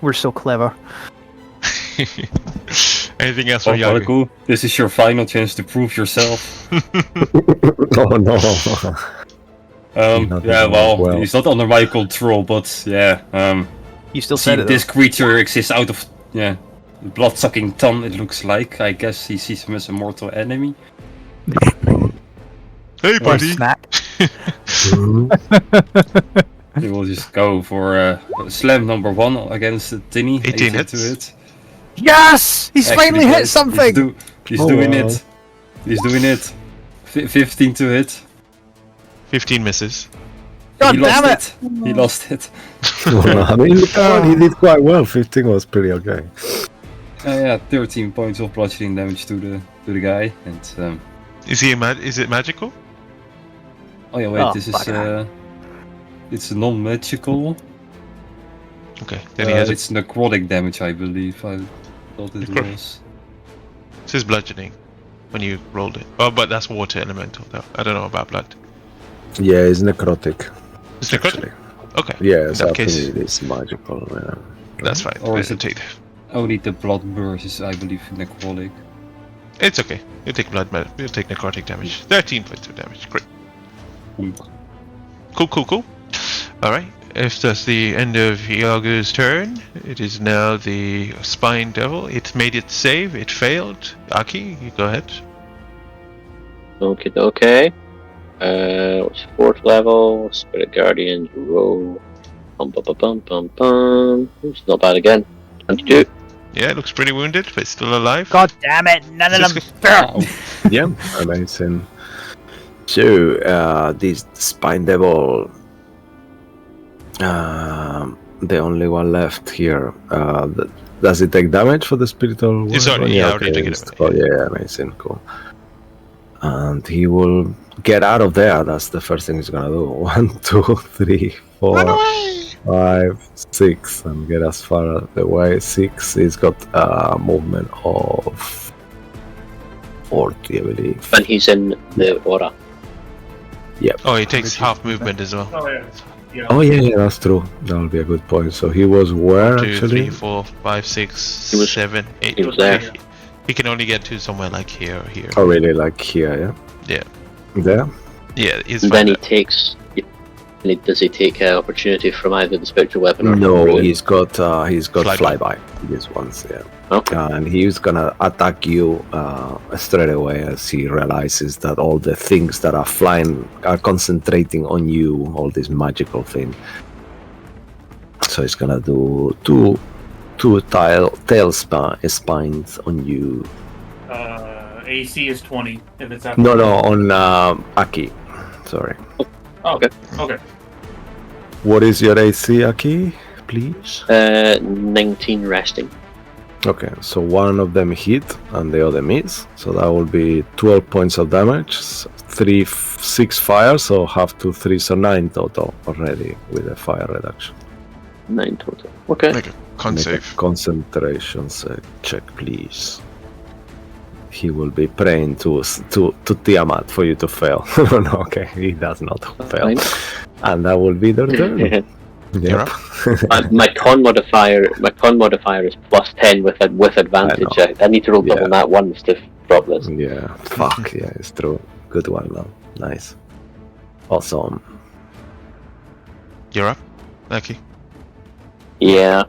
Speaker 3: We're so clever.
Speaker 1: Anything else
Speaker 7: Oh,
Speaker 1: from Yagu?
Speaker 7: Malaku, this is your final chance to prove yourself.
Speaker 8: Oh no. Not
Speaker 7: Yeah,
Speaker 8: doing
Speaker 7: well, he's not under my control, but yeah.
Speaker 3: You still
Speaker 7: See,
Speaker 3: said it,
Speaker 7: this
Speaker 3: though.
Speaker 7: creature exists out of blood-sucking ton. It looks like. I guess he sees him as a mortal enemy.
Speaker 1: Hey,
Speaker 3: Or
Speaker 1: buddy.
Speaker 3: snap.
Speaker 7: He will just go for slam number 1 against the Tinny.
Speaker 1: 18
Speaker 7: hits.
Speaker 1: hits.
Speaker 7: To it.
Speaker 3: Yes! He's
Speaker 7: Actually,
Speaker 3: finally hit
Speaker 7: guys,
Speaker 3: something!
Speaker 7: He's
Speaker 8: Oh,
Speaker 7: doing
Speaker 8: wow.
Speaker 7: it. He's doing it. 15 to hit.
Speaker 1: 15 misses.
Speaker 3: God
Speaker 7: He
Speaker 3: damn
Speaker 7: lost it. He lost it.
Speaker 8: Well, I mean, he did quite well. 15 was pretty okay.
Speaker 7: Yeah, 13 points of bludgeoning damage to the guy, and
Speaker 1: Is he is it magical?
Speaker 7: oh yeah, wait,
Speaker 3: Oh,
Speaker 7: this is
Speaker 3: fuck.
Speaker 7: it's non-magical.
Speaker 1: Okay, then he has
Speaker 7: It's necrotic damage, I believe. I thought it
Speaker 1: Necro-
Speaker 7: was.
Speaker 1: It says bludgeoning when you rolled it. Oh, but that's water elemental though. I don't know about blood.
Speaker 8: Yeah, it's necrotic.
Speaker 1: Is it
Speaker 8: Actually.
Speaker 1: Okay.
Speaker 8: Yeah,
Speaker 1: In
Speaker 8: so
Speaker 1: that
Speaker 8: I think
Speaker 1: case,
Speaker 8: it is magical. Yeah.
Speaker 1: that's fine.
Speaker 7: Or is
Speaker 1: We'll
Speaker 7: it-
Speaker 1: take
Speaker 7: Only the blood burst is, I believe, necrotic.
Speaker 1: It's okay. You take you take necrotic damage. 13 points of damage. Great. Cool. Alright. If that's the end of Iago's turn, it is now the Spine Devil. It made its save. It failed. Aki, you go ahead.
Speaker 6: Okay. What's 4th level? Spirit Guardian, roll. Bum. It's not bad again. 22.
Speaker 1: Yeah, it looks pretty wounded, but it's still alive.
Speaker 3: God damn it! None of them.
Speaker 7: Ow.
Speaker 8: Yeah, amazing. So, this Spine Devil, the only one left here. Does it take damage for the spiritual one?
Speaker 1: It's already- yeah, already taken
Speaker 8: it's-
Speaker 1: it.
Speaker 8: Oh, yeah, amazing, cool. And he will get out of there. That's the first thing he's gonna do. 1, 2, 3, 4, 5, 6, and get as far away. 6 is got a movement of 40, I believe.
Speaker 6: And he's in the aura.
Speaker 1: Oh, he takes half movement as well.
Speaker 4: Oh yeah. Yeah.
Speaker 8: Oh yeah, that's true. That would be a good point. So he was where
Speaker 1: 2,
Speaker 8: actually?
Speaker 1: 3, 4, 5, 6,
Speaker 6: He was-
Speaker 1: 7, 8.
Speaker 6: he was there.
Speaker 1: He can only get to somewhere like here or here.
Speaker 8: Oh really? Like here? Yeah.
Speaker 1: Yeah.
Speaker 8: There.
Speaker 1: Yeah, he's
Speaker 6: And
Speaker 1: fine
Speaker 6: then he
Speaker 1: there.
Speaker 6: takes. Does he take opportunity from either the spectral weapon or
Speaker 8: No,
Speaker 6: ruin?
Speaker 8: he's got
Speaker 1: Flyby.
Speaker 8: flyby. These ones, yeah.
Speaker 6: Okay.
Speaker 8: And he's gonna attack you straight away as he realizes that all the things that are flying are concentrating on you, all this magical thing. So he's gonna do two tail spines on you.
Speaker 4: AC is 20 if it's
Speaker 8: No, on Aki. Sorry.
Speaker 4: Oh,
Speaker 6: Okay.
Speaker 4: Okay.
Speaker 8: What is your AC, Aki? Please.
Speaker 6: 19 resting.
Speaker 8: Okay, so one of them hit and the other miss. So that will be 12 points of damage, 6 fire, so half to 3, so 9 total already with a fire reduction.
Speaker 6: 9 total. Okay.
Speaker 1: Make a con
Speaker 8: Make a
Speaker 1: save.
Speaker 8: concentration check, please. He will be praying to Tiamat for you to fail. No, okay, he does not fail.
Speaker 6: Fine.
Speaker 8: And that will be their turn.
Speaker 1: You're
Speaker 8: Yep.
Speaker 6: My con modifier is plus 10 with advantage.
Speaker 8: I know.
Speaker 6: I need to roll double
Speaker 8: Yeah.
Speaker 6: that ones to drop this.
Speaker 8: Yeah, fuck, yeah, it's true. Good one, though. Nice. Awesome.
Speaker 1: You're up, Lucky.
Speaker 6: Yeah.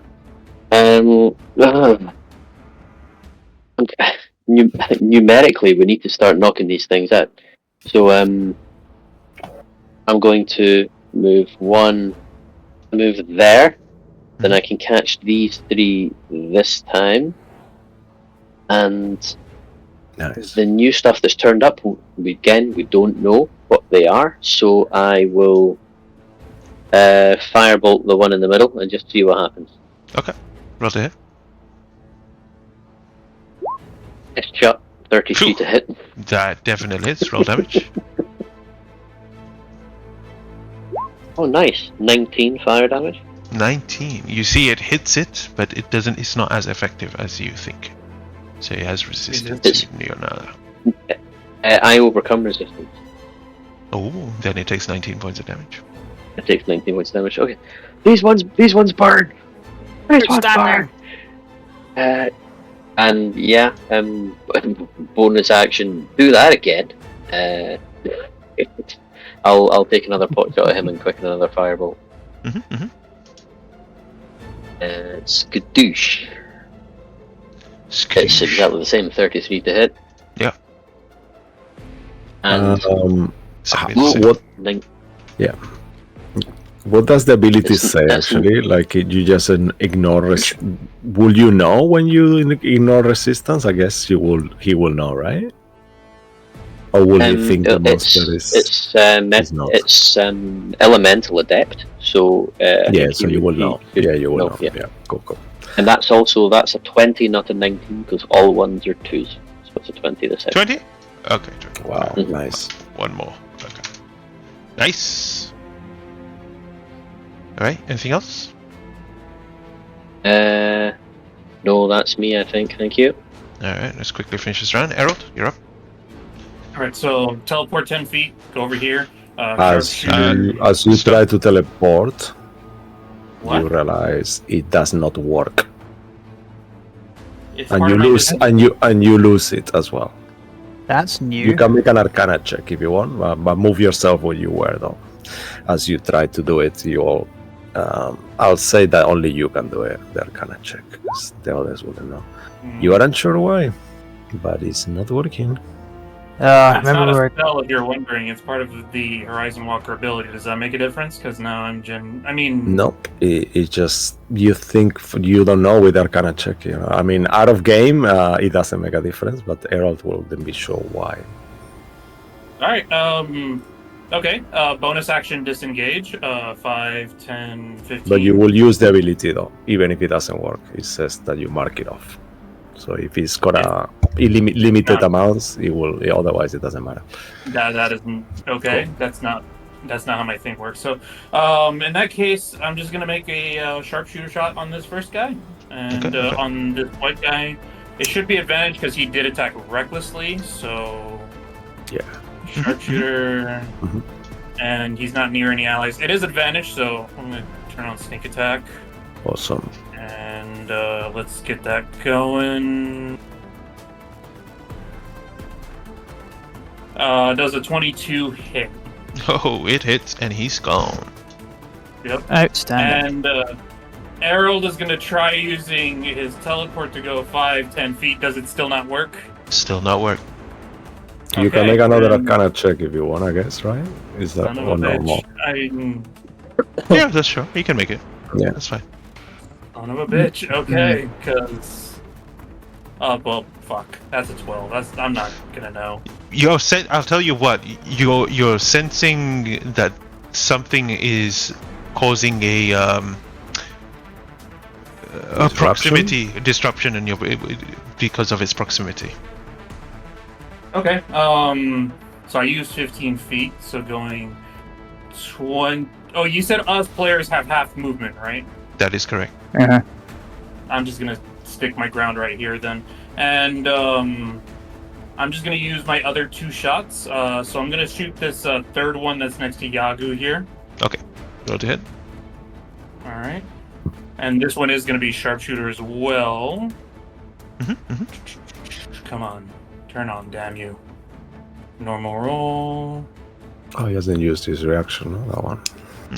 Speaker 6: Numerically, we need to start knocking these things out. So I'm going to move there. Then I can catch these 3 this time. And
Speaker 8: Nice.
Speaker 6: the new stuff that's turned up, we don't know what they are. So I will firebolt the one in the middle and just see what happens.
Speaker 1: Okay. Roll to hit.
Speaker 6: It's shot 33 to hit.
Speaker 1: That definitely hits. Roll damage.
Speaker 6: Oh, nice. 19 fire damage.
Speaker 1: 19. You see, it hits it, but it doesn't. It's not as effective as you think. So it has resistance
Speaker 6: It's-
Speaker 1: to Neonada.
Speaker 6: I overcome resistance.
Speaker 1: Oh, then it takes 19 points of damage.
Speaker 6: It takes 19 points of damage. Okay. These ones burn. These ones burn. And yeah, bonus action. Do that again. I'll take another pot shot at him and quicken another firebolt.
Speaker 1: Mm-hmm.
Speaker 6: Skadoosh. It's exactly the same. 33 to hit.
Speaker 1: Yeah.
Speaker 6: And
Speaker 8: What
Speaker 6: nine-
Speaker 8: what does the ability
Speaker 6: It's-
Speaker 8: say
Speaker 6: that's-
Speaker 8: actually? Like you just ignore. Will you know when you ignore resistance? I guess you will. He will know, right? Or will you think the monster is?
Speaker 6: It's
Speaker 8: not.
Speaker 6: elemental adept. So
Speaker 8: Yeah, so you will know.
Speaker 6: should
Speaker 8: Yeah, you will know.
Speaker 6: Yeah.
Speaker 8: Yeah, cool.
Speaker 6: And that's a 20, not a 19, because all ones are 2s. So it's a 20 this time.
Speaker 1: 20? Okay, 20.
Speaker 8: Wow,
Speaker 6: Mhm.
Speaker 8: nice.
Speaker 1: One more. Okay. Nice. Alright, anything else?
Speaker 6: No, that's me, I think. Thank you.
Speaker 1: Alright, let's quickly finish this round. Harold, you're up.
Speaker 4: All right. So teleport 10 feet. Go over here.
Speaker 8: As
Speaker 4: sharpshooter-
Speaker 8: you try to teleport,
Speaker 4: What?
Speaker 8: you realize it does not work,
Speaker 4: It's
Speaker 8: and
Speaker 4: part
Speaker 8: you
Speaker 4: of my
Speaker 8: lose,
Speaker 4: defense.
Speaker 8: and you lose it as well.
Speaker 3: That's new.
Speaker 8: You can make an Arcana check if you want, but move yourself where you were though. As you try to do it, you all. I'll say that only you can do it, the Arcana check, because the others wouldn't know. You aren't sure why, but it's not working.
Speaker 4: It's not
Speaker 3: Remember, we
Speaker 4: a
Speaker 3: were,
Speaker 4: spell if you're wondering. It's part of the Horizon Walker ability. Does that make a difference? Because now I'm I mean,
Speaker 8: Nope. It just you think you don't know with Arcana check. You know, I mean, out of game, it doesn't make a difference, but Herald will then be sure why.
Speaker 4: All right. Okay. Bonus action disengage. 5, 10, 15.
Speaker 8: But you will use the ability though, even if it doesn't work. It says that you mark it off. So if it's got a limited amounts, it will. Otherwise, it doesn't matter.
Speaker 4: That isn't okay. That's not That's not how my thing works. So, in that case, I'm just gonna make a sharpshooter shot on this first guy, and
Speaker 1: Okay.
Speaker 4: on this white guy, it should be advantage because he did attack recklessly. So,
Speaker 8: Yeah.
Speaker 4: sharpshooter,
Speaker 8: Mhm.
Speaker 4: and he's not near any allies. It is advantage, so I'm gonna turn on sneak attack,
Speaker 8: Awesome.
Speaker 4: and let's get that going. Does a 22 hit?
Speaker 1: Oh, it hits and he's gone.
Speaker 4: Yep.
Speaker 3: Outstanding.
Speaker 4: And Harold is going to try using his teleport to go 5-10 feet. Does it still not work?
Speaker 1: Still not work.
Speaker 8: You can
Speaker 4: Okay,
Speaker 8: make another
Speaker 4: then-
Speaker 8: Arcana check if you want, I guess, right? Is that
Speaker 4: Son of a
Speaker 8: one normal?
Speaker 4: bitch.
Speaker 1: Yeah, that's sure. You can make it.
Speaker 8: Yeah.
Speaker 1: That's fine.
Speaker 4: Son of a bitch. Okay, because... Oh, well, fuck. That's a 12. I'm not gonna know.
Speaker 1: I'll tell you what. You're sensing that something is causing a proximity disruption in your because of its proximity.
Speaker 4: Okay, so I used 15 feet, so going 20... Oh, you said us players have half movement, right?
Speaker 1: That is correct.
Speaker 3: Uh-huh.
Speaker 4: I'm just gonna stick my ground right here then. And I'm just gonna use my other 2 shots. So I'm gonna shoot this third one that's next to Yagu here.
Speaker 1: Okay. Go to hit.
Speaker 4: Alright. And this one is gonna be sharpshooter as well. Come on. Turn on, damn you. Normal roll.
Speaker 8: Oh, he hasn't used his reaction, no, that one.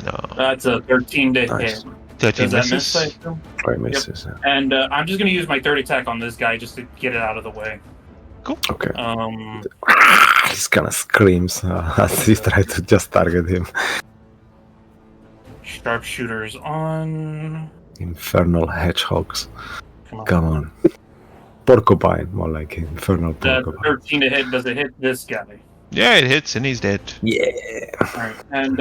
Speaker 1: No.
Speaker 4: That's a 13 to
Speaker 8: Nice.
Speaker 4: hit.
Speaker 1: 13
Speaker 4: Does that miss?
Speaker 1: misses.
Speaker 4: I assume?
Speaker 8: Try misses. Yeah.
Speaker 4: And I'm just gonna use my third attack on this guy just to get it out of the way.
Speaker 8: Okay.
Speaker 4: Um,
Speaker 8: He kind of screams as he tries to just target him.
Speaker 4: Sharpshooters on.
Speaker 8: Infernal hedgehogs.
Speaker 4: Come on.
Speaker 8: Come on. Porcupine, more like infernal
Speaker 4: That's
Speaker 8: porcupine.
Speaker 4: 13 to hit. Does it hit this guy?
Speaker 1: Yeah, it hits and he's dead.
Speaker 8: Yeah.
Speaker 4: Alright. And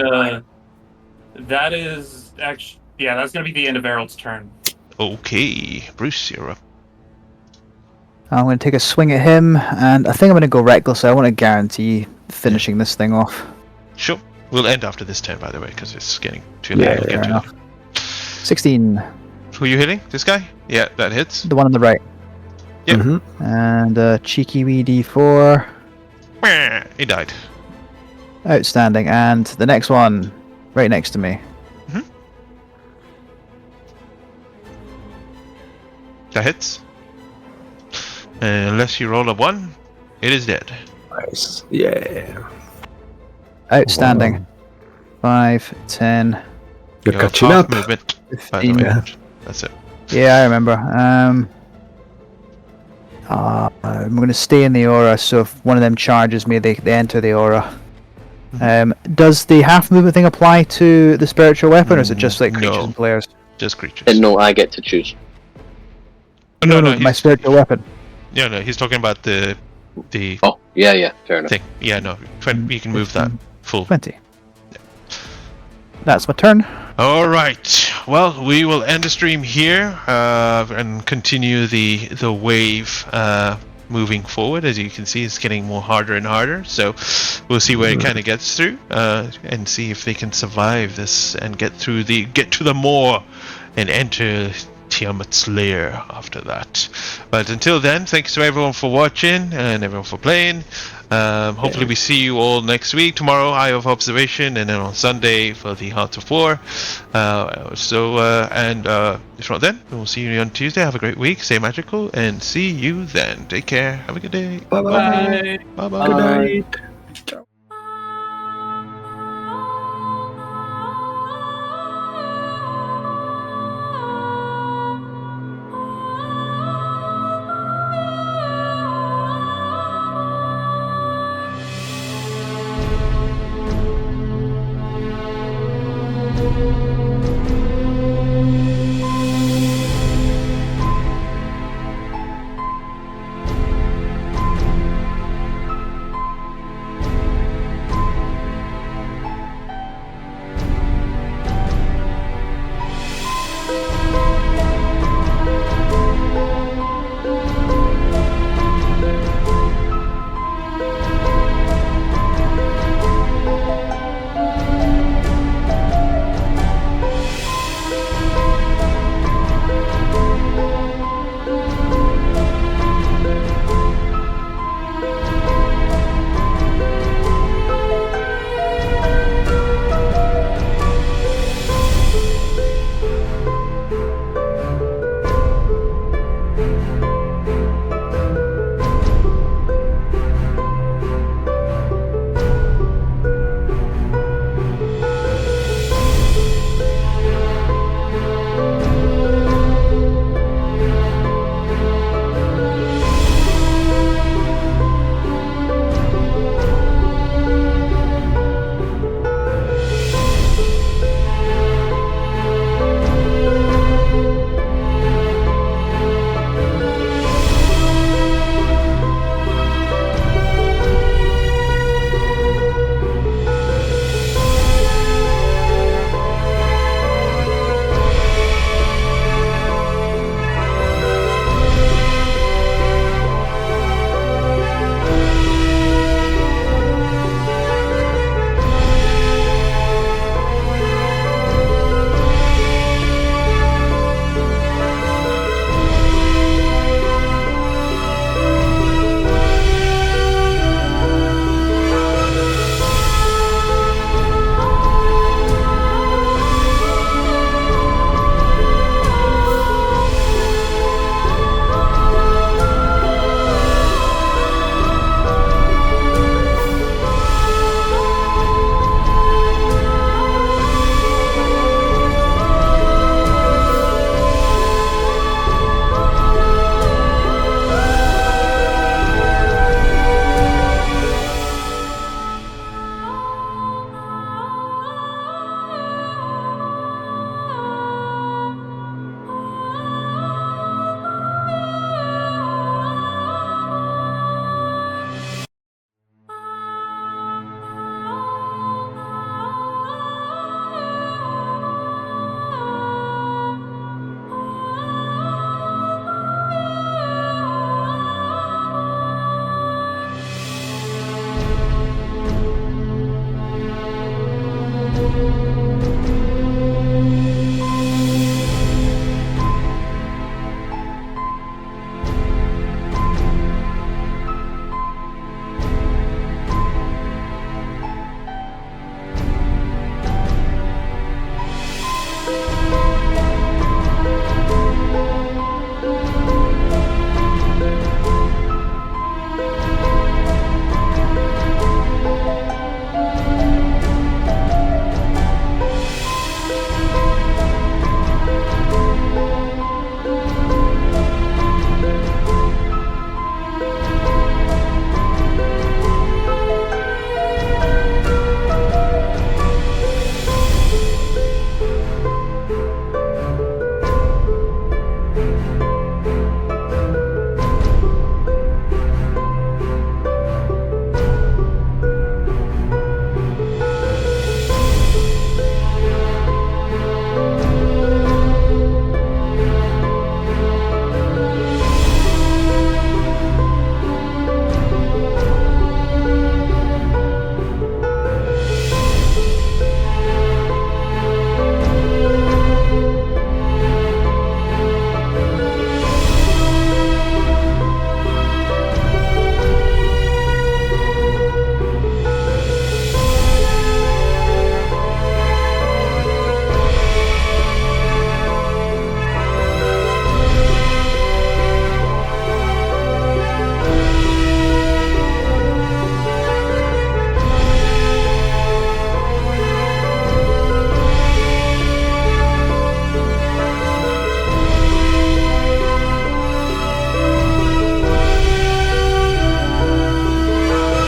Speaker 4: that is actually. Yeah, that's gonna be the end of Harold's turn.
Speaker 1: Okay, Bruce, you're up.
Speaker 3: I'm going to take a swing at him, and I think I'm going to go reckless. I want to guarantee finishing this thing off.
Speaker 1: Sure. We'll end after this turn, by the way, because it's getting too
Speaker 8: Yeah,
Speaker 1: late. We'll get
Speaker 3: fair
Speaker 1: to
Speaker 3: enough.
Speaker 1: it.
Speaker 3: 16,
Speaker 1: Who are you hitting? This guy? Yeah, that hits.
Speaker 3: the one on the right.
Speaker 1: Yep.
Speaker 8: Mm-hmm.
Speaker 3: And cheeky wee D4.
Speaker 1: He died.
Speaker 3: Outstanding. And the next one, right next to me.
Speaker 1: That hits. Unless you roll a 1, it is dead.
Speaker 8: Nice. Yeah.
Speaker 3: Outstanding.
Speaker 8: Wow.
Speaker 3: 5, 10,
Speaker 8: You're
Speaker 1: You have
Speaker 8: catching
Speaker 1: half
Speaker 8: up.
Speaker 1: movement, by the
Speaker 3: 15.
Speaker 1: way.
Speaker 8: Yeah.
Speaker 1: That's it.
Speaker 3: Yeah, I remember. I'm going to stay in the aura, so if one of them charges me, they enter the aura. Does the half movement thing apply to the spiritual weapon, or is it just like creatures
Speaker 1: No.
Speaker 3: and players?
Speaker 1: Just creatures.
Speaker 6: And no, I get to choose.
Speaker 1: no,
Speaker 3: my
Speaker 1: he's,
Speaker 3: spiritual weapon.
Speaker 1: yeah, no, he's talking about the
Speaker 6: Oh, yeah, fair enough.
Speaker 1: thing. Yeah, no, you can move that full.
Speaker 3: 20. That's my turn.
Speaker 1: All right. Well, we will end the stream here and continue the wave moving forward. As you can see, it's getting more harder and harder. So we'll see where it kind of gets through and see if they can survive this and get to the moor and enter Tiamat's lair after that. But until then, thanks to everyone for watching and everyone for playing. Hopefully we see you all next week. Tomorrow, Eye of Observation, and then on Sunday for the Heart of War. If not then, we'll see you on Tuesday. Have a great week. Stay magical, and see you then. Take care. Have a good day.
Speaker 8: Bye-bye.
Speaker 4: Bye.
Speaker 1: Bye-bye.
Speaker 8: Good night. Ciao.